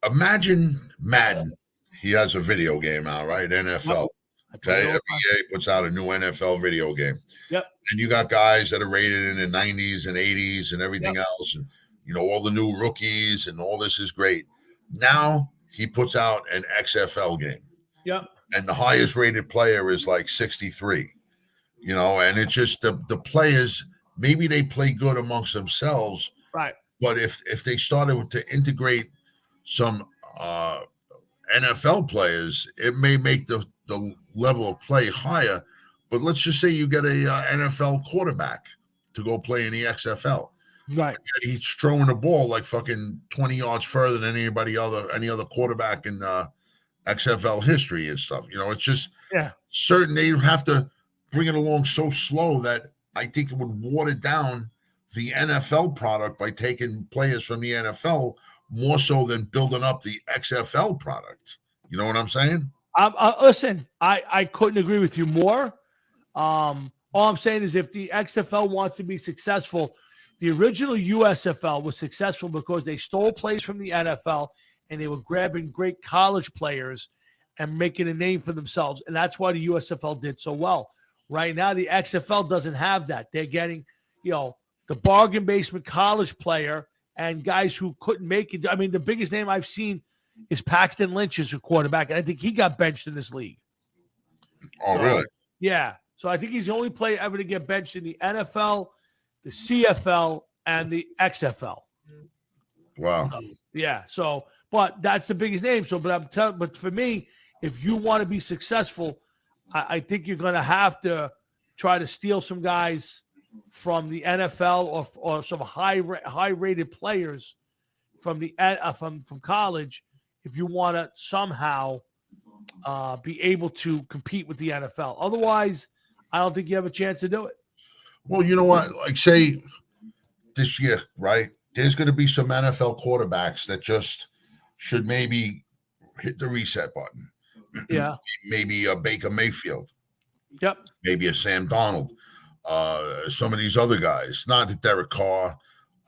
Imagine Madden. He has a video game out, right? NFL. Okay, every year he puts out a new NFL video game. Yep. And you got guys that are rated in the 90s and 80s and everything else, and all the new rookies and all this is great. Now he puts out an XFL game. Yep. And the highest rated player is like 63. And it's just the players, maybe they play good amongst themselves. Right. But if they started to integrate some NFL players, it may make the level of play higher. But let's just say you get a NFL quarterback to go play in the XFL. Right. He's throwing the ball like fucking 20 yards further than any other quarterback in XFL history and stuff. It's just certain they have to bring it along so slow that I think it would water down the NFL product by taking players from the NFL more so than building up the XFL product. You know what I'm saying? Listen, I couldn't agree with you more. All I'm saying is if the XFL wants to be successful, the original USFL was successful because they stole players from the NFL and they were grabbing great college players and making a name for themselves. And that's why the USFL did so well. Right now, the XFL doesn't have that. They're getting, the bargain basement college player and guys who couldn't make it. I mean, the biggest name I've seen is Paxton Lynch as a quarterback, and I think he got benched in this league. Oh, really? Yeah. So I think he's the only player ever to get benched in the NFL, the CFL, and the XFL. Wow. Yeah. So, but that's the biggest name. So, but for me, if you want to be successful, I think you're going to have to try to steal some guys from the NFL or some high rated players from the from college if you want to somehow be able to compete with the NFL. Otherwise, I don't think you have a chance to do it. Well, you know what? Like, say this year, right? There's going to be some NFL quarterbacks that just should maybe hit the reset button. Yeah. Maybe a Baker Mayfield. Yep. Maybe a Sam Darnold. Some of these other guys, not Derek Carr,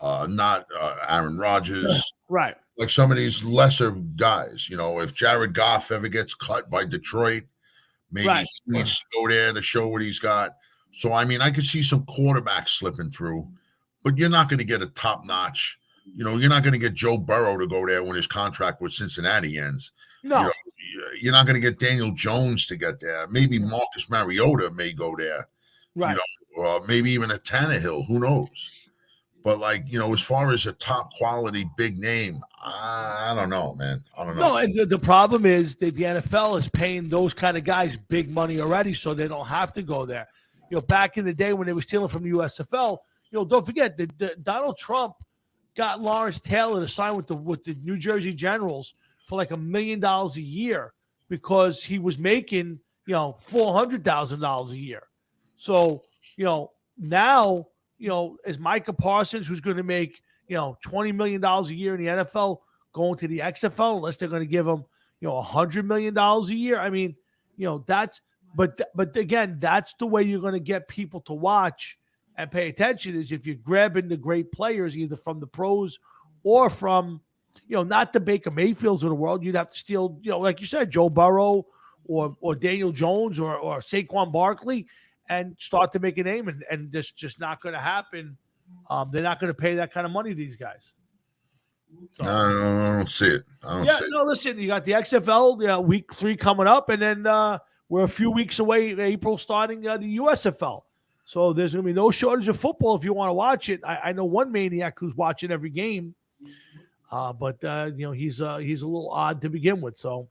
not Aaron Rodgers. Right. Like some of these lesser guys, if Jared Goff ever gets cut by Detroit, maybe he needs to go there to show what he's got. So, I mean, I could see some quarterbacks slipping through, but you're not going to get a top notch. You're not going to get Joe Burrow to go there when his contract with Cincinnati ends. No. You know, you're not going to get Daniel Jones to get there. Maybe Marcus Mariota may go there. Right. Or maybe even a Tannehill. Who knows? But as far as a top quality big name, I don't know, man. I don't know. No, and the problem is that the NFL is paying those kind of guys big money already, so they don't have to go there. Back in the day when they were stealing from the USFL, don't forget that Donald Trump got Lawrence Taylor to sign with the New Jersey Generals for like $1 million a year because he was making $400,000 a year. So now is Micah Parsons, who's going to make $20 million a year in the NFL, going to the XFL unless they're going to give him $100 million a year. I mean, that's but again, that's the way you're going to get people to watch and pay attention is if you're grabbing the great players either from the pros or from not the Baker Mayfields of the world. You'd have to steal like you said, Joe Burrow or Daniel Jones or Saquon Barkley and start to make a name, and this just not going to happen. They're not going to pay that kind of money to these guys. So, I don't see it. Listen, you got the XFL week 3 coming up, and then we're a few weeks away, April, starting the USFL. So there's going to be no shortage of football if you want to watch it. I know one maniac who's watching every game, but he's a little odd to begin with. So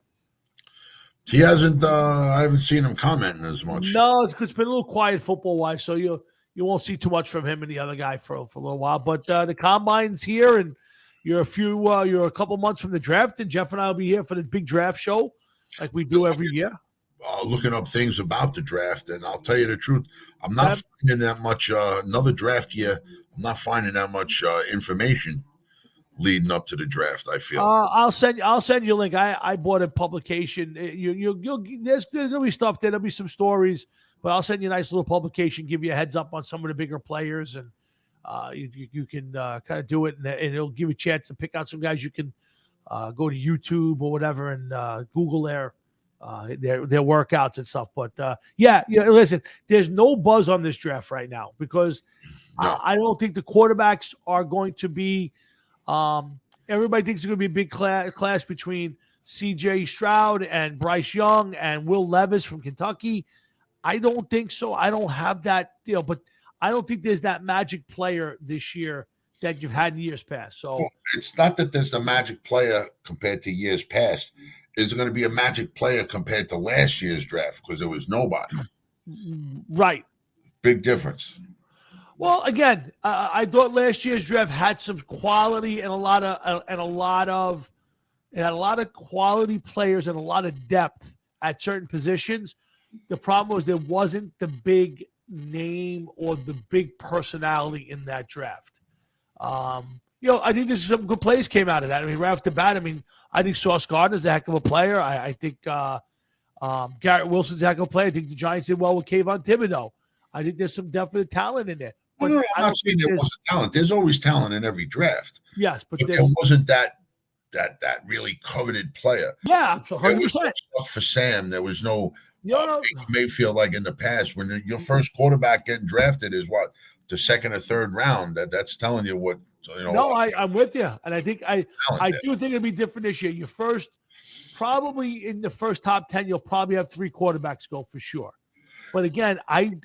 he hasn't. I haven't seen him commenting as much. No, it's been a little quiet football wise, so you won't see too much from him and the other guy for a little while. But the combine's here, and you're a couple months from the draft, and Jeff and I will be here for the big draft show, like we do every year. Looking up things about the draft, and I'll tell you the truth, I'm not finding that much. Another draft year, I'm not finding that much information leading up to the draft. I feel. I'll send you a link. I bought a publication. There'll be stuff there. There'll be some stories, but I'll send you a nice little publication, give you a heads up on some of the bigger players, and you can kind of do it, and it'll give you a chance to pick out some guys. You can go to YouTube or whatever and Google their workouts and stuff. But listen, there's no buzz on this draft right now because I don't think the quarterbacks are going to be. Everybody thinks it's going to be a big class between C.J. Stroud and Bryce Young and Will Levis from Kentucky. I don't think so. I don't have that deal, but I don't think there's that magic player this year that you've had in years past. So it's not that there's the magic player compared to years past. Is it going to be a magic player compared to last year's draft because there was nobody? Right. Big difference. Well, again, I thought last year's draft had some quality and a lot of quality players and a lot of depth at certain positions. The problem was there wasn't the big name or the big personality in that draft. I think there's some good plays came out of that. I mean, right off the bat, I think Sauce Gardner's a heck of a player. I think Garrett Wilson's a heck of a player. I think the Giants did well with Kayvon Thibodeau. I think there's some definite talent in there. But I'm not saying there wasn't talent. There's always talent in every draft. Yes, but there wasn't that really coveted player. Yeah, 100%. There was no stuff for Sam. There was no Mayfield like in the past. When your first quarterback getting drafted is what, the second or third round. That's telling you what. No, I'm with you, and I think I do think it'll be different this year. Probably in the first top 10, you'll probably have 3 quarterbacks go for sure. But again, I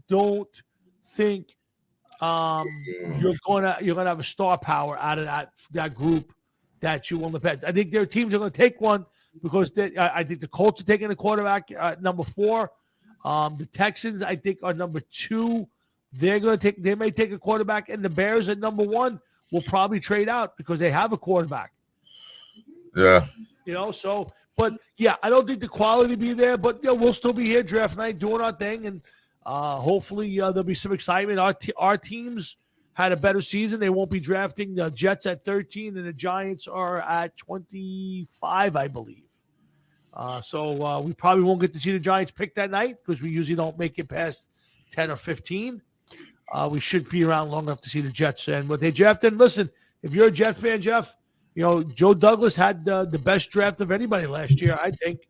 don't think you're gonna have a star power out of that group that you want to bet. I think their teams are going to take one because I think the Colts are taking a quarterback number 4. The Texans, I think, are number 2. They may take a quarterback, and the Bears at number 1 will probably trade out because they have a quarterback. Yeah. But yeah, I don't think the quality will be there, but we'll still be here draft night doing our thing, and hopefully there'll be some excitement. Our teams had a better season. They won't be drafting the Jets at 13, and the Giants are at 25, I believe. So we probably won't get to see the Giants pick that night because we usually don't make it past 10 or 15. We should be around long enough to see the Jets and what they drafted. Listen, if you're a Jet fan, Jeff, Joe Douglas had the best draft of anybody last year, I think.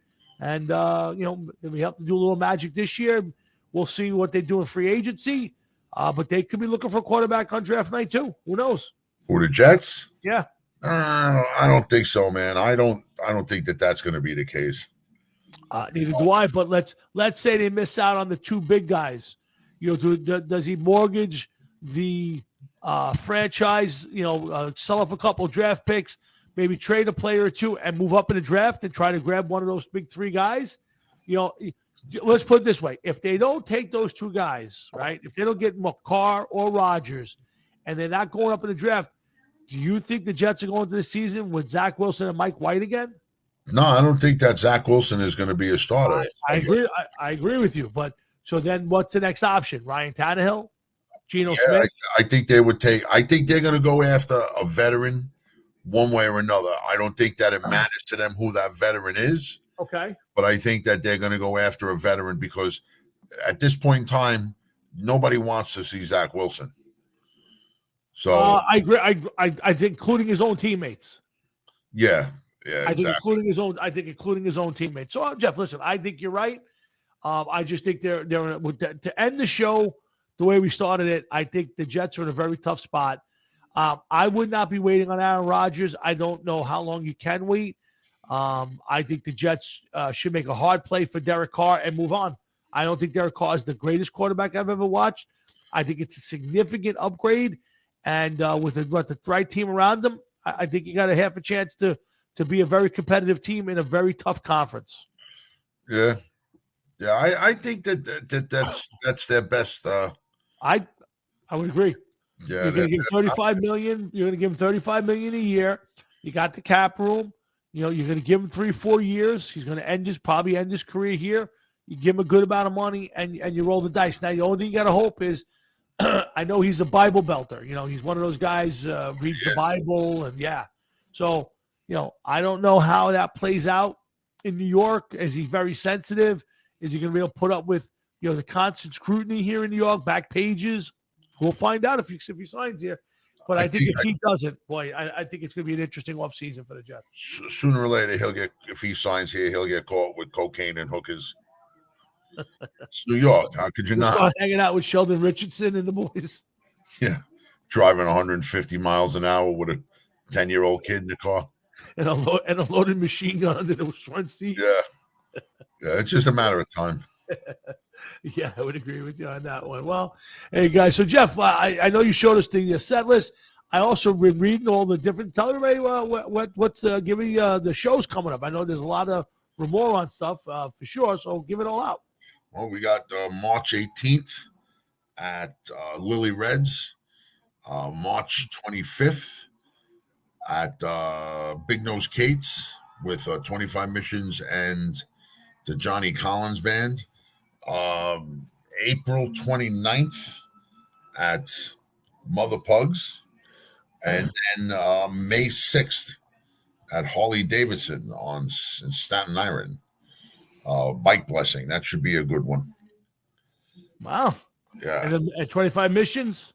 And, we have to do a little magic this year. We'll see what they do in free agency. But they could be looking for a quarterback on draft night, too. Who knows? Who, the Jets? Yeah. I don't think so, man. I don't don't think that that's going to be the case. Neither do I. But let's say they miss out on the two big guys. Does he mortgage the franchise? Sell off a couple draft picks, maybe trade a player or two, and move up in the draft and try to grab one of those big three guys. Let's put it this way: if they don't take those two guys, right? If they don't get McCarr or Rodgers, and they're not going up in the draft, do you think the Jets are going into the season with Zach Wilson and Mike White again? No, I don't think that Zach Wilson is going to be a starter. I agree. I agree with you. But so then, what's the next option? Ryan Tannehill, Geno Smith. I think they would take. I think they're going to go after a veteran, one way or another. I don't think that it matters to them who that veteran is. Okay. But I think that they're going to go after a veteran because at this point in time, nobody wants to see Zach Wilson. So I agree. I think including his own teammates. Yeah, I think including his own teammates. So Jeff, listen, I think you're right. I just think they're to end the show the way we started it. I think the Jets are in a very tough spot. I would not be waiting on Aaron Rodgers. I don't know how long you can wait. I think the Jets should make a hard play for Derek Carr and move on. I don't think Derek Carr is the greatest quarterback I've ever watched. I think it's a significant upgrade, and with the right team around them, I think you got a half a chance to be a very competitive team in a very tough conference. Yeah. I think that's their best. I would agree. Yeah, you're going to give $35 million. You're going to give him $35 million a year. You got the cap room. You're going to give him 3-4 years. He's going to probably end his career here. You give him a good amount of money, and you roll the dice. Now, the only thing you got to hope is, I know he's a Bible belter. He's one of those guys reads the Bible, and So, I don't know how that plays out in New York. Is he very sensitive? Is he going to be able to put up with the constant scrutiny here in New York, back pages? We'll find out if he signs here. But I think if he doesn't, boy, I think it's going to be an interesting offseason for the Jets. Sooner or later, if he signs here, he'll get caught with cocaine and hookers. It's New York. How could you not? Start hanging out with Sheldon Richardson and the boys. Yeah. Driving 150 miles an hour with a 10-year-old kid in the car. And a loaded machine gun under the front seat. Yeah. It's just a matter of time. Yeah, I would agree with you on that one. Well, hey, guys. So, Jeff, I know you showed us the set list. I also been reading all the different. Tell everybody what's give me the shows coming up. I know there's a lot of Remoron stuff for sure. So, give it all out. Well, we got March 18th at Lily Reds. March 25th at Big Nose Kate's with 25 Missions and the Johnny Collins Band. April 29th at Mother Pugs, and then May 6th at Harley Davidson in Staten Island. Bike Blessing. That should be a good one. Wow. Yeah. And then at 25 Missions?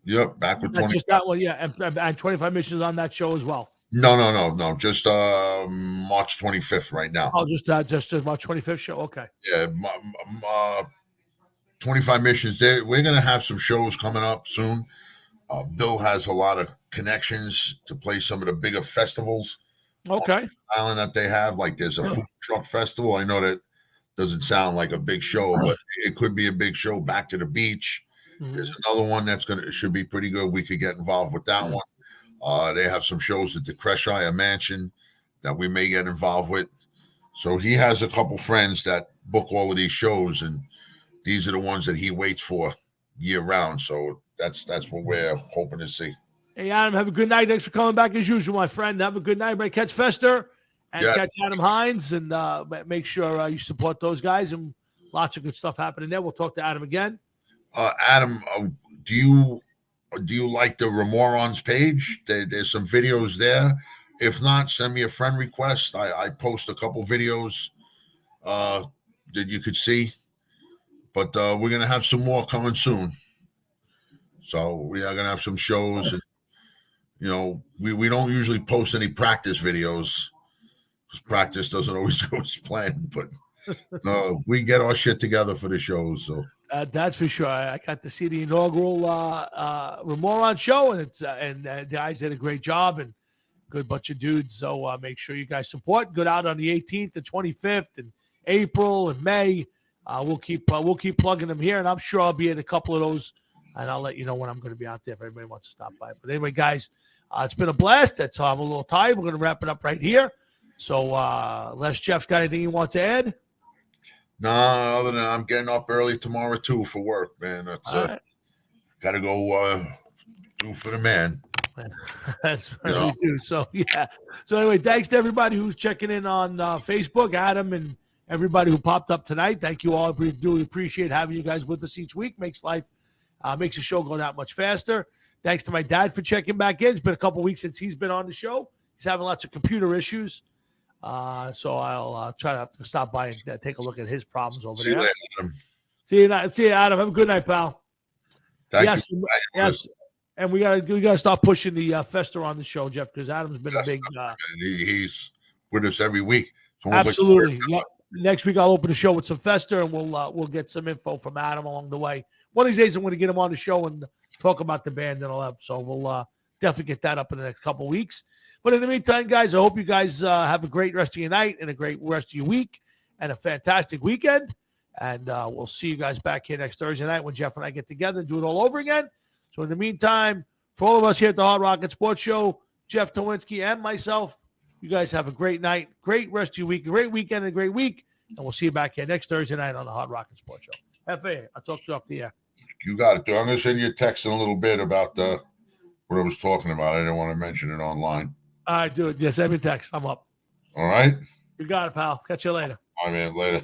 Yep, back with 20. Just that one, yeah. And 25 Missions on that show as well. No. Just March 25th right now. Oh, just March 25th show. Okay. Yeah, 25 Missions. We're going to have some shows coming up soon. Bill has a lot of connections to play some of the bigger festivals. Okay. Island that they have, like there's a food truck festival. I know that doesn't sound like a big show, but it could be a big show. Back to the Beach. Mm-hmm. There's another one should be pretty good. We could get involved with that one. They have some shows at the Creshire Mansion that we may get involved with. So he has a couple friends that book all of these shows, and these are the ones that he waits for year round. So that's what we're hoping to see. Hey, Adam, have a good night. Thanks for coming back as usual, my friend. Have a good night. Everybody catch Fester and catch Adam Hines, and make sure you support those guys, and lots of good stuff happening there. We'll talk to Adam again. Adam, do you like the Remorons page? There's some videos there. If not, send me a friend request. I post a couple videos that you could see. But we're going to have some more coming soon. So we are going to have some shows. And, we don't usually post any practice videos because practice doesn't always go as planned. But no, we get our shit together for the shows. So. That's for sure. I got to see the inaugural Remoron show, and the guys did a great job. And good bunch of dudes. So make sure you guys support. Good out on the 18th, the 25th, and April and May. We'll keep plugging them here, and I'm sure I'll be at a couple of those, and I'll let you know when I'm going to be out there if anybody wants to stop by. But anyway, guys, it's been a blast. That's I'm a little tired. We're going to wrap it up right here. So unless Jeff's got anything he wants to add? No, other than I'm getting up early tomorrow too for work, man. That's right. Got to go do for the man. That's what we do. So yeah. So anyway, thanks to everybody who's checking in on Facebook, Adam, and everybody who popped up tonight. Thank you all. We do appreciate having you guys with us each week. Makes the show go that much faster. Thanks to my dad for checking back in. It's been a couple weeks since he's been on the show. He's having lots of computer issues. So I'll try to have to stop by and take a look at his problems over there. You later, Adam. See you, Adam. Have a good night, pal. Thank you. Yes. And we gotta start pushing the Fester on the show, Jeff, because Adam's been a big. He's with us every week. Absolutely. Next week I'll open the show with some Fester, and we'll get some info from Adam along the way. One of these days I'm going to get him on the show and talk about the band and all that. So we'll definitely get that up in the next couple of weeks. But in the meantime, guys, I hope you guys have a great rest of your night and a great rest of your week and a fantastic weekend. And we'll see you guys back here next Thursday night when Jeff and I get together and do it all over again. So in the meantime, for all of us here at the Hard Rocket Sports Show, Jeff Towinski and myself, you guys have a great night, great rest of your week, a great weekend, and a great week. And we'll see you back here next Thursday night on the Hard Rocket Sports Show. FA, I'll talk to you off the air. You got it, dude. I'm going to send you a text in a little bit about what I was talking about. I didn't want to mention it online. All right, dude. Yes, send me a text. I'm up. All right. You got it, pal. Catch you later. All right, man. Later.